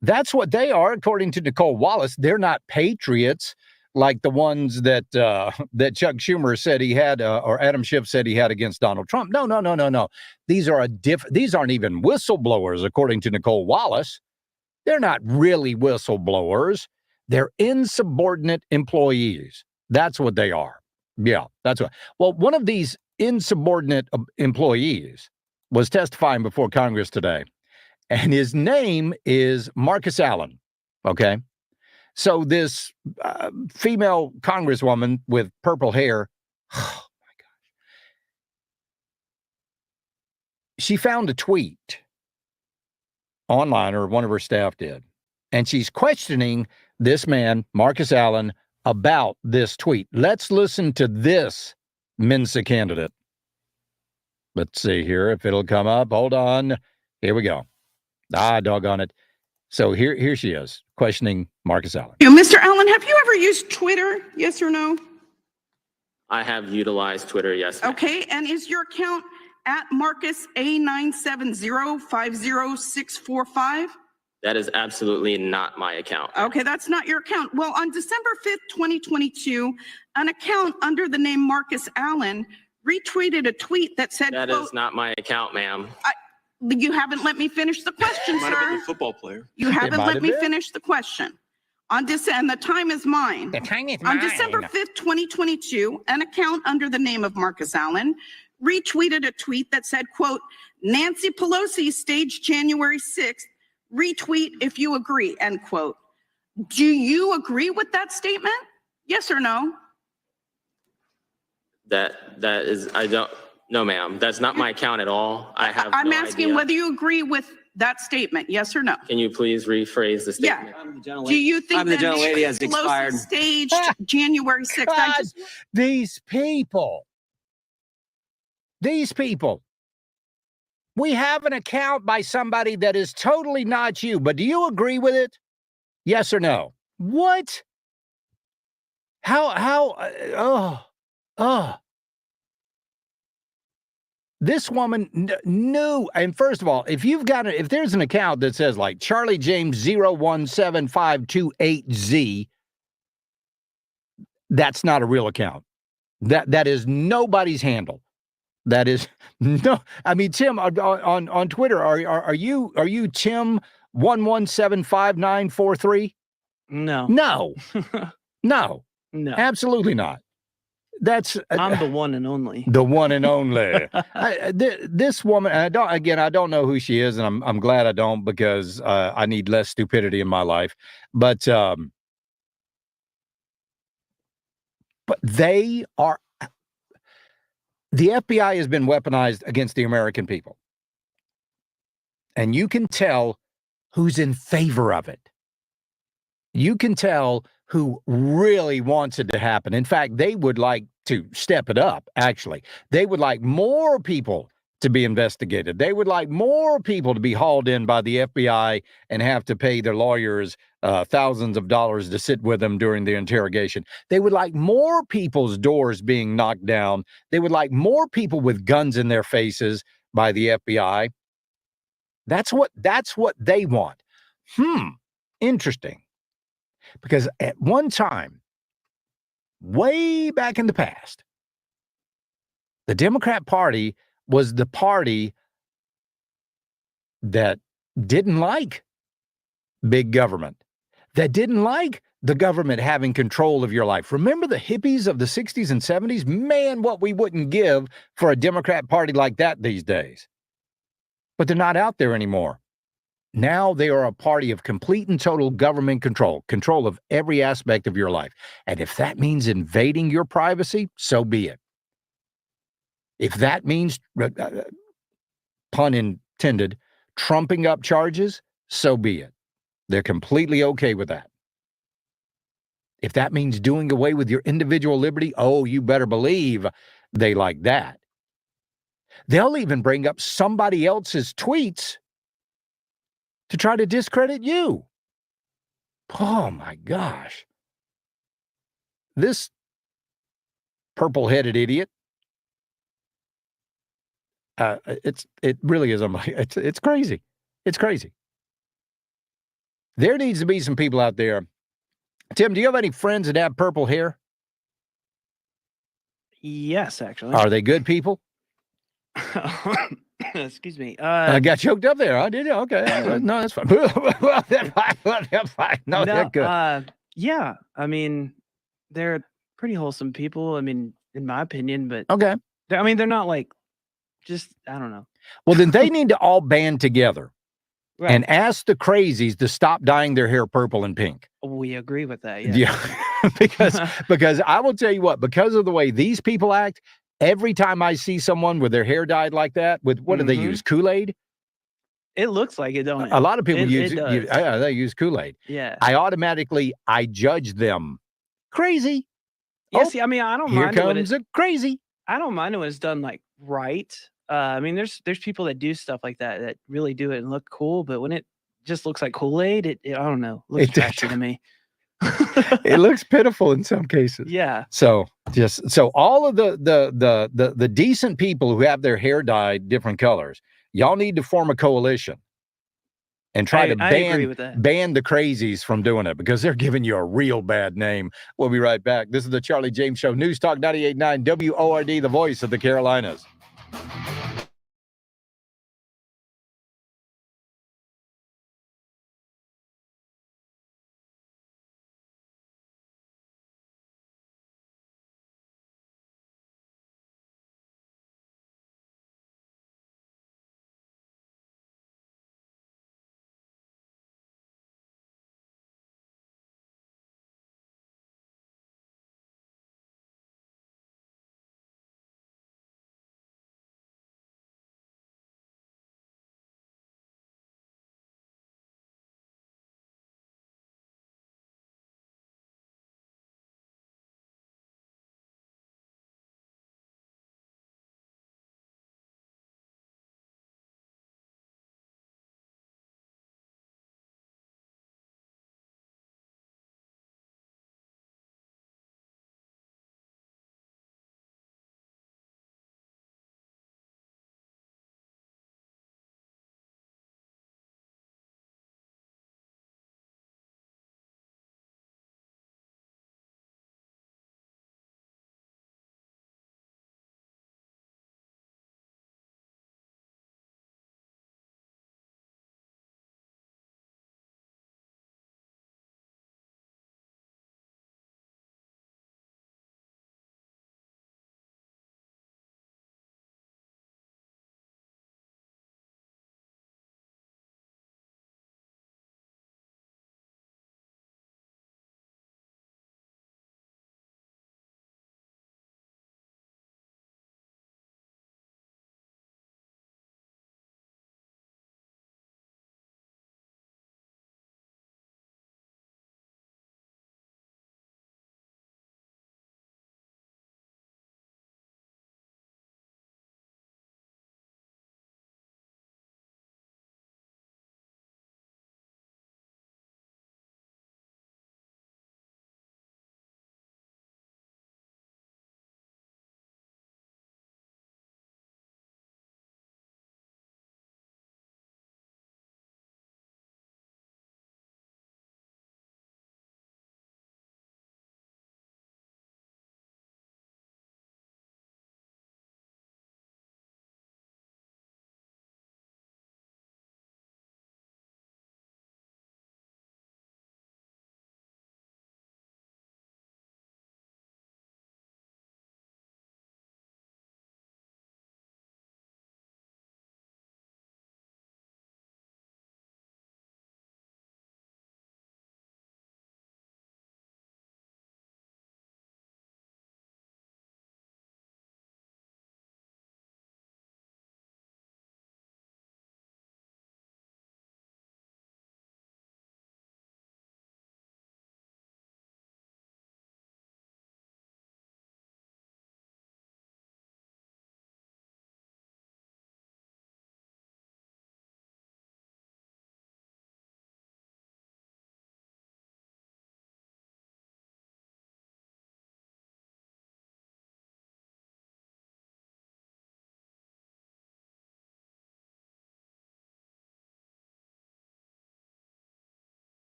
S4: That's what they are, according to Nicole Wallace. They're not patriots like the ones that that Chuck Schumer said he had, or Adam Schiff said he had against Donald Trump. No. These aren't even whistleblowers, according to Nicole Wallace. They're not really whistleblowers. They're insubordinate employees. That's what they are. Yeah, that's what. Well, one of these insubordinate employees was testifying before Congress today, and his name is Marcus Allen. Okay. So this female congresswoman with purple hair, oh my gosh, she found a tweet online, or one of her staff did, and she's questioning this man, Marcus Allen, about this tweet. Let's listen to this Mensa candidate. Let's see here if it'll come up. Hold on. Here we go. Doggone it. So here she is, questioning Marcus Allen.
S6: Mr. Allen, have you ever used Twitter? Yes or no?
S7: I have utilized Twitter, yes.
S6: Okay, and is your account at Marcus A970-50645?
S7: That is absolutely not my account.
S6: Okay, that's not your account. Well, on December 5th, 2022, an account under the name Marcus Allen retweeted a tweet that said,
S7: That is not my account, ma'am.
S6: You haven't let me finish the question,
S7: Might have been
S6: sir.
S7: a football player.
S6: You haven't let me finish the question. And the time is mine.
S4: The time is
S6: On
S4: mine.
S6: December 5th, 2022, an account under the name of Marcus Allen retweeted a tweet that said, quote, Nancy Pelosi staged January 6th, retweet if you agree, end quote. Do you agree with that statement? Yes or no?
S7: That is, I don't, no ma'am, that's not my account at all. I'm
S6: I'm asking whether you agree with that statement, yes or no?
S7: Can you please rephrase the statement?
S6: Yeah. Do you think that Nancy Pelosi staged January 6th?
S4: God, these people. We have an account by somebody that is totally not you, but do you agree with it? Yes or no? What? This woman knew, and first of all, if there's an account that says like Charlie James 0175228Z, that's not a real account. That is nobody's handle. That is no. I mean, Tim, on Twitter, are you Tim 11755943?
S5: No,
S4: absolutely not.
S5: I'm the one and only.
S4: The one and only. This woman, I don't know who she is, and I'm glad I don't, because I need less stupidity in my life. But they are. The FBI has been weaponized against the American people, and you can tell who's in favor of it. You can tell who really wants it to happen. In fact, they would like to step it up, actually. They would like more people to be investigated. They would like more people to be hauled in by the FBI and have to pay their lawyers thousands of dollars to sit with them during the interrogation. They would like more people's doors being knocked down. They would like more people with guns in their faces by the FBI. That's what they want. Interesting. Because at one time, way back in the past, the Democrat Party was the party that didn't like big government, that didn't like the government having control of your life. Remember the hippies of the 60s and 70s? Man, what we wouldn't give for a Democrat Party like that these days. But they're not out there anymore. Now they are a party of complete and total government control of every aspect of your life. And if that means invading your privacy, so be it. If that means, pun intended, trumping up charges, so be it. They're completely okay with that. If that means doing away with your individual liberty, oh, you better believe they like that. They'll even bring up somebody else's tweets to try to discredit you. Oh my gosh. This purple-headed idiot. It really is. It's crazy. It's crazy. There needs to be some people out there. Tim, do you have any friends that have purple hair?
S5: Yes, actually.
S4: Are they good people?
S5: Excuse me.
S4: I got choked up there. I did. Okay. No, that's fine. No, they're good.
S5: Yeah. I mean, they're pretty wholesome people. I mean, in my opinion, but
S4: okay.
S5: They're not like I don't know.
S4: Well, then they need to all band together
S5: Right.
S4: and ask the crazies to stop dyeing their hair purple and pink.
S5: We agree with that. Yeah.
S4: because I will tell you what, because of the way these people act, every time I see someone with their hair dyed like that, with what do they use? Kool-Aid?
S5: It looks like it, don't it?
S4: A lot of people
S5: It does.
S4: they use Kool-Aid.
S5: Yeah.
S4: I judge them. Crazy.
S5: Yeah, see, I mean, I don't
S4: Here
S5: mind it when
S4: comes a crazy.
S5: I don't mind it when it's done like right. I mean, there's people that do stuff like that really do it and look cool, but when it just looks like Kool-Aid, I don't know, looks trashy to me.
S4: It looks pitiful in some cases.
S5: Yeah.
S4: So all of the decent people who have their hair dyed different colors, y'all need to form a coalition and try to
S5: agree with that.
S4: ban the crazies from doing it, because they're giving you a real bad name. We'll be right back. This is the Charlie James Show, News Talk 98.9 WORD, the voice of the Carolinas.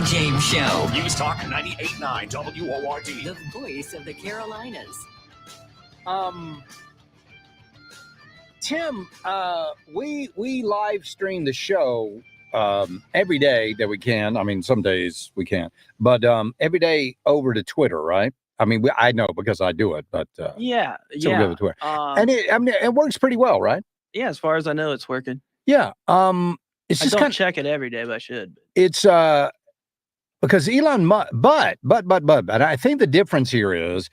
S3: James Show.
S1: News Talk 98.9 WORD.
S3: The voice of the Carolinas.
S4: Tim, we live stream the show every day that we can. I mean, some days we can't, but every day over to Twitter, right? I mean, I know because I do it, but
S5: yeah.
S4: So we go to Twitter, and it works pretty well, right?
S5: Yeah, as far as I know, it's working.
S4: Yeah. It's just
S5: I don't check it every day, but I should.
S4: It's because Elon Musk, but I think the difference here is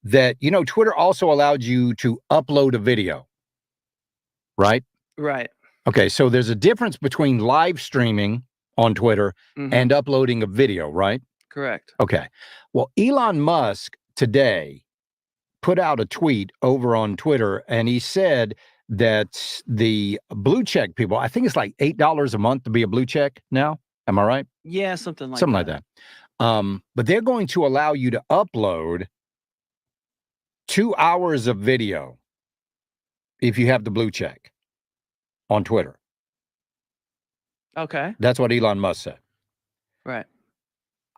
S4: that, Twitter also allowed you to upload a video, right?
S5: Right.
S4: Okay, so there's a difference between live streaming on Twitter and uploading a video, right?
S5: Correct.
S4: Okay. Well, Elon Musk today put out a tweet over on Twitter, and he said that the blue check people, I think it's like $8 a month to be a blue check now. Am I right?
S5: Yeah, something like
S4: that. But they're going to allow you to upload 2 hours of video if you have the blue check on Twitter.
S5: Okay.
S4: That's what Elon Musk said.
S5: Right.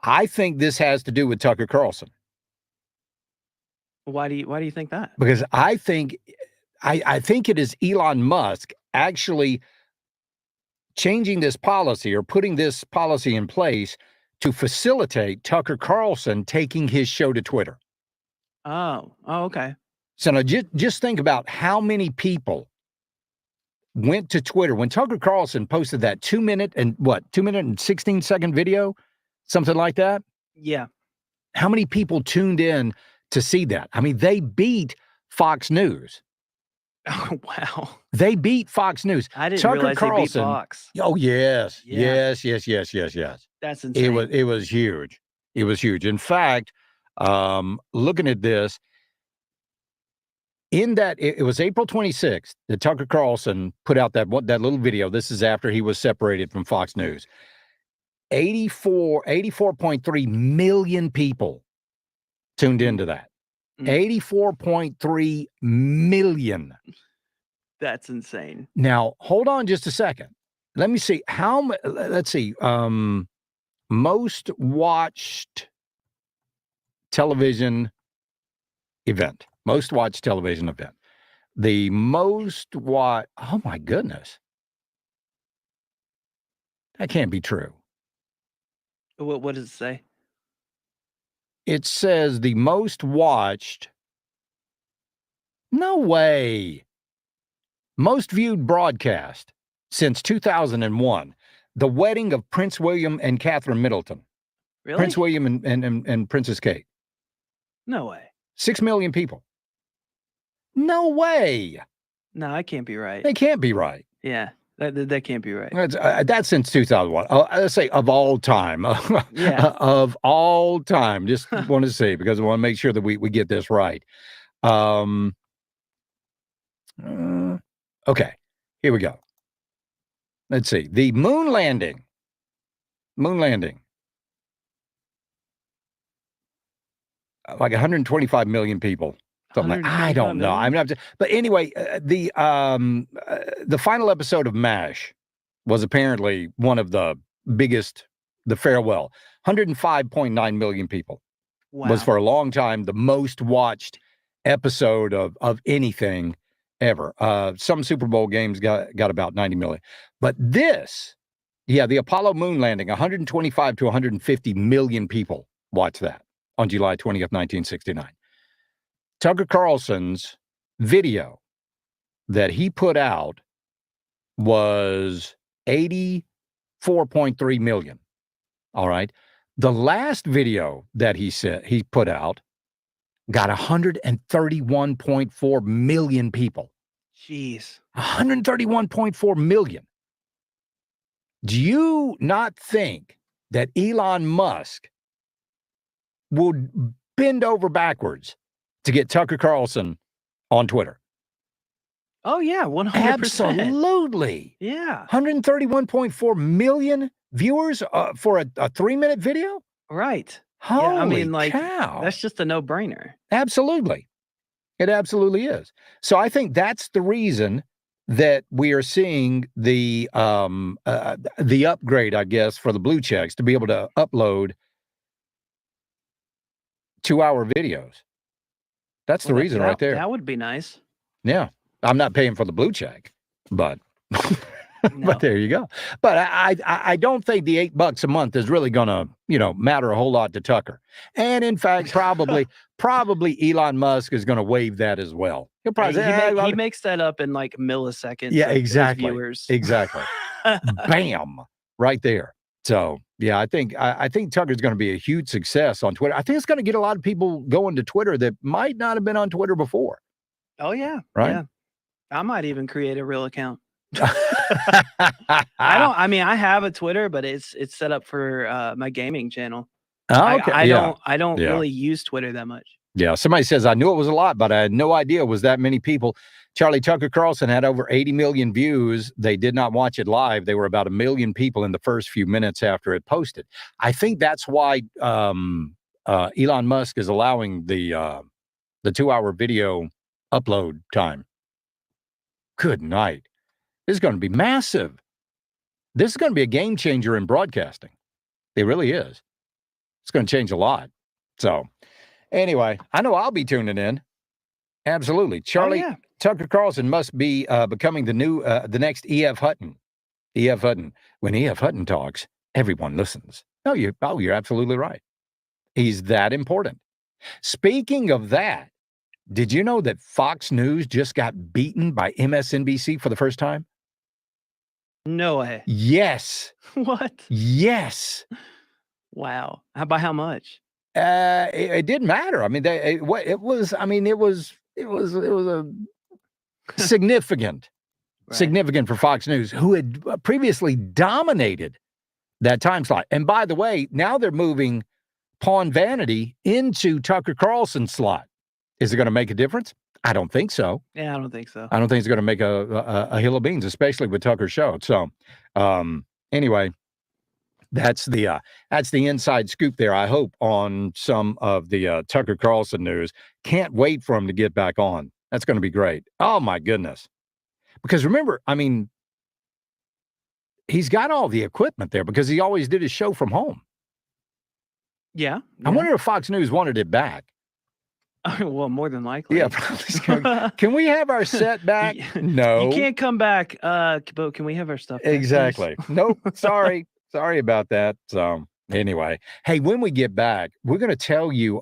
S4: I think this has to do with Tucker Carlson.
S5: Why do you think that?
S4: Because I think it is Elon Musk actually changing this policy or putting this policy in place to facilitate Tucker Carlson taking his show to Twitter.
S5: Oh, okay.
S4: So now just think about how many people went to Twitter when Tucker Carlson posted that 2 minute and 16-second video, something like that.
S5: Yeah.
S4: How many people tuned in to see that? I mean, they beat Fox News.
S5: Oh, wow.
S4: They beat Fox News.
S5: I didn't
S4: Tucker
S5: realize
S4: Carlson,
S5: they beat Fox.
S4: Oh, yes.
S5: Yeah.
S4: Yes.
S5: That's insane.
S4: It was huge. It was huge. In fact, looking at this, in that it was April 26th that Tucker Carlson put out that little video. This is after he was separated from Fox News. 84.3 million people tuned into that. 84.3 million.
S5: That's insane.
S4: Now, hold on just a second. Let me see let's see. Most watched television event. Most watched television event. The most watched, oh my goodness. That can't be true.
S5: What does it say?
S4: It says the most watched. No way. Most viewed broadcast since 2001. The wedding of Prince William and Catherine Middleton.
S5: Really?
S4: Prince William and Princess Kate.
S5: No way.
S4: 6 million people. No way.
S5: No, that can't be right.
S4: They can't be right.
S5: Yeah, that can't be right.
S4: That's since 2001. Let's say of all time.
S5: Yeah.
S4: Of all time. Just want to see because I want to make sure that we get this right. Okay, here we go. Let's see. The moon landing. Like 125 million people. Something like, I don't know. I'm not. But anyway, the final episode of MASH was apparently one of the biggest. The farewell, 105.9 million people.
S5: Wow.
S4: Was for a long time the most watched episode of anything ever. Some Super Bowl games got about 90 million. But this, the Apollo moon landing, 125 to 150 million people watched that on July 20th, 1969. Tucker Carlson's video that he put out was 84.3 million. All right. The last video that he put out got 131.4 million people.
S5: Jeez.
S4: 131.4 million. Do you not think that Elon Musk would bend over backwards to get Tucker Carlson on Twitter?
S5: Oh, yeah, 100%.
S4: Absolutely.
S5: Yeah.
S4: 131.4 million viewers for a 3-minute video?
S5: Right.
S4: Holy
S5: cow. That's just a no-brainer.
S4: Absolutely. It absolutely is. So I think that's the reason
S9: that we are seeing the upgrade, I guess, for the blue checks to be able to upload 2-hour videos. That's the reason right there.
S5: That would be nice.
S9: Yeah. I'm not paying for the blue check, but but there you go. But I don't think the $8 a month is really going to, matter a whole lot to Tucker. And in fact, probably Elon Musk is going to waive that as well. He'll probably
S5: he makes that up in like milliseconds.
S9: Yeah,
S5: of his
S9: exactly.
S5: Viewers.
S9: Exactly. Bam, right there. So yeah, I think Tucker's going to be a huge success on Twitter. I think it's going to get a lot of people going to Twitter that might not have been on Twitter before.
S5: Oh yeah,
S9: right.
S5: Yeah. I might even create a real account. I have a Twitter, but it's set up for my gaming channel.
S9: Oh, okay.
S5: I don't
S9: Yeah.
S5: really use Twitter that much.
S9: Yeah, somebody says, I knew it was a lot, but I had no idea it was that many people. Charlie, Tucker Carlson had over 80 million views. They did not watch it live. They were about 1 million people in the first few minutes after it posted. I think that's why Elon Musk is allowing the 2-hour video upload time. Good night. This is going to be massive. This is going to be a game changer in broadcasting. It really is. It's going to change a lot. So anyway, I know I'll be tuning in. Absolutely. Charlie, Tucker Carlson must be becoming the next E.F. Hutton. E.F. Hutton. When E.F. Hutton talks, everyone listens. You're absolutely right. He's that important. Speaking of that, did you know that Fox News just got beaten by MSNBC for the first time?
S5: No way.
S9: Yes.
S5: What?
S9: Yes.
S5: Wow. By how much?
S9: It didn't matter. I mean, it was a significant, significant for Fox News, who had previously dominated that time slot. And by the way, now they're moving Pawn Vanity into Tucker Carlson's slot. Is it going to make a difference? I don't think so.
S5: Yeah, I don't think so.
S9: I don't think it's going to make a hill of beans, especially with Tucker's show. So, anyway, that's the inside scoop there. I hope on some of the Tucker Carlson news. Can't wait for him to get back on. That's going to be great. Oh my goodness! Because remember, I mean, he's got all the equipment there because he always did his show from home.
S5: Yeah.
S9: I wonder if Fox News wanted it back.
S5: Well, more than likely.
S9: Yeah, probably. Can we have our set back? No.
S5: You can't come back. But can we have our stuff back,
S9: exactly.
S5: please?
S9: Nope. Sorry. Sorry about that. So anyway, hey, when we get back, we're going to tell you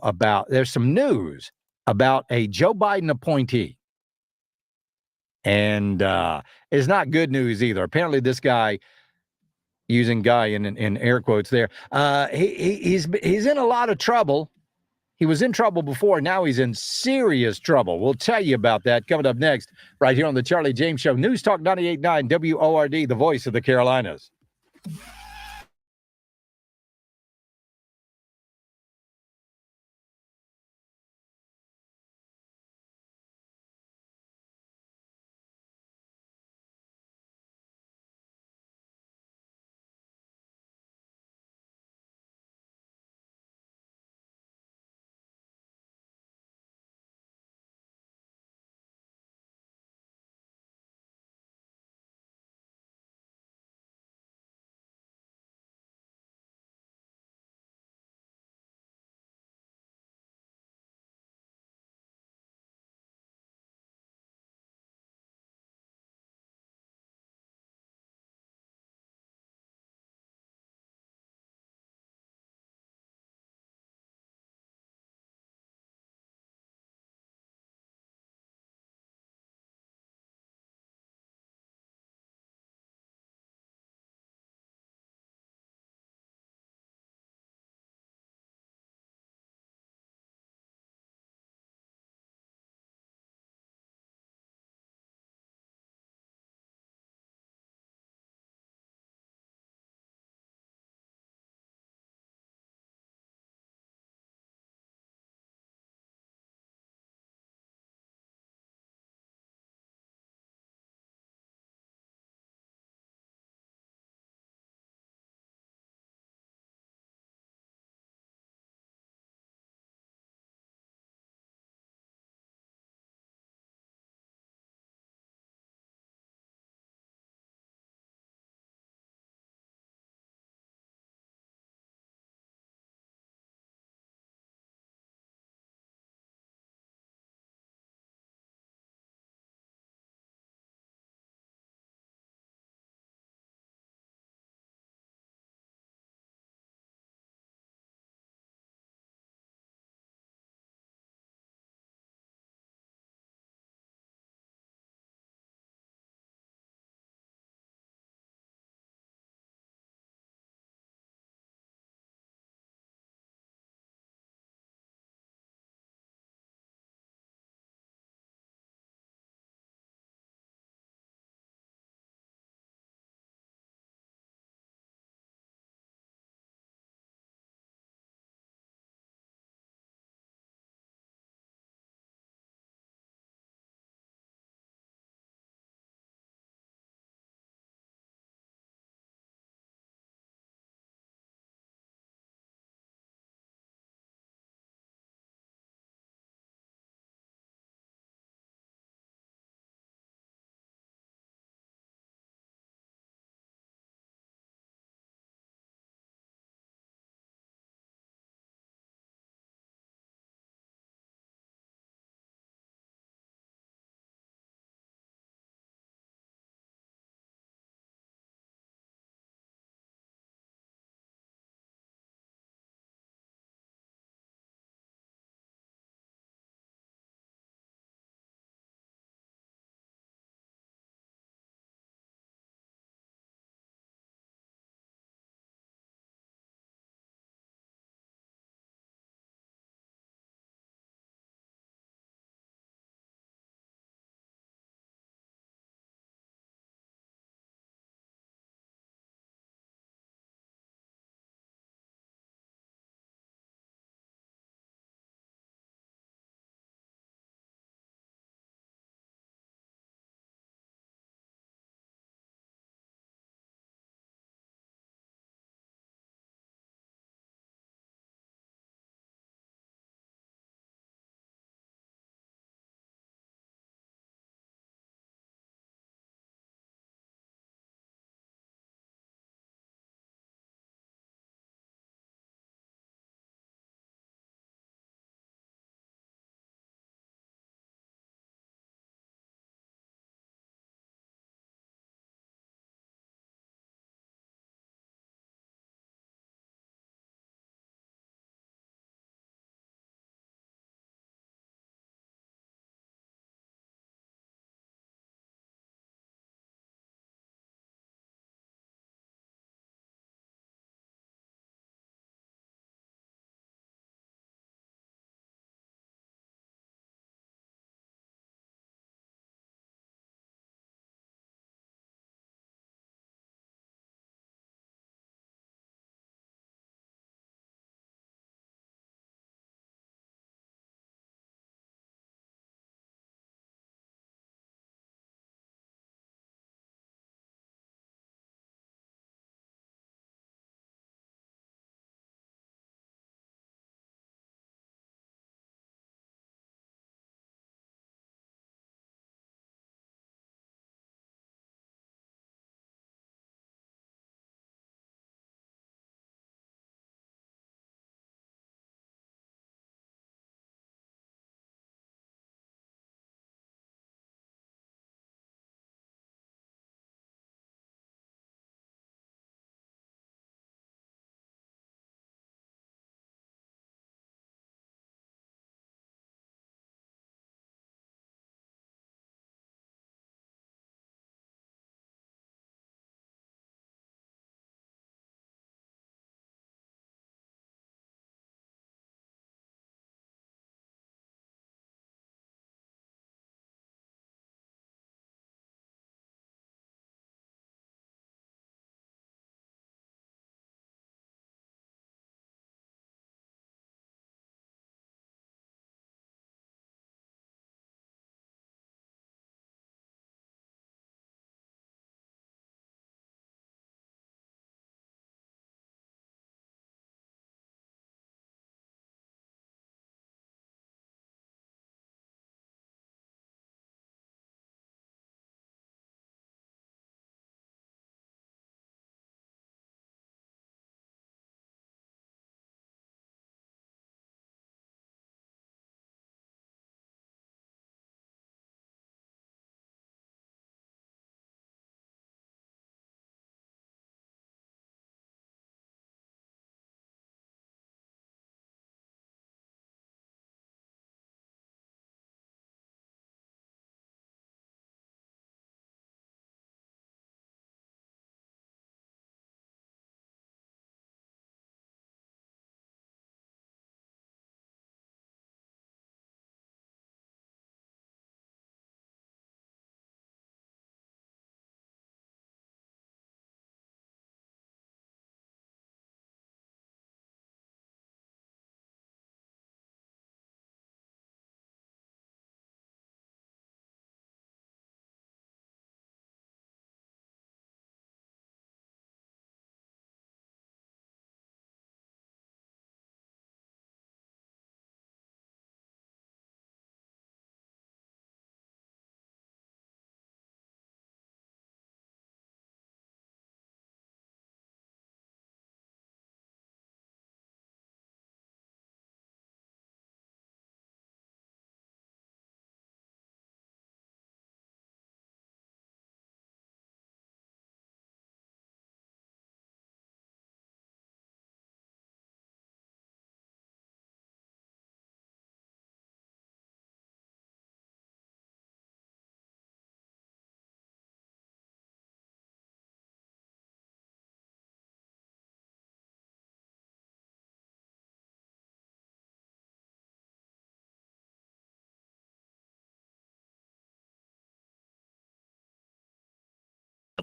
S9: there's some news about a Joe Biden appointee. And it's not good news either. Apparently this guy, using guy in air quotes there, he's in a lot of trouble. He was in trouble before. Now he's in serious trouble. We'll tell you about that coming up next, right here on the Charlie James Show. News Talk 98.9 WORD, the voice of the Carolinas.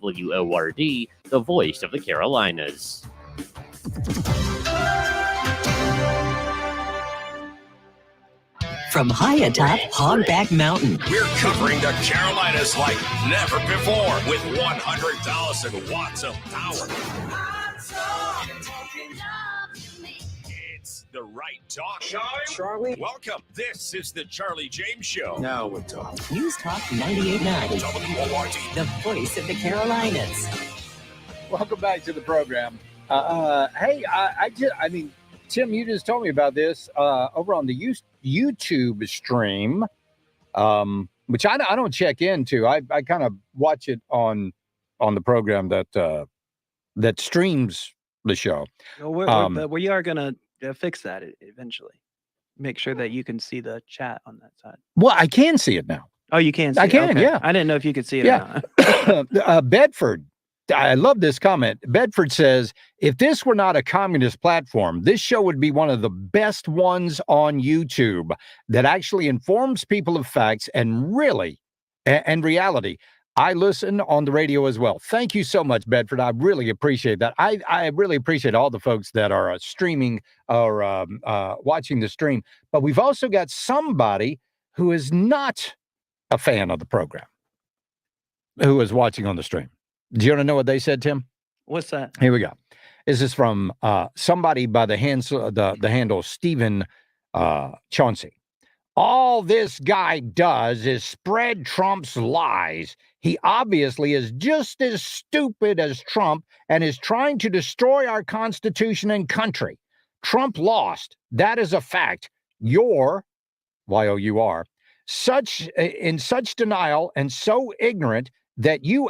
S8: WORD, the voice of the Carolinas.
S3: From high atop Hogback Mountain,
S1: We're covering the Carolinas like never before with 100,000 watts of power. It's the right talk.
S13: Charlie?
S1: Welcome. This is the Charlie James Show.
S4: Now we're talking.
S3: News Talk 98.9,
S1: WORD.
S3: the voice of the Carolinas.
S4: Welcome back to the program. Hey, I mean, Tim, you just told me about this over on the YouTube stream, which I don't check into. I kind of watch it on the program that streams the show.
S5: Well, but we are going to fix that eventually. Make sure that you can see the chat on that side.
S9: Well, I can see it now.
S5: Oh, you can see
S9: I
S5: it?
S9: can,
S5: Okay.
S9: yeah.
S5: I didn't know if you could see it
S9: Yeah.
S5: or not.
S9: Bedford, I love this comment. Bedford says, if this were not a communist platform, this show would be one of the best ones on YouTube that actually informs people of facts and reality. I listen on the radio as well. Thank you so much, Bedford. I really appreciate that. I really appreciate all the folks that are streaming or watching the stream. But we've also got somebody who is not a fan of the program who is watching on the stream. Do you want to know what they said, Tim?
S5: What's that?
S9: Here we go. This is from somebody by the handle Stephen Chauncey. All this guy does is spread Trump's lies. He obviously is just as stupid as Trump and is trying to destroy our Constitution and country. Trump lost. That is a fact. You're, Y-O-U-R, in such denial and so ignorant that you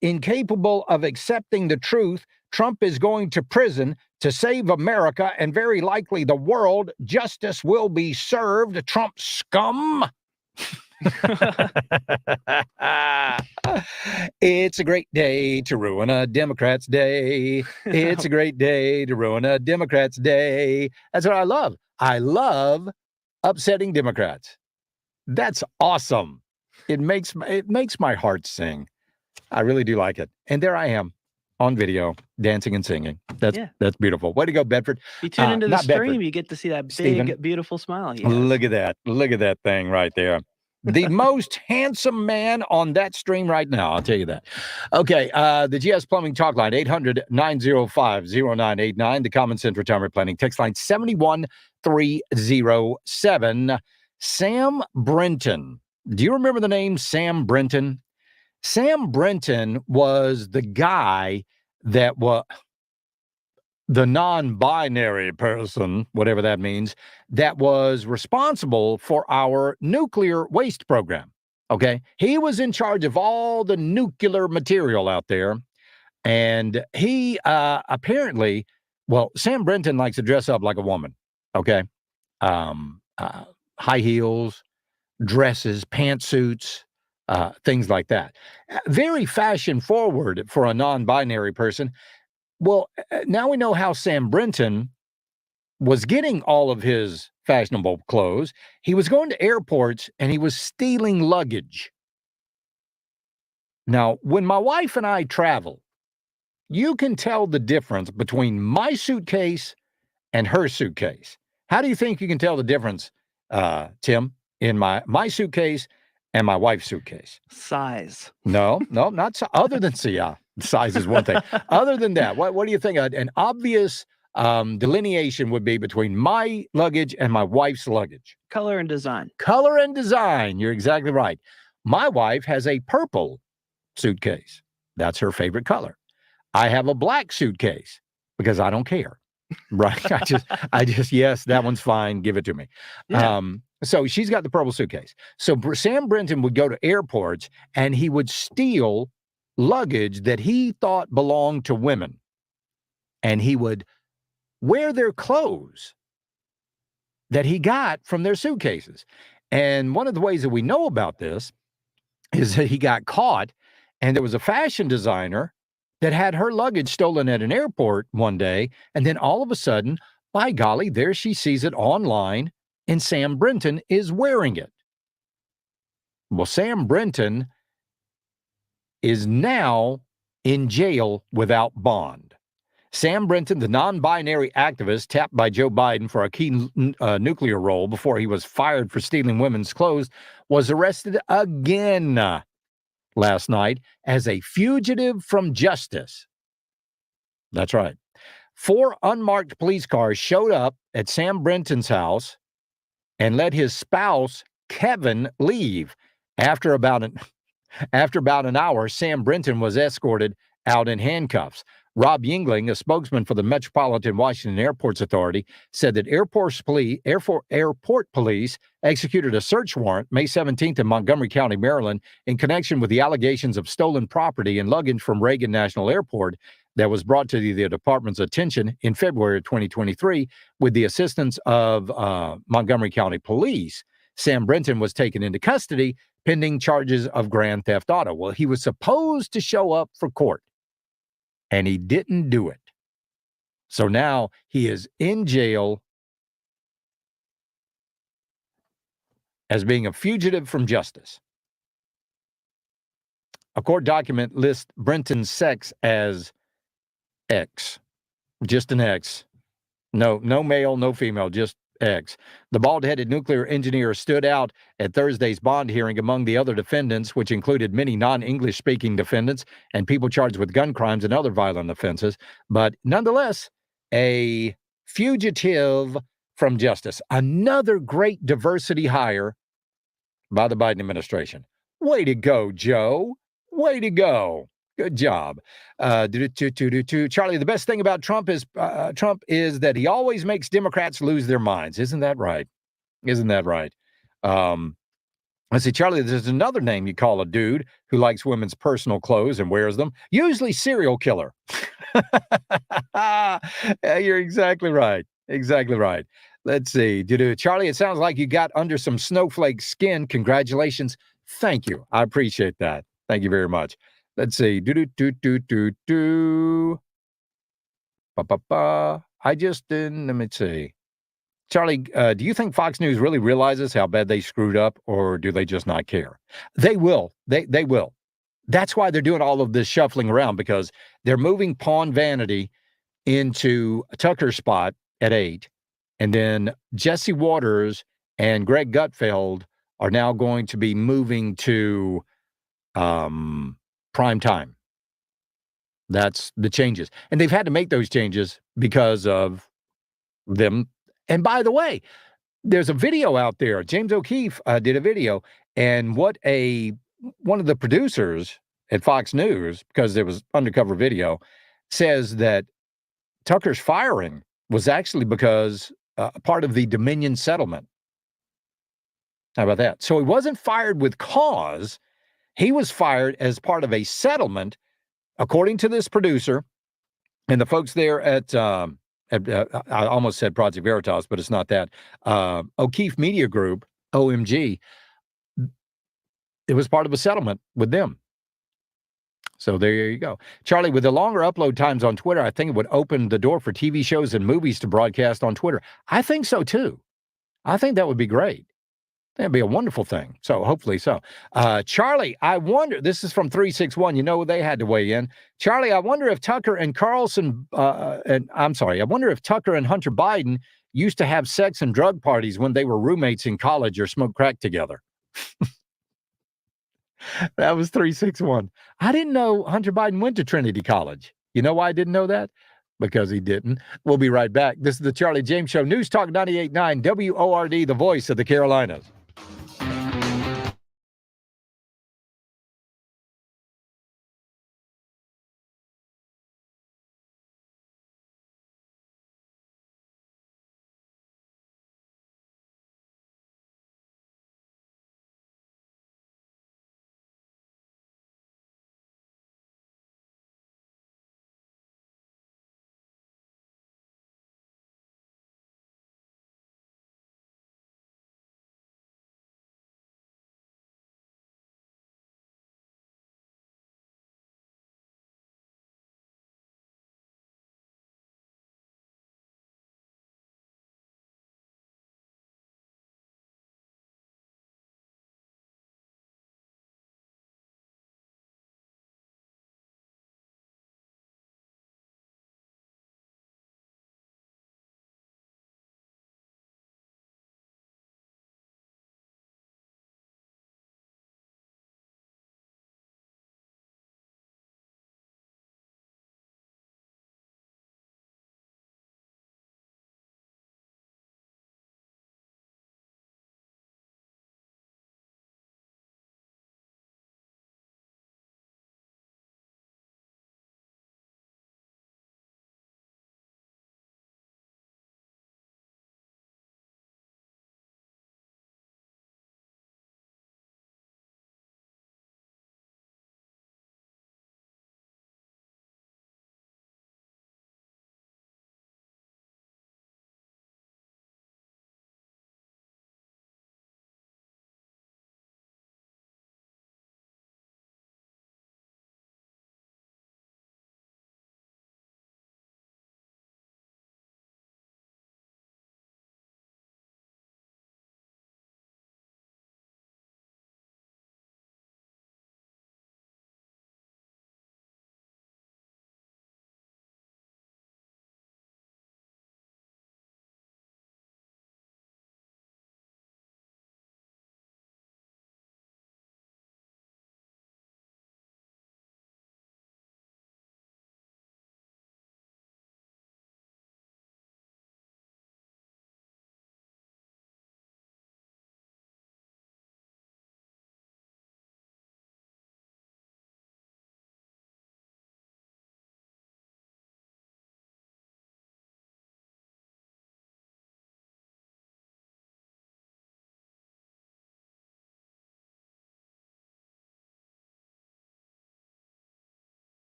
S9: incapable of accepting the truth. Trump is going to prison to save America and very likely the world. Justice will be served. Trump scum. It's a great day to ruin a Democrat's day. It's a great day to ruin a Democrat's day. That's what I love. I love upsetting Democrats. That's awesome. It makes my heart sing. I really do like it. And there I am on video, dancing and singing. That's beautiful. Way to go, Bedford.
S5: You tune into the stream,
S9: Bedford.
S5: you get to see that big,
S9: Stephen.
S5: beautiful smile. He has.
S9: Look at that. Look at that thing right there. The most handsome man on that stream right now. I'll tell you that. Okay. The GS Plumbing Talk Line, 800-905-0989. The Common Sense Retirement Planning text line, 71307. Sam Brenton. Do you remember the name Sam Brenton? Sam Brenton was the guy that was the non-binary person, whatever that means, that was responsible for our nuclear waste program. Okay. He was in charge of all the nuclear material out there. And he apparently, Sam Brenton likes to dress up like a woman. Okay. High heels, dresses, pantsuits, things like that. Very fashion forward for a non-binary person. Well, now we know how Sam Brenton was getting all of his fashionable clothes. He was going to airports and he was stealing luggage. Now, when my wife and I travel, you can tell the difference between my suitcase and her suitcase. How do you think you can tell the difference, Tim, in my suitcase and my wife's suitcase?
S5: Size.
S9: No, not so, other than size is one thing. Other than that, what do you think? An obvious delineation would be between my luggage and my wife's luggage.
S5: Color and design.
S9: Color and design. You're exactly right. My wife has a purple suitcase. That's her favorite color. I have a black suitcase because I don't care. Right. I just, yes, that one's fine. Give it to me.
S5: Yeah.
S9: So she's got the purple suitcase. So Sam Brenton would go to airports and he would steal luggage that he thought belonged to women. And he would wear their clothes that he got from their suitcases. And one of the ways that we know about this is that he got caught, and there was a fashion designer that had her luggage stolen at an airport one day. And then all of a sudden, by golly, there she sees it online, and Sam Brenton is wearing it. Well, Sam Brenton is now in jail without bond. Sam Brinton, the non-binary activist tapped by Joe Biden for a key nuclear role before he was fired for stealing women's clothes, was arrested again last night as a fugitive from justice. That's right. 4 unmarked police cars showed up at Sam Brinton's house and let his spouse, Kevin, leave. After about an hour, Sam Brinton was escorted out in handcuffs. Rob Yingling, a spokesman for the Metropolitan Washington Airports Authority, said that airport police executed a search warrant May 17th in Montgomery County, Maryland, in connection with the allegations of stolen property and luggage from Reagan National Airport that was brought to the department's attention in February of 2023 with the assistance of Montgomery County Police. Sam Brinton was taken into custody pending charges of grand theft auto. Well, he was supposed to show up for court, and he didn't do it. So now he is in jail as being a fugitive from justice. A court document lists Brinton's sex as X, just an X. No male, no female, just X. The bald-headed nuclear engineer stood out at Thursday's bond hearing among the other defendants, which included many non-English speaking defendants and people charged with gun crimes and other violent offenses, but nonetheless, a fugitive from justice. Another great diversity hire by the Biden administration. Way to go, Joe. Way to go. Good job. Charlie, the best thing about Trump is that he always makes Democrats lose their minds. Isn't that right? Isn't that right? Let's see, Charlie, there's another name you call a dude who likes women's personal clothes and wears them. Usually serial killer. You're exactly right. Exactly right. Let's see. Charlie, it sounds like you got under some snowflake skin. Congratulations. Thank you. I appreciate that. Thank you very much. Let's see. I just didn't. Let me see. Charlie, do you think Fox News really realizes how bad they screwed up, or do they just not care? They will. They will. That's why they're doing all of this shuffling around, because they're moving Pawn Vanity into Tucker's spot at 8, and then Jesse Waters and Greg Gutfeld are now going to be moving to prime time. That's the changes. And they've had to make those changes because of them. And by the way, there's a video out there. James O'Keefe did a video, and one of the producers at Fox News, because there was undercover video, says that Tucker's firing was actually because part of the Dominion settlement. How about that? So he wasn't fired with cause. He was fired as part of a settlement, according to this producer and the folks there at I almost said Project Veritas, but it's not that. O'Keefe Media Group, OMG. It was part of a settlement with them. So there you go. Charlie, with the longer upload times on Twitter, I think it would open the door for TV shows and movies to broadcast on Twitter. I think so, too. I think that would be great. That'd be a wonderful thing. So hopefully so. Charlie, I wonder, this is from 361. You know, they had to weigh in. Charlie, I wonder if Tucker and I wonder if Tucker and Hunter Biden used to have sex and drug parties when they were roommates in college or smoked crack together. That was 361. I didn't know Hunter Biden went to Trinity College. You know why I didn't know that? Because he didn't. We'll be right back. This is the Charlie James Show. News Talk 98.9 WORD, the voice of the Carolinas.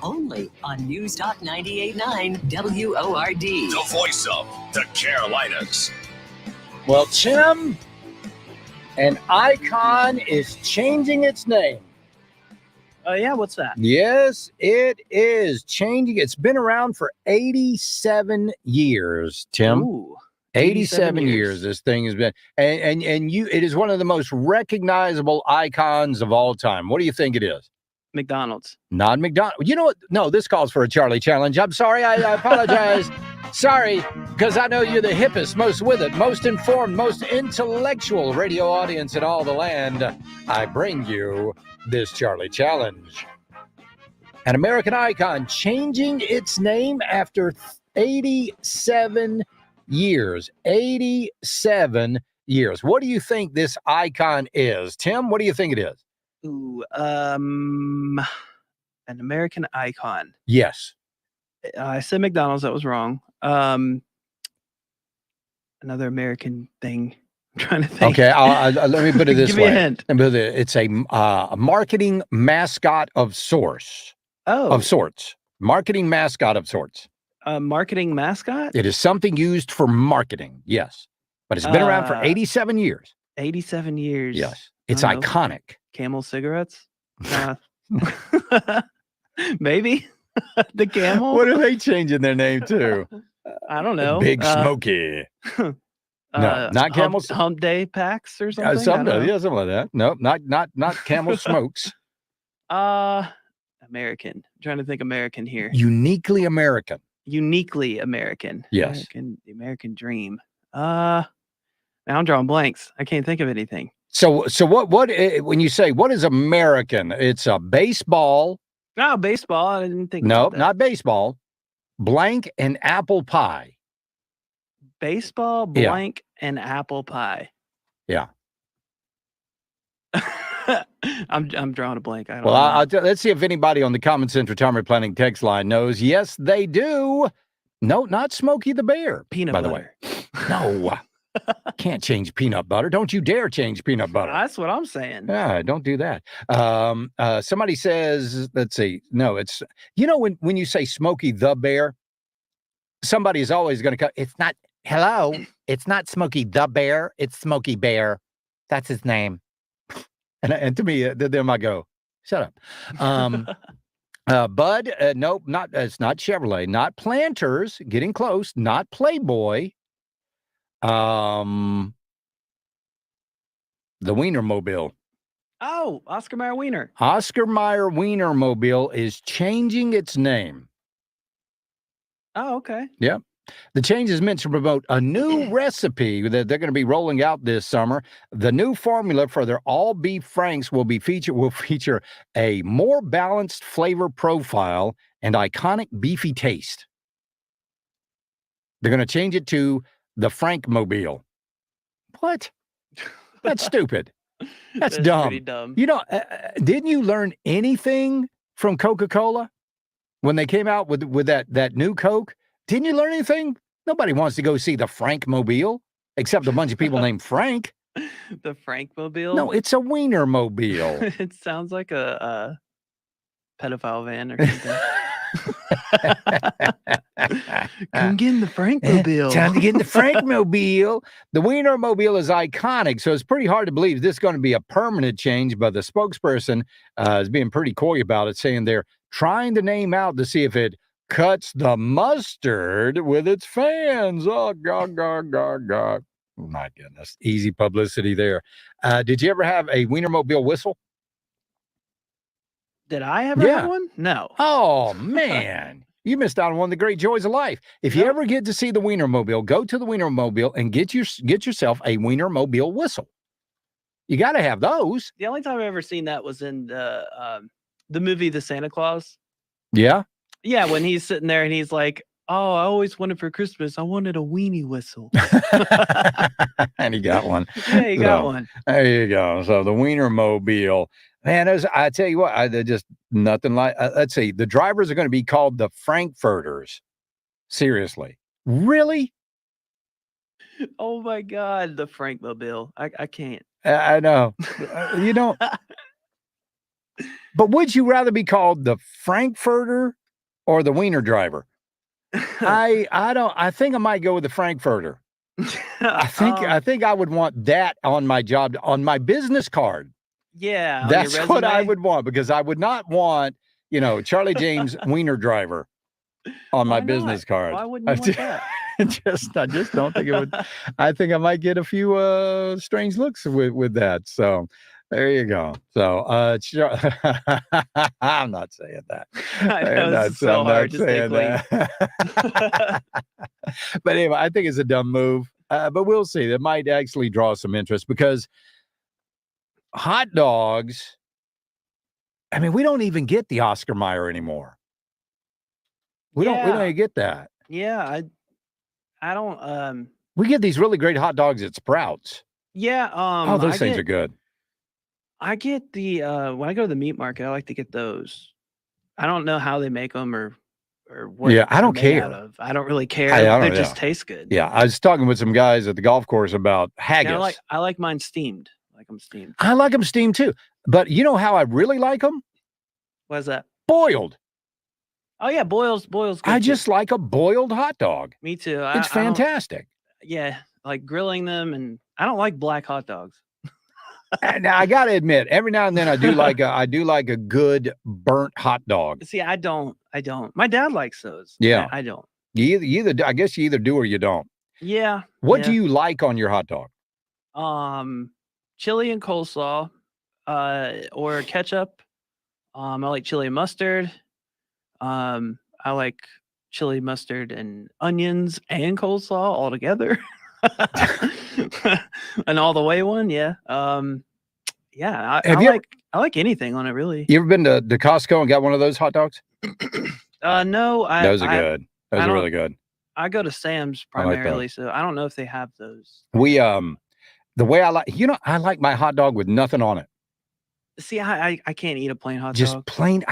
S3: Only on News Talk 98.9 WORD.
S1: The voice of the Carolinas.
S4: Well, Tim, an icon is changing its name.
S5: Oh, yeah. What's that?
S9: Yes, it is changing. It's been around for 87 years, Tim.
S5: Ooh,
S9: 87 years this thing has been. And you, it is one of the most recognizable icons of all time. What do you think it is?
S5: McDonald's.
S9: Not McDonald's. You know what? No, this calls for a Charlie challenge. I'm sorry. I apologize. Sorry, because I know you're the hippest, most with it, most informed, most intellectual radio audience in all the land. I bring you this Charlie challenge. An American icon changing its name after 87 years. 87 years. What do you think this icon is? Tim, what do you think it is?
S5: Ooh, an American icon.
S9: Yes.
S5: I said McDonald's. That was wrong. Another American thing. I'm trying to think.
S9: Okay, let me put it this
S5: Give
S9: way.
S5: me a hint.
S9: It's a marketing mascot of sorts.
S5: Oh.
S9: Of sorts. Marketing mascot of sorts.
S5: A marketing mascot?
S9: It is something used for marketing, yes. But it's been around for 87 years.
S5: 87 years.
S9: Yes. It's
S5: I don't know.
S9: iconic.
S5: Camel cigarettes? Maybe. The Camel?
S9: What are they changing their name to?
S5: I don't know.
S9: Big Smoky. No, not Camel.
S5: Hump Day packs or something?
S9: Something like that. No, not Camel Smokes.
S5: American. I'm trying to think American here.
S9: Uniquely American.
S5: Uniquely American.
S9: Yes.
S5: The American dream. Now I'm drawing blanks. I can't think of anything.
S9: So what when you say what is American? It's a baseball.
S5: Oh, baseball. I didn't think.
S9: No,
S5: about that.
S9: not baseball. Blank and apple pie.
S5: Baseball, blank, and apple pie.
S9: Yeah.
S5: I'm drawing a blank. I don't
S9: Well,
S5: know.
S9: let's see if anybody on the Common Sense Retirement Planning text line knows. Yes, they do. No, not Smokey the Bear.
S5: Peanut
S9: by
S5: butter.
S9: the way. No. Can't change peanut butter. Don't you dare change peanut butter.
S5: That's what I'm saying.
S9: Yeah, don't do that. Somebody says, let's see. No, it's, when you say Smokey the Bear, somebody is always going to come. It's not, hello, it's not Smokey the Bear. It's Smokey Bear. That's his name. And to me, then I go, shut up. Bud, nope, it's not Chevrolet, not Planters, getting close, not Playboy. The Wienermobile.
S5: Oh, Oscar Mayer Wiener.
S9: Oscar Mayer Wienermobile is changing its name.
S5: Oh, okay.
S9: Yeah. The change is meant to promote a new recipe that they're going to be rolling out this summer. The new formula for their all beef franks will feature a more balanced flavor profile and iconic beefy taste. They're going to change it to the Frankmobile. What? That's stupid. That's dumb.
S5: Pretty dumb.
S9: Didn't you learn anything from Coca-Cola when they came out with that new Coke? Didn't you learn anything? Nobody wants to go see the Frankmobile, except a bunch of people named Frank.
S5: The Frankmobile?
S9: No, it's a Wienermobile.
S5: It sounds like a pedophile van or something. Come get in the Frankmobile.
S9: Time to get in the Frankmobile. The Wienermobile is iconic, so it's pretty hard to believe this is going to be a permanent change, but the spokesperson is being pretty coy about it, saying they're trying the name out to see if it cuts the mustard with its fans. Oh, God. Oh, my goodness. Easy publicity there. Did you ever have a Wienermobile whistle?
S5: Did I ever have one? No.
S9: Oh, man. You missed out on one of the great joys of life. If you ever get to see the Wienermobile, go to the Wienermobile and get yourself a Wienermobile whistle. You got to have those.
S5: The only time I've ever seen that was in the movie The Santa Claus.
S9: Yeah?
S5: Yeah, when he's sitting there and he's like, oh, I always wanted for Christmas, I wanted a weenie whistle.
S9: And he got one.
S5: Yeah, he got one.
S9: There you go. So the Wienermobile. Man, I tell you what, just nothing like, let's see, the drivers are going to be called the Frankfurters. Seriously. Really?
S5: Oh my God, the Frankmobile. I can't.
S9: I know. You don't. But would you rather be called the Frankfurter or the Wiener driver? I think I might go with the Frankfurter. I think I would want that on my job, on my business card.
S5: Yeah, on your
S9: That's what I
S5: resume?
S9: would want, because I would not want, Charlie James Wiener driver on my
S5: Why
S9: business
S5: not?
S9: card.
S5: Why wouldn't you want that?
S9: I just don't think it would. I think I might get a few strange looks with that. So there you go. So I'm not saying that.
S5: I know,
S9: I'm
S5: it's so hard to stay
S9: saying that. But anyway, I think it's a dumb move. But we'll see. That might actually draw some interest, because hot dogs, I mean, we don't even get the Oscar Mayer anymore. We don't even get that.
S5: Yeah, I don't
S9: We get these really great hot dogs at Sprouts.
S5: yeah,
S9: Oh, those things are good.
S5: I get the when I go to the meat market, I like to get those. I don't know how they make them or what
S9: Yeah, I
S5: they're
S9: don't
S5: made out
S9: care.
S5: of. I don't really care.
S9: I
S5: They
S9: don't
S5: just
S9: know.
S5: taste good.
S9: Yeah, I was talking with some guys at the golf course about haggis.
S5: Yeah, I like mine steamed. I like them steamed.
S9: I like them steamed too. But you know how I really like them?
S5: What is that?
S9: Boiled.
S5: Oh yeah, boils good
S9: I
S5: too.
S9: just like a boiled hot dog.
S5: Me too.
S9: It's
S5: I don't-
S9: fantastic.
S5: yeah, like grilling them, and I don't like black hot dogs.
S9: Now I got to admit, every now and then I do like a good burnt hot dog.
S5: See, I don't. My dad likes those.
S9: Yeah.
S5: I don't.
S9: You either I guess you either do or you don't.
S5: Yeah.
S9: What
S5: yeah.
S9: do you like on your hot dog?
S5: Chili and coleslaw, or ketchup. I like chili and mustard. I like chili, mustard, and onions and coleslaw all together. An all the way one, yeah. Yeah, I like anything on it, really.
S9: You ever been to Costco and got one of those hot dogs?
S5: No,
S9: Those are good. Those are really good.
S5: I go to Sam's
S9: I like
S5: primarily,
S9: those.
S5: so I don't know if they have those.
S9: We the way I like, I like my hot dog with nothing on it.
S5: See, I can't eat a plain hot
S9: Just
S5: dog.
S9: plain.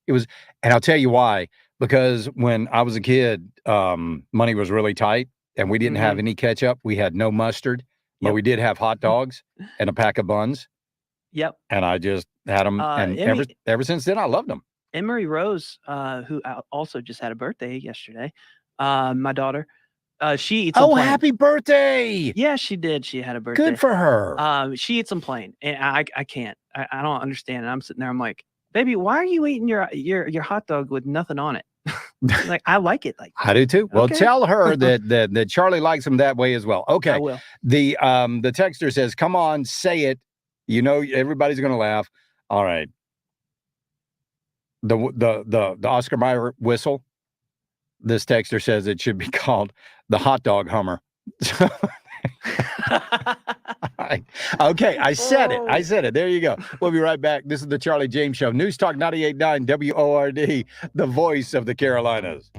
S9: It was, and I'll tell you why. Because when I was a kid, money was really tight, and we didn't have any ketchup. We had no mustard, but we did have hot dogs and a pack of buns.
S5: Yep.
S9: And I just had them, and ever since then, I loved them.
S5: Emery Rose, who also just had a birthday yesterday, my daughter, she eats them
S9: Oh,
S5: plain.
S9: happy birthday!
S5: Yeah, she did. She had a birthday.
S9: Good for her.
S5: She eats them plain, and I can't. I don't understand. And I'm sitting there. I'm like, baby, why are you eating your hot dog with nothing on it? Like, I like it like that.
S9: I do too. Well,
S5: Okay.
S9: tell her that Charlie likes them that way as well. Okay.
S5: I will.
S9: The texter says, "Come on, say it. You know everybody's going to laugh." All right. The Oscar Mayer whistle. This texter says it should be called the hot dog Hummer. Okay, I said it. There you go. We'll be right back. This is the Charlie James Show. News Talk 98.9 WORD, the voice of the Carolinas.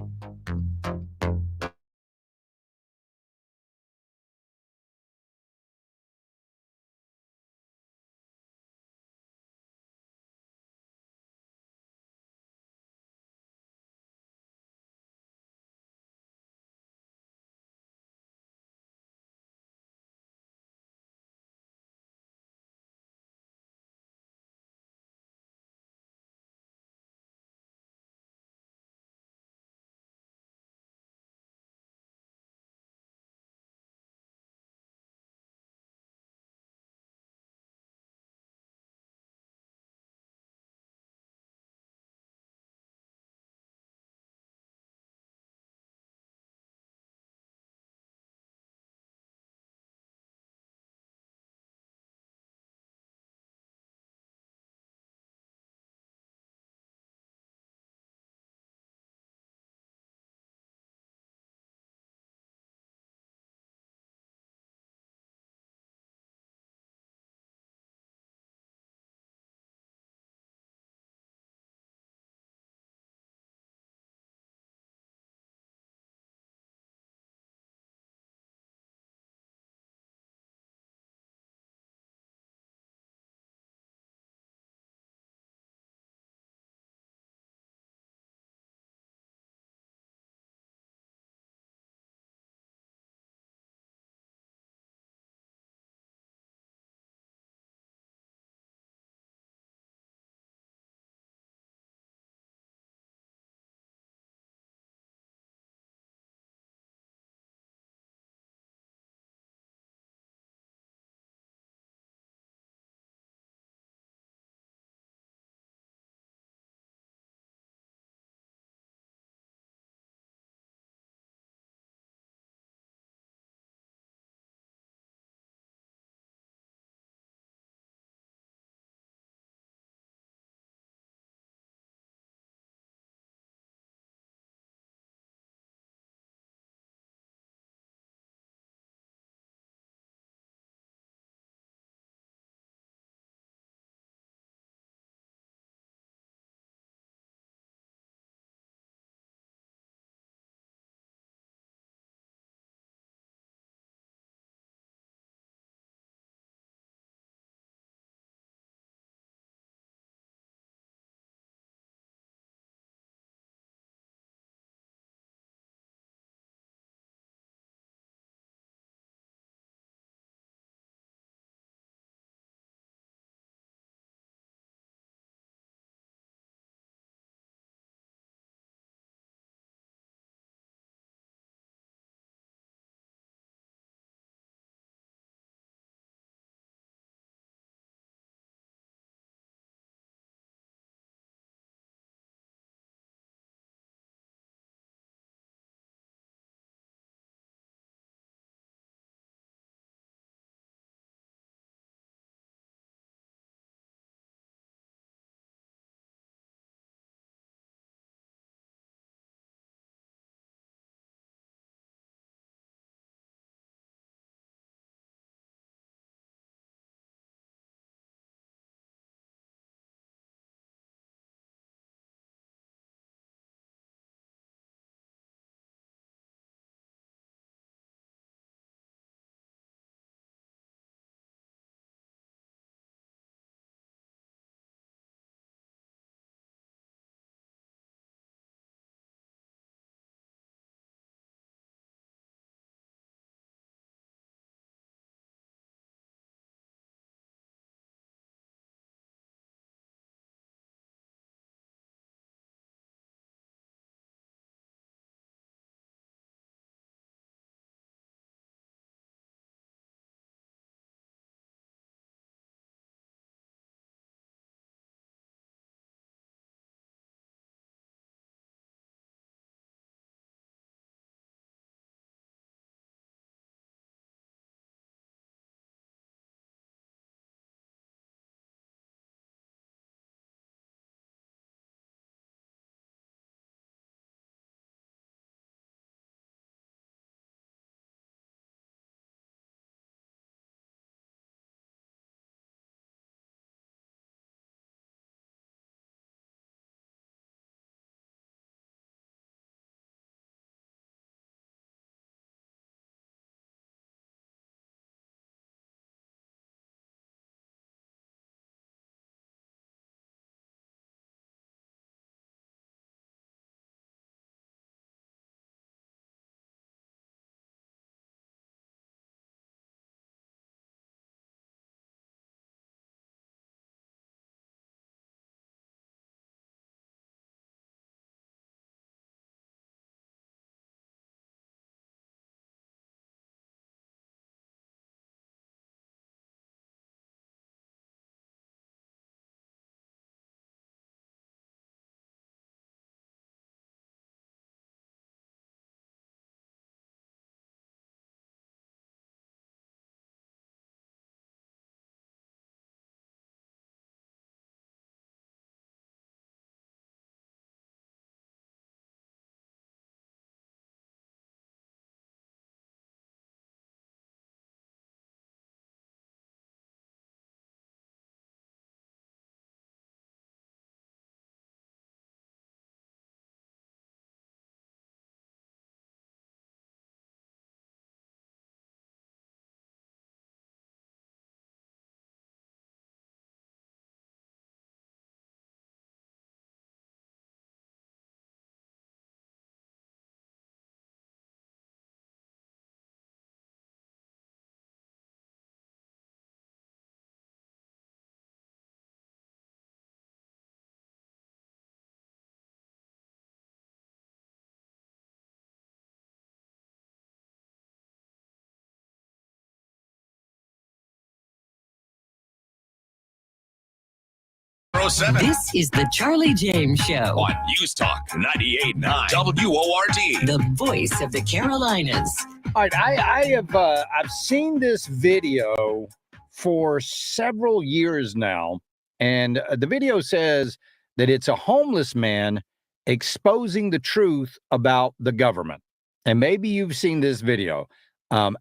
S1: 407.
S3: This is the Charlie James Show
S1: On News Talk 98.9 WORD.
S3: the voice of the Carolinas.
S9: All right, I've seen this video for several years now, and the video says that it's a homeless man exposing the truth about the government. And maybe you've seen this video.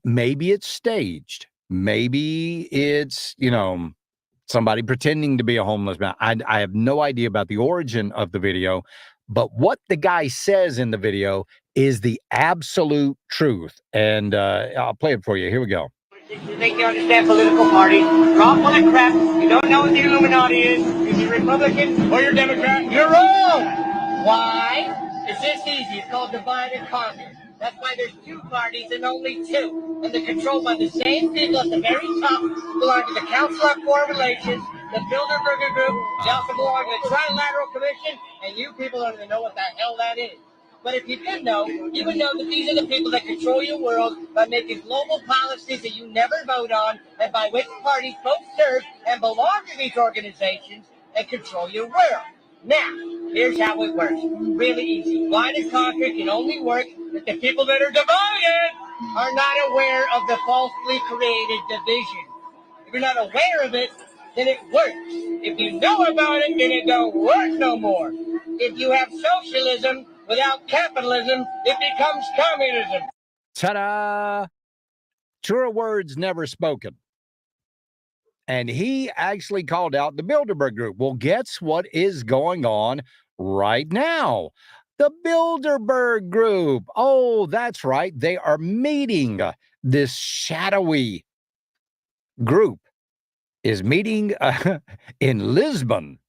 S9: Maybe it's staged. Maybe it's, somebody pretending to be a homeless man. I have no idea about the origin of the video, but what the guy says in the video is the absolute truth. And I'll play it for you. Here we go.
S10: You think you understand political parties? Drop all the crap. You don't know what the Illuminati is. If you're Republican or you're Democrat, you're wrong. Why? It's this easy. It's called divide and conquer. That's why there's two parties and only two. And they're controlled by the same people at the very top, belong to the Council on Foreign Relations, the Bilderberger Group. They also belong to the Trilateral Commission, and you people don't even know what the hell that is. But if you did know, you would know that these are the people that control your world by making global policies that you never vote on, and by which parties both serve and belong to these organizations and control your world. Now, here's how it works. Really easy. Divide and conquer can only work if the people that are divided are not aware of the falsely created division. If you're not aware of it, then it works. If you know about it, then it don't work no more. If you have socialism without capitalism, it becomes communism.
S9: Ta-da! Truer words never spoken. And he actually called out the Bilderberg Group. Well, guess what is going on right now? The Bilderberg Group. Oh, that's right. They are meeting. This shadowy group is meeting in Lisbon,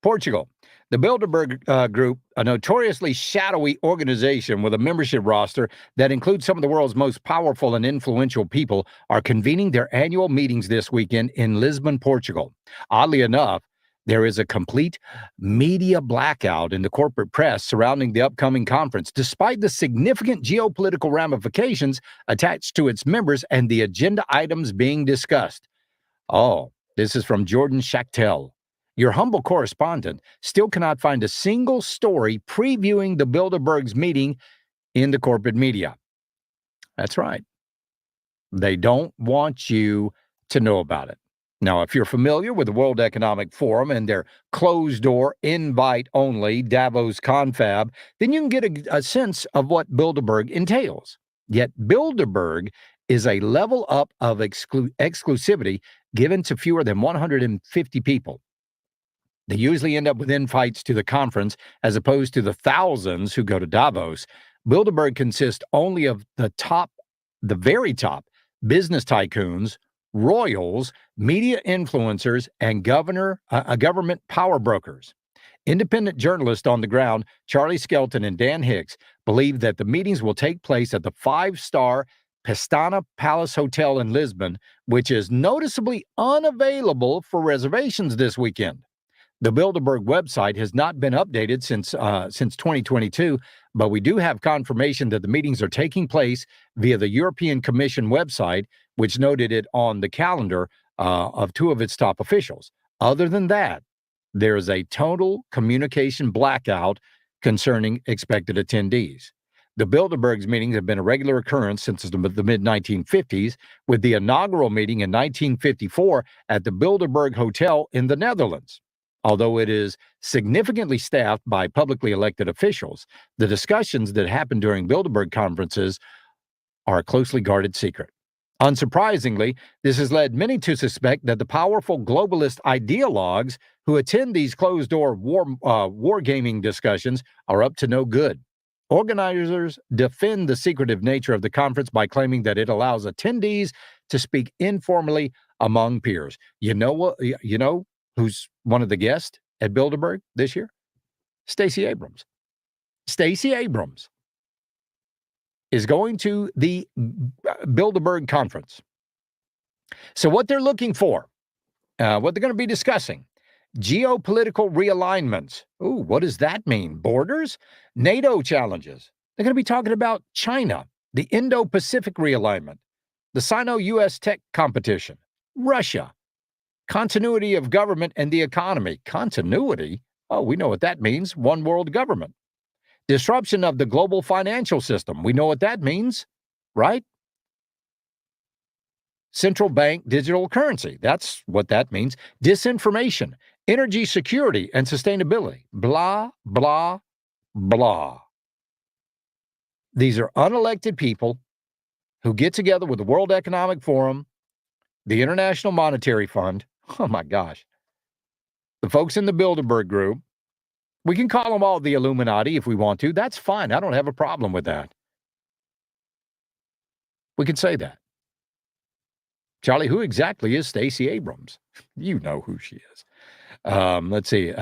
S9: Portugal. The Bilderberg Group, a notoriously shadowy organization with a membership roster that includes some of the world's most powerful and influential people, are convening their annual meetings this weekend in Lisbon, Portugal. Oddly enough, there is a complete media blackout in the corporate press surrounding the upcoming conference, despite the significant geopolitical ramifications attached to its members and the agenda items being discussed. Oh, this is from Jordan Schachtel. Your humble correspondent still cannot find a single story previewing the Bilderberg's meeting in the corporate media. That's right. They don't want you to know about it. Now, if you're familiar with the World Economic Forum and their closed-door, invite-only Davos confab, then you can get a sense of what Bilderberg entails. Yet Bilderberg is a level up of exclusivity given to fewer than 150 people. They usually end up with invites to the conference as opposed to the thousands who go to Davos. Bilderberg consists only of the very top business tycoons, royals, media influencers, and government power brokers. Independent journalists on the ground, Charlie Skelton and Dan Hicks, believe that the meetings will take place at the 5-star Pestana Palace Hotel in Lisbon, which is noticeably unavailable for reservations this weekend. The Bilderberg website has not been updated since 2022, but we do have confirmation that the meetings are taking place via the European Commission website, which noted it on the calendar of two of its top officials. Other than that, there is a total communication blackout concerning expected attendees. The Bilderberg's meetings have been a regular occurrence since the mid-1950s, with the inaugural meeting in 1954 at the Bilderberg Hotel in the Netherlands. Although it is significantly staffed by publicly elected officials, the discussions that happen during Bilderberg conferences are a closely guarded secret. Unsurprisingly, this has led many to suspect that the powerful globalist ideologues who attend these closed-door wargaming discussions are up to no good. Organizers defend the secretive nature of the conference by claiming that it allows attendees to speak informally among peers. You know who's one of the guests at Bilderberg this year? Stacey Abrams. Stacey Abrams is going to the Bilderberg conference. So what they're looking for, what they're going to be discussing, geopolitical realignments. Ooh, what does that mean? Borders? NATO challenges. They're going to be talking about China, the Indo-Pacific realignment, the Sino-U.S. tech competition, Russia, Continuity of government and the economy. Continuity? Oh, we know what that means. One world government. Disruption of the global financial system. We know what that means, right? Central bank digital currency. That's what that means. Disinformation, energy security, and sustainability. Blah, blah, blah. These are unelected people who get together with the World Economic Forum, the International Monetary Fund. Oh, my gosh. The folks in the Bilderberg Group. We can call them all the Illuminati if we want to. That's fine. I don't have a problem with that. We can say that. Charlie, who exactly is Stacey Abrams? You know who she is. Let's see.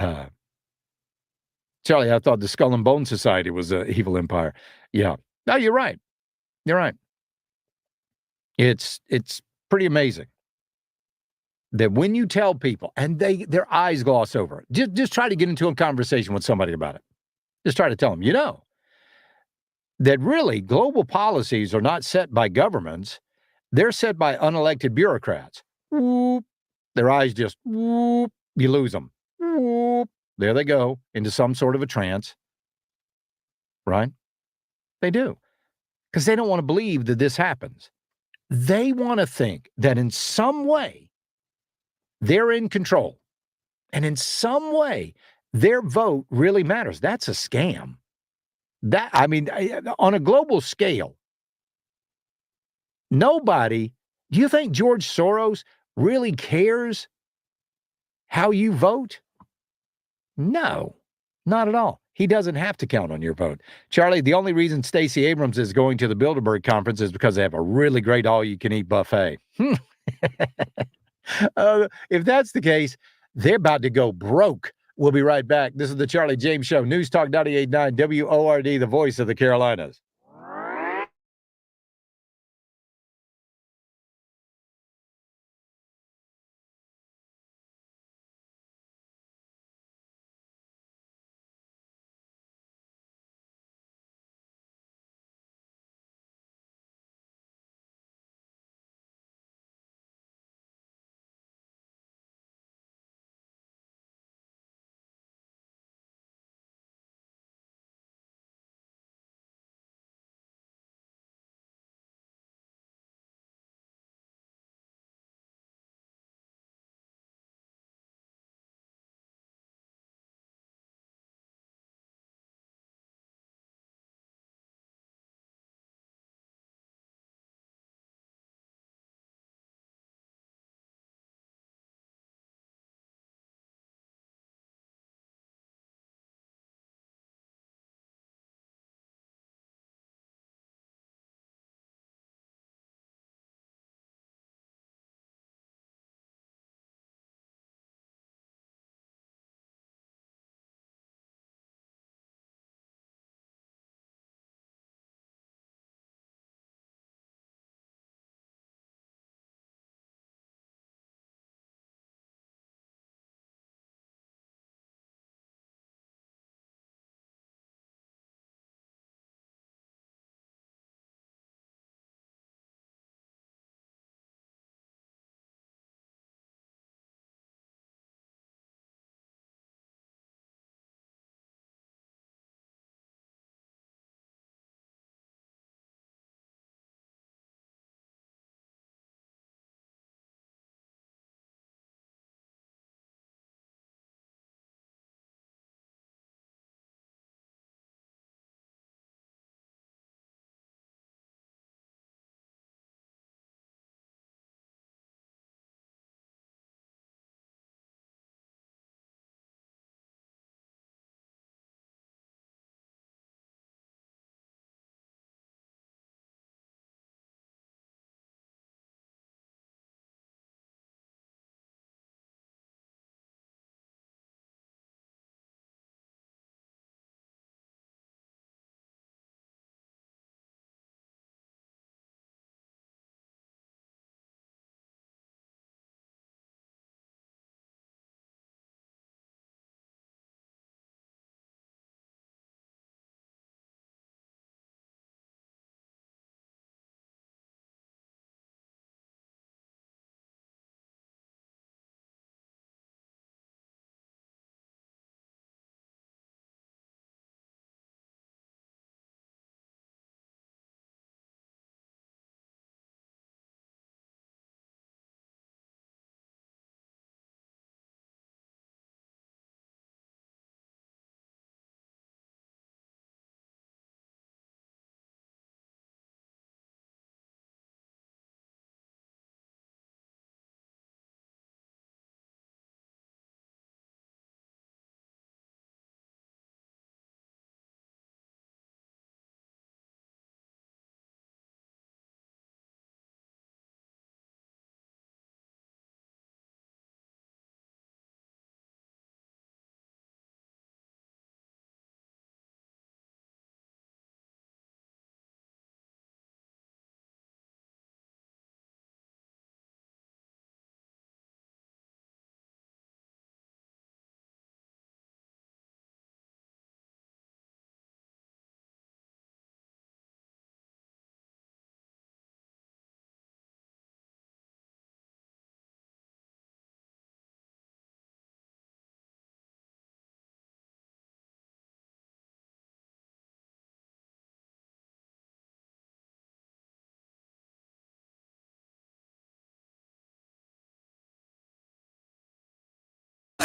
S9: Charlie, I thought the Skull and Bone Society was an evil empire. Yeah. No, you're right. You're right. It's pretty amazing that when you tell people, and their eyes gloss over, just try to get into a conversation with somebody about it. Just try to tell them, that really global policies are not set by governments. They're set by unelected bureaucrats. Whoop. Their eyes just, whoop. You lose them. Whoop. There they go into some sort of a trance. Right? They do. Because they don't want to believe that this happens. They want to think that in some way they're in control. And in some way their vote really matters. That's a scam. On a global scale, do you think George Soros really cares how you vote? No, not at all. He doesn't have to count on your vote. Charlie, the only reason Stacey Abrams is going to the Bilderberg conference is because they have a really great all-you-can-eat buffet. If that's the case, they're about to go broke. We'll be right back. This is the Charlie James Show. News Talk 98.9 WORD, the voice of the Carolinas.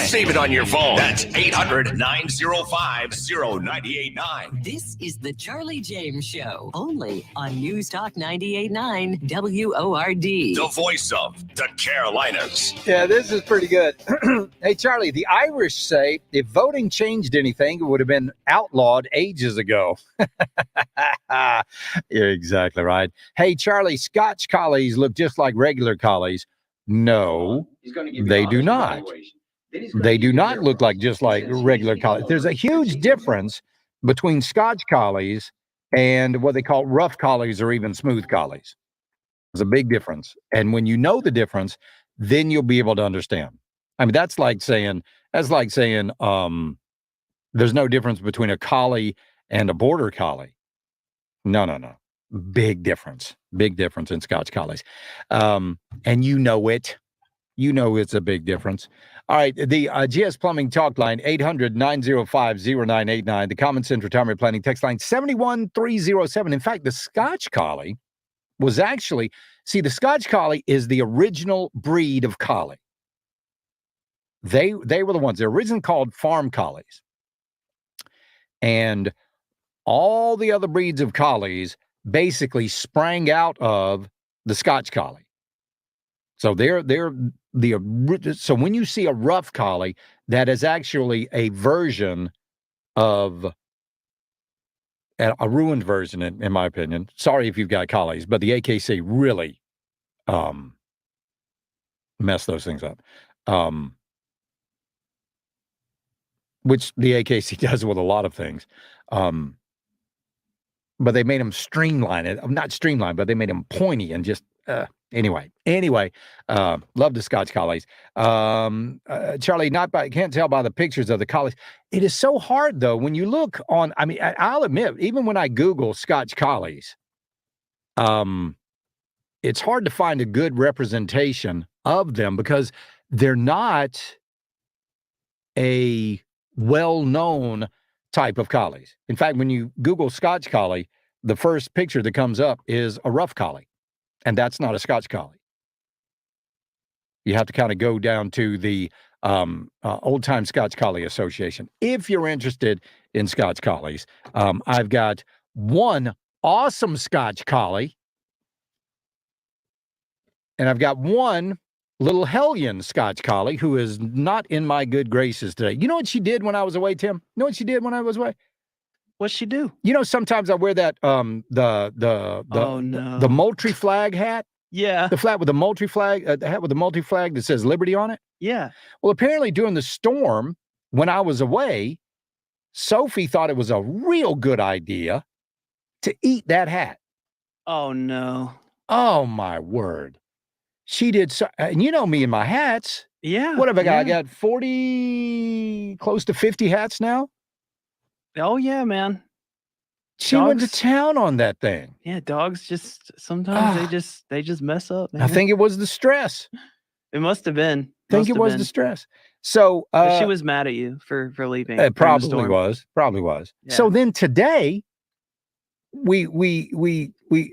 S1: Save it on your phone. That's 800-905-0989.
S3: This is the Charlie James Show, only on News Talk 98.9 WORD.
S1: The voice of the Carolinas.
S9: Yeah, this is pretty good. Hey, Charlie, the Irish say if voting changed anything, it would have been outlawed ages ago. You're exactly right. Hey, Charlie, Scotch collies look just like regular collies. No, they do not. They do not look like just like regular collies. There's a huge difference between Scotch collies and what they call rough collies or even smooth collies. There's a big difference. And when you know the difference, then you'll be able to understand. I mean, that's like saying there's no difference between a collie and a border collie. No. Big difference in Scotch collies. And you know it. You know it's a big difference. All right, the GS Plumbing talk line, 800-905-0989. The Common Sense Retirement Planning text line, 71307. In fact, the Scotch collie was actually, the Scotch collie is the original breed of collie. They were the ones, they're originally called farm collies. And all the other breeds of collies basically sprang out of the Scotch collie. So so when you see a rough collie, that is actually a version of a ruined version, in my opinion. Sorry if you've got collies, but the AKC really messed those things up. Which the AKC does with a lot of things. But they made them streamline it. Not streamlined, but they made them pointy and just, anyway, love the Scotch collies. Charlie, can't tell by the pictures of the collies. It is so hard though, when you look on, I mean, I'll admit, even when I Google Scotch collies, it's hard to find a good representation of them because they're not a well-known type of collies. In fact, when you Google Scotch collie, the first picture that comes up is a rough collie, and that's not a Scotch collie. You have to kind of go down to the Old Time Scotch Collie Association if you're interested in Scotch collies. I've got one awesome Scotch collie, and I've got one little hellion Scotch collie who is not in my good graces today. You know what she did when I was away, Tim? You know what she did when I was away?
S5: What'd she do?
S9: You know, sometimes I wear that the Moultrie flag hat.
S5: Yeah.
S9: The flat with the Moultrie flag, the hat with the Moultrie flag that says Liberty on it.
S5: Yeah.
S9: Well, apparently during the storm when I was away, Sophie thought it was a real good idea to eat that hat.
S5: Oh no.
S9: Oh my word. She did so, and you know me and my hats.
S5: Yeah.
S9: What have I got? I got 40, close to 50 hats now.
S5: Oh yeah, man.
S9: She went to town on that thing.
S5: Yeah, dogs just sometimes they just mess up, man.
S9: I think it was the stress.
S5: It must have been.
S9: I think it was the stress. So
S5: she was mad at you for leaving.
S9: It probably was. Probably was. Yeah. So then today we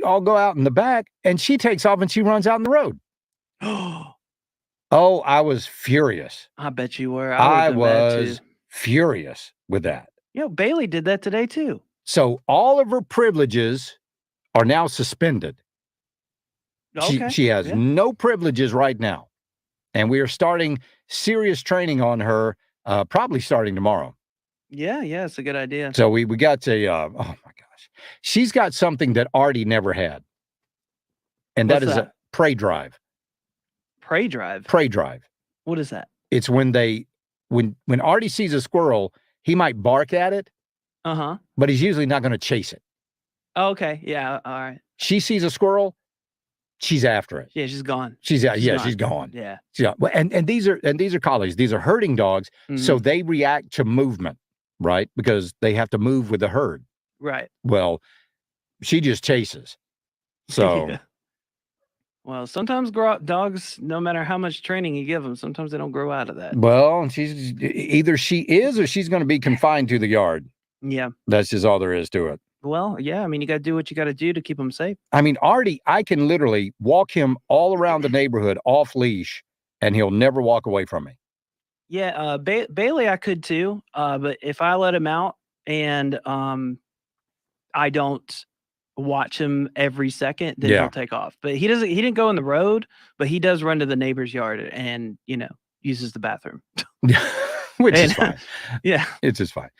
S9: all go out in the back and she takes off and she runs out in the road. Oh, I was furious.
S5: I bet you were.
S9: I was furious with that.
S5: You know, Bailey did that today too.
S9: So all of her privileges are now suspended.
S5: Okay.
S9: She has no privileges right now. And we are starting serious training on her, probably starting tomorrow.
S5: Yeah, it's a good idea.
S9: So we got to, oh my gosh. She's got something that Artie never had. And that is a prey drive.
S5: Prey drive?
S9: Prey drive.
S5: What is that?
S9: It's when Artie sees a squirrel, he might bark at it.
S5: Uh-huh.
S9: But he's usually not going to chase it.
S5: Oh, okay. Yeah. All right.
S9: She sees a squirrel, she's after it.
S5: Yeah, she's gone.
S9: She's gone.
S5: Yeah.
S9: Well, and these are collies. These are herding dogs, so they react to movement, right? Because they have to move with the herd.
S5: Right.
S9: Well, she just chases. So.
S5: Yeah. Well, sometimes dogs, no matter how much training you give them, sometimes they don't grow out of that.
S9: Well, either she is or she's going to be confined to the yard.
S5: Yeah.
S9: That's just all there is to it.
S5: Well, yeah. I mean, you got to do what you got to do to keep them safe.
S9: I mean, Artie, I can literally walk him all around the neighborhood off leash and he'll never walk away from me.
S5: Yeah, Bailey, I could too. But if I let him out and I don't watch him every second, then he'll take off. But he didn't go in the road, but he does run to the neighbor's yard and uses the bathroom.
S9: Which is fine.
S5: Yeah.
S9: It's just fine.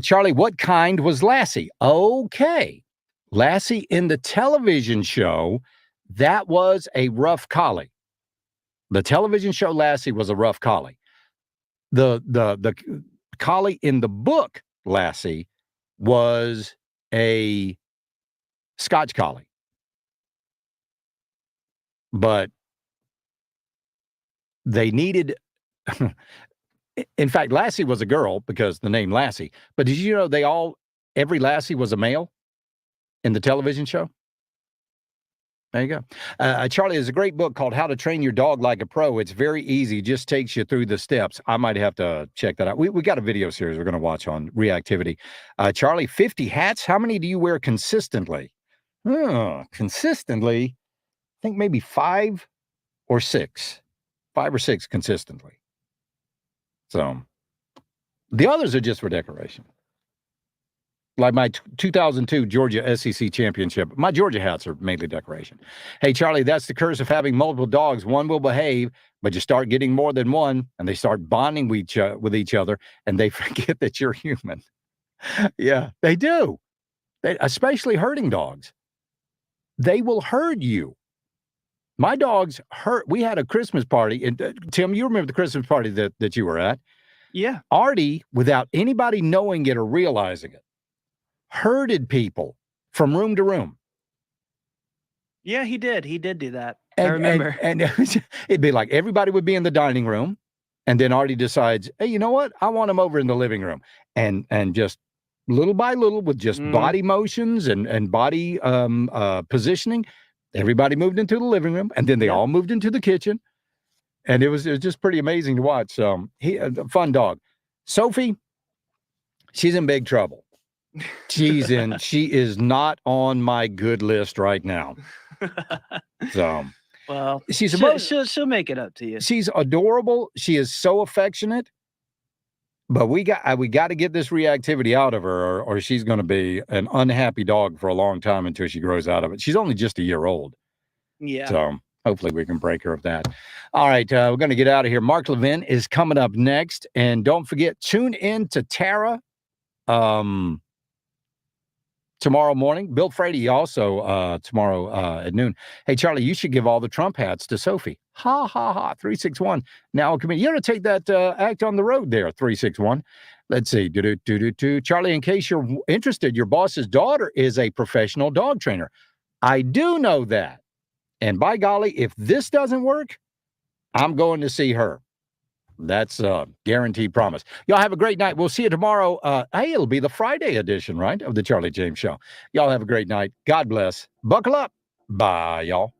S9: Charlie, what kind was Lassie? Okay. Lassie in the television show, that was a rough collie. The television show Lassie was a rough collie. The collie in the book Lassie was a Scotch collie. But they needed in fact, Lassie was a girl because the name Lassie. But did you know every Lassie was a male in the television show? There you go. Charlie, there's a great book called How to Train Your Dog Like a Pro. It's very easy, just takes you through the steps. I might have to check that out. We got a video series we're going to watch on reactivity. Charlie, 50 hats. How many do you wear consistently? Consistently, I think maybe 5 or 6. 5 or 6 consistently. So the others are just for decoration. Like my 2002 Georgia SEC championship. My Georgia hats are mainly decoration. Hey, Charlie, that's the curse of having multiple dogs. One will behave, but you start getting more than one, and they start bonding with each other, and they forget that you're human. Yeah, they do. Especially herding dogs. They will herd you. My dogs hurt. We had a Christmas party, and Tim, you remember the Christmas party that you were at?
S5: Yeah.
S9: Artie, without anybody knowing it or realizing it, herded people from room to room.
S5: Yeah, he did. He did do that. I remember.
S9: And it'd be like everybody would be in the dining room, and then Artie decides, hey, you know what? I want him over in the living room. And just little by little, with just body motions and body positioning, everybody moved into the living room, and then they all moved into the kitchen. And it was just pretty amazing to watch. He a fun dog. Sophie, she's in big trouble. She is not on my good list right now. So,
S5: well, she'll make it up to you.
S9: She's adorable. She is so affectionate. But we got to get this reactivity out of her, or she's going to be an unhappy dog for a long time until she grows out of it. She's only just a year old.
S5: Yeah.
S9: So hopefully we can break her of that. All right, we're going to get out of here. Mark Levin is coming up next, and don't forget, tune in to Tara tomorrow morning. Bill Frady also tomorrow at noon. Hey, Charlie, you should give all the Trump hats to Sophie. Ha, ha, ha, 361. Now, you're going to take that act on the road there, 361. Let's see. Charlie, in case you're interested, your boss's daughter is a professional dog trainer. I do know that. And by golly, if this doesn't work, I'm going to see her. That's a guaranteed promise. Y'all have a great night. We'll see you tomorrow. Hey, it'll be the Friday edition, right, of the Charlie James Show. Y'all have a great night. God bless. Buckle up. Bye, y'all.